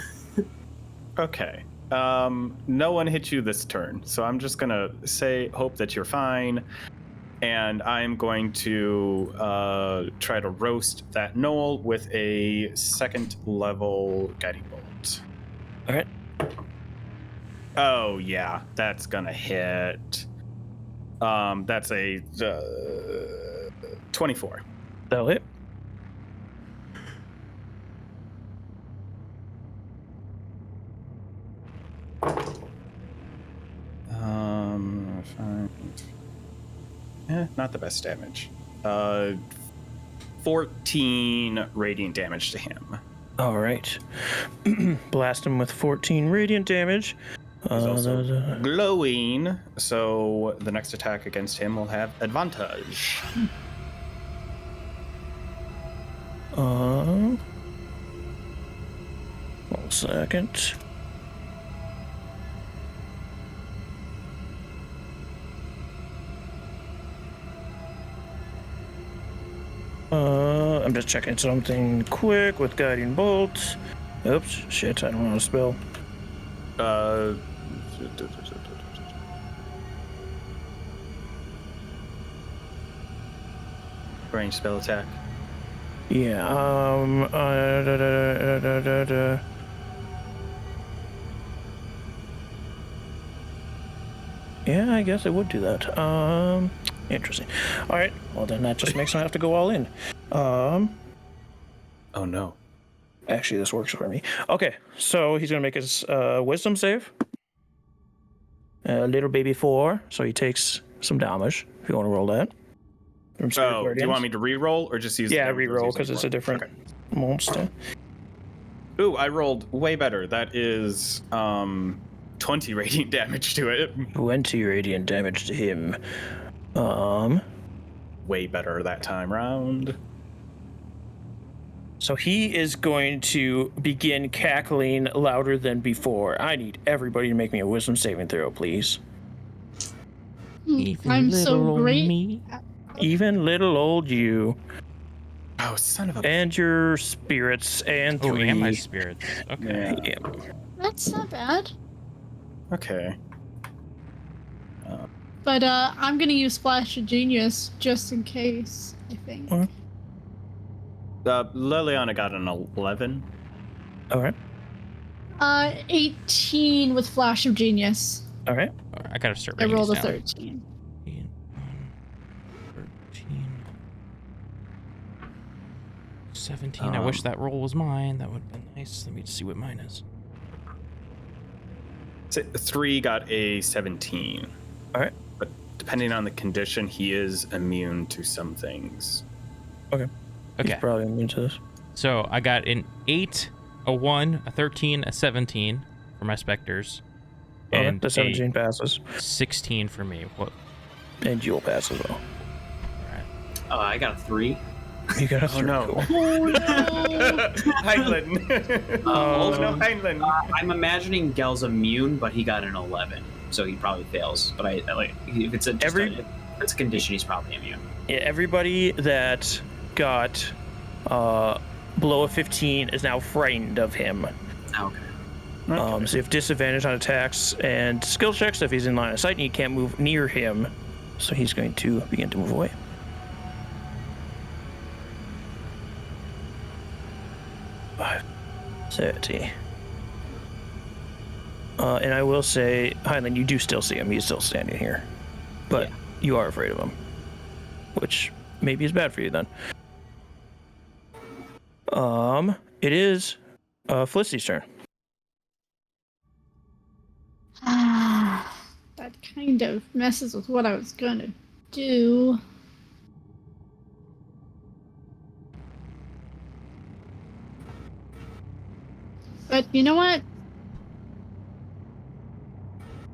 Okay. No one hit you this turn, so I'm just gonna hope that you're fine, and I'm going to try to roast that knoll with a 2nd level guiding bolt. All right. Oh yeah, that's gonna hit. That's a 24. That'll hit. Not the best damage. 14 radiant damage to him. All right. Blast him with 14 radiant damage. He's also glowing, so the next attack against him will have advantage. 1 second. I'm just checking something quick with guiding bolt. Oops, shit, I don't want to spell. Range spell attack. Yeah, yeah, I guess I would do that. Interesting. All right, well then that just makes me have to go all in. Oh no. Actually, this works for me. Okay, so he's gonna make his wisdom save. Little baby 4, so he takes some damage. If you want to roll that. From Spirit Oh, do you Guardians. want me to re-roll or just use? Yeah, the re-roll because it's a different monster. Ooh, I rolled way better. That is 20 radiant damage to it. 20 radiant damage to him. Way better that time round. So he is going to begin cackling louder than before. I need everybody to make me a wisdom saving throw, please. I'm so great. Me. Even little old you Oh, son of a. and your spirits and Oh, 3. and my spirits. Okay. Yeah. Yeah. That's not bad. Okay. But I'm gonna use Flash of Genius just in case, I think. Okay. Liliana got an 11. All right. 18 with Flash of Genius. All right. All right, I gotta start I writing rolled a this down. 13. 13. 17. I wish that roll was mine. That would have been nice. Let me see what mine is. 3 got a 17. All right. But depending on the condition, he is immune to some things. Okay. Okay. He's probably immune to this. So I got an 8, a 1, a 13, a 17 for my specters. And the 17 passes. 16 for me. What? And you'll pass as well. All right. I got a 3. You got a 3. Oh no. Cool. Oh no! Heinlein. Also, no, Heinlein. I'm imagining Gel's immune, but he got an 11, so he probably fails. But I like if it's if it's a condition, he's probably immune. Yeah, everybody that got below a 15 is now frightened of him. Okay. So you have disadvantage on attacks and skill checks if he's in line of sight and you can't move near him. So he's going to begin to move away. Five, 30. And I will say, Highland, you do still see him. He's still standing here. But you are afraid of him. Which maybe is bad for you then. It is Felicity's turn. That kind of messes with what I was gonna do. But you know what?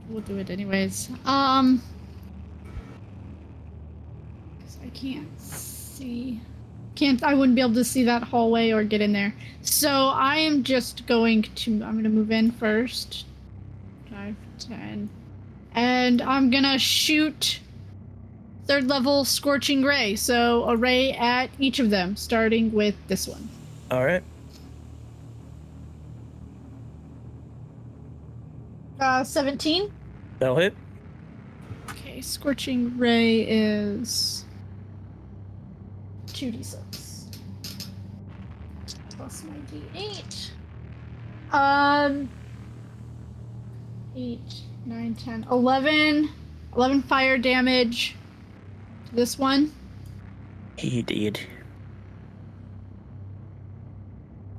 We'll do it anyways. 'Cause I can't see. I wouldn't be able to see that hallway or get in there. So I am just going to, I'm gonna move in first. 5, 10. And I'm gonna shoot 3rd level Scorching Ray. So a ray at each of them, starting with this one. All right. 17. That'll hit. Okay, Scorching Ray is 2d6 plus my d8. 8, 9, 10, 11 fire damage to this one. He did.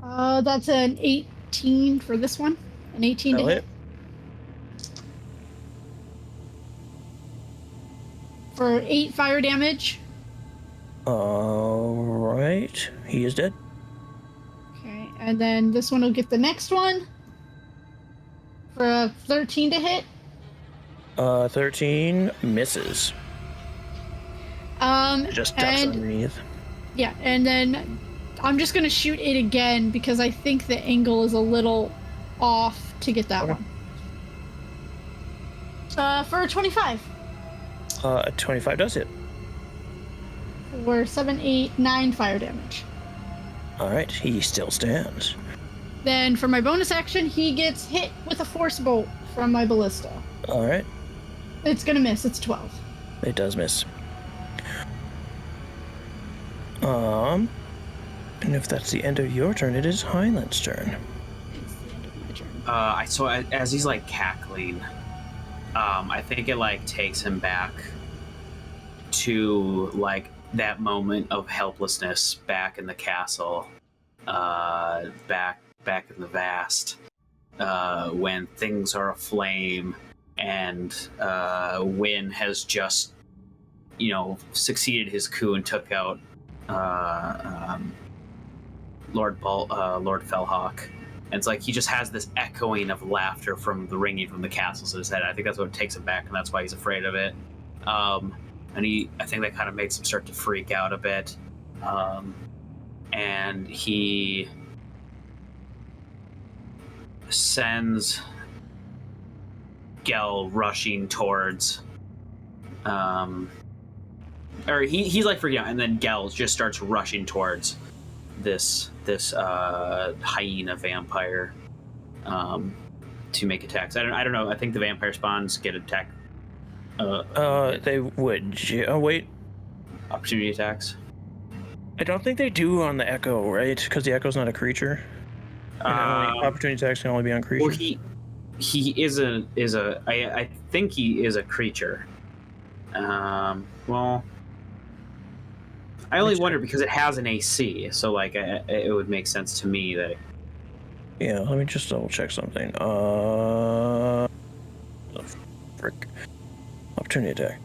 That's an 18 for this one. An 18 That'll to hit. hit. For 8 fire damage. All right. He is dead. Okay, and then this one will get the next one. For a 13 to hit. 13 misses. It just ducks And underneath. yeah, and then I'm just gonna shoot it again because I think the angle is a little off to get that one. For a 25. 25 does hit. For 7, 8, 9 fire damage. All right. He still stands. Then for my bonus action, he gets hit with a force bolt from my ballista. All right. It's gonna miss. It's 12. It does miss. And if that's the end of your turn, it is Highland's turn. It's the end of my turn. I saw as he's like cackling. I think it like takes him back to like that moment of helplessness back in the castle, back in the vast, when things are aflame and Wynn has just, succeeded his coup and took out Lord Fellhawk. And it's like he just has this echoing of laughter from the ringing from the castles in his head. I think that's what takes him back, and that's why he's afraid of it. And I think that kind of makes him start to freak out a bit. And he sends Gel rushing towards, or he's like freaking out, and then Gel just starts rushing towards this hyena vampire to make attacks. I don't know. I think the vampire spawns get attack. They would. Oh, wait. Opportunity attacks. I don't think they do on the Echo, right? Because the Echo's not a creature. Opportunity attacks can only be on creatures. Well, I think he is a creature. Well, I only wonder because it has an AC, so like it would make sense to me that. Yeah, let me just double check something. Frick. Opportunity attack.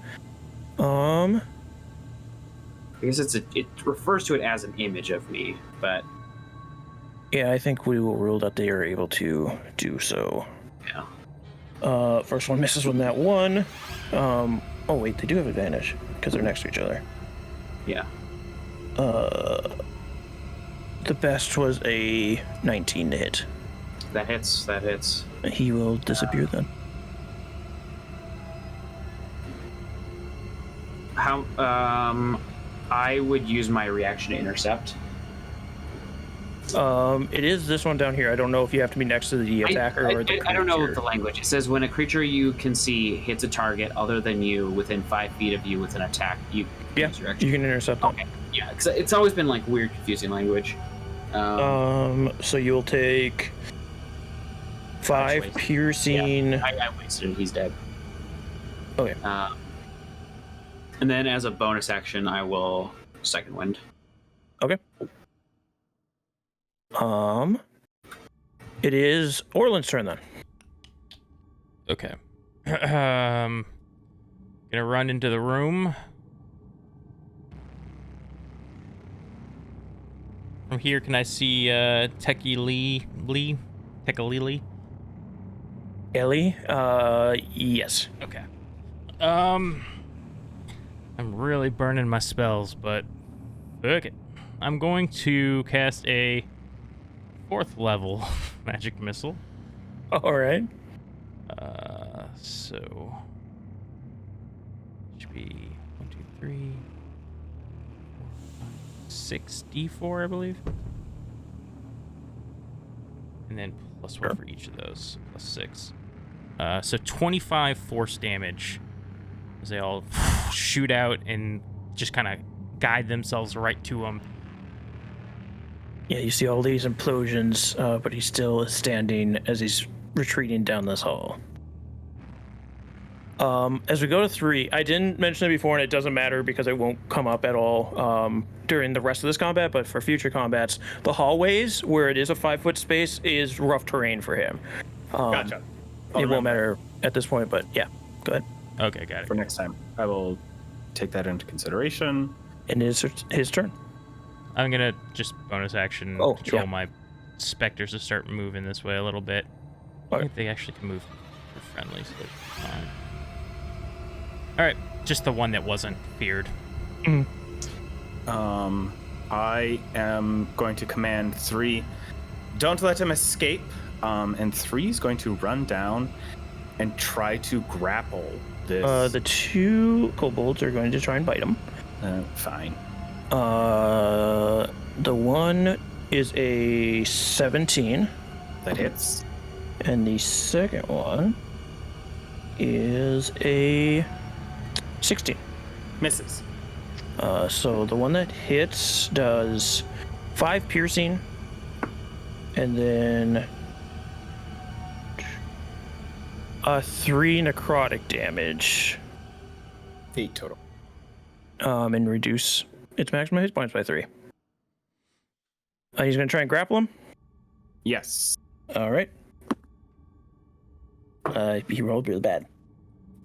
Because it refers to it as an image of me, but yeah, I think we will rule that they are able to do so. yeah. First one misses with that one. Oh wait, they do have advantage because they're next to each other. Yeah. The best was a 19 to hit. That hits. That hits. He will disappear then. How? I would use my reaction to intercept. It is this one down here. I don't know if you have to be next to the attacker or the creature. I don't know the language. It says when a creature you can see hits a target other than you within 5 feet of you with an attack, you use your action. You can intercept them. Okay. Yeah, because it's always been like weird, confusing language. So you'll take 5 piercing. Yeah, I wasted. He's dead. Okay. And then as a bonus action, I will second wind. Okay. It is Orland's turn then. Okay. Gonna run into the room. From here, can I see Tekalili? Ellie? Yes. Okay. I'm really burning my spells, but fuck it. I'm going to cast a 4th level magic missile. All right. So should be 1, 2, 3, 4, 5, 6 D4, I believe, and then +1 for each of those, +6. So 25 force damage as they all shoot out and just kind of guide themselves right to him. Yeah, you see all these implosions, but he still is standing as he's retreating down this hall. As we go to 3, I didn't mention it before, and it doesn't matter because it won't come up at all during the rest of this combat, but for future combats, the hallways, where it is a 5-foot space, is rough terrain for him. Gotcha. It won't matter at this point, but yeah, go ahead. Okay, got it. For next time, I will take that into consideration. And it's his turn. I'm gonna just bonus action control my specters to start moving this way a little bit. I think they actually can move for friendly, so that's fine. All right, just the one that wasn't feared. I am going to command 3. Don't let him escape. And 3 is going to run down and try to grapple this. The 2 kobolds are going to try and bite him. Fine. The one is a 17. That hits. And the second one is a 16. Misses. So the one that hits does 5 piercing, and then 3 necrotic damage. 8 total. And reduce its maximum hit points by 3. He's gonna try and grapple him. Yes. All right. He rolled really bad.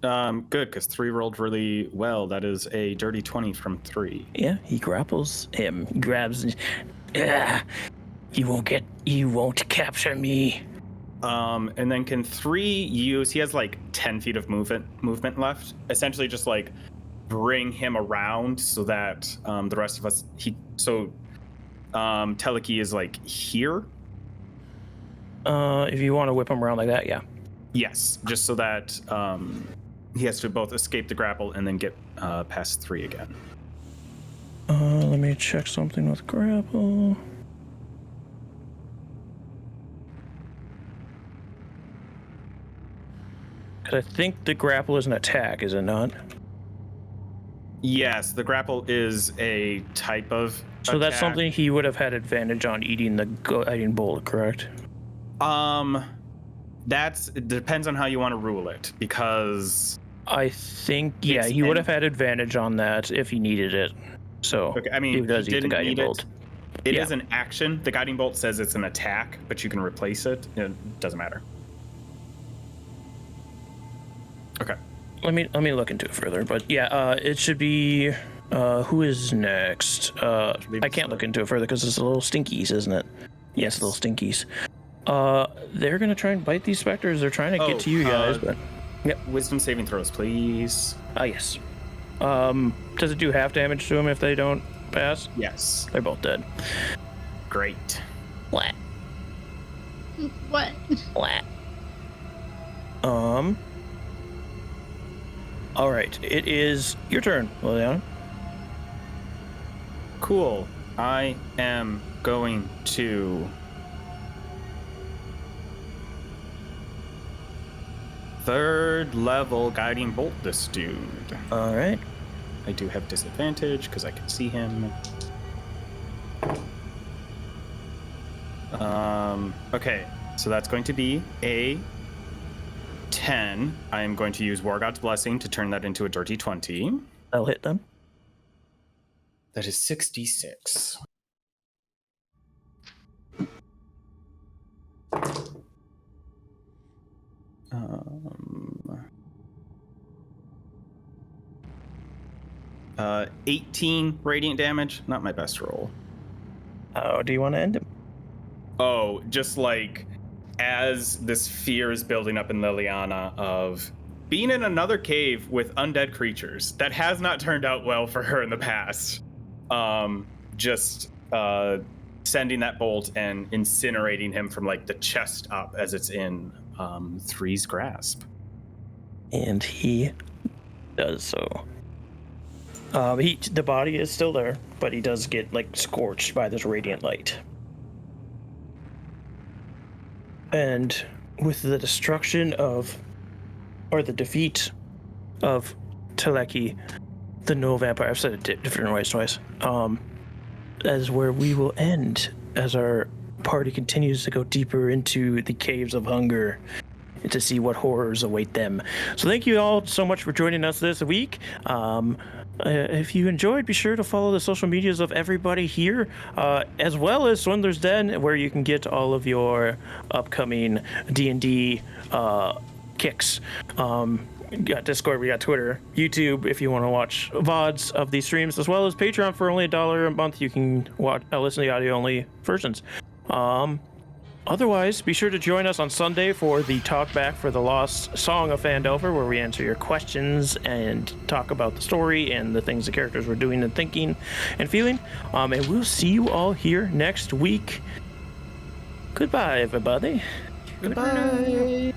Good, because 3 rolled really well. That is a dirty 20 from 3. Yeah, he grapples him. He grabs. And, you won't capture me. And then can 3 use? He has like 10 feet of movement left. Essentially, just like bring him around so that the rest of us. Teleki is like here. If you want to whip him around like that, yeah. Yes, just so that he has to both escape the grapple and then get past 3 again. Let me check something with grapple. Because I think the grapple is an attack, is it not? Yes, the grapple is a type of So that's attack. something he would have had advantage on eating the guiding bolt, correct? It depends on how you want to rule it, because I think, yeah, he would have had advantage on that if he needed it. So okay, I mean, he does he eat the didn't guiding need bolt. It is an action. The guiding bolt says it's an attack, but you can replace it. It doesn't matter. Okay. Let me look into it further, but yeah, it should be. Who is next? I can't look into it further because it's the little stinkies, isn't it? Yes, little stinkies. They're gonna try and bite these specters. They're trying to get to you guys, but yep. Wisdom saving throws, please. Yes. Does it do half damage to them if they don't pass? Yes. They're both dead. Great. What? What? What? All right, it is your turn, Liliana. Cool. I am going to third level guiding bolt this dude. All right. I do have disadvantage because I can see him. Okay, so that's going to be a 10. I am going to use War God's Blessing to turn that into a dirty 20. I'll hit them. That is 66. Um, 18 radiant damage. Not my best roll. How do you want to end him? Oh, just like as this fear is building up in Liliana of being in another cave with undead creatures, that has not turned out well for her in the past. Sending that bolt and incinerating him from like the chest up as it's in Three's grasp. And he does so. The body is still there, but he does get like scorched by this radiant light. And with the destruction of, or the defeat of Teleki, the no vampire, I've said it different ways twice, that is where we will end as our party continues to go deeper into the caves of hunger to see what horrors await them. So thank you all so much for joining us this week. If you enjoyed, be sure to follow the social medias of everybody here, as well as Swindler's Den, where you can get all of your upcoming D&D kicks. We got Discord, we got Twitter, YouTube if you want to watch VODs of these streams, as well as Patreon for only $1 a month. You can listen to the audio-only versions. Otherwise, be sure to join us on Sunday for the Talk Back for the Lost Song of Phandelver, where we answer your questions and talk about the story and the things the characters were doing and thinking and feeling. And we'll see you all here next week. Goodbye, everybody. Goodbye.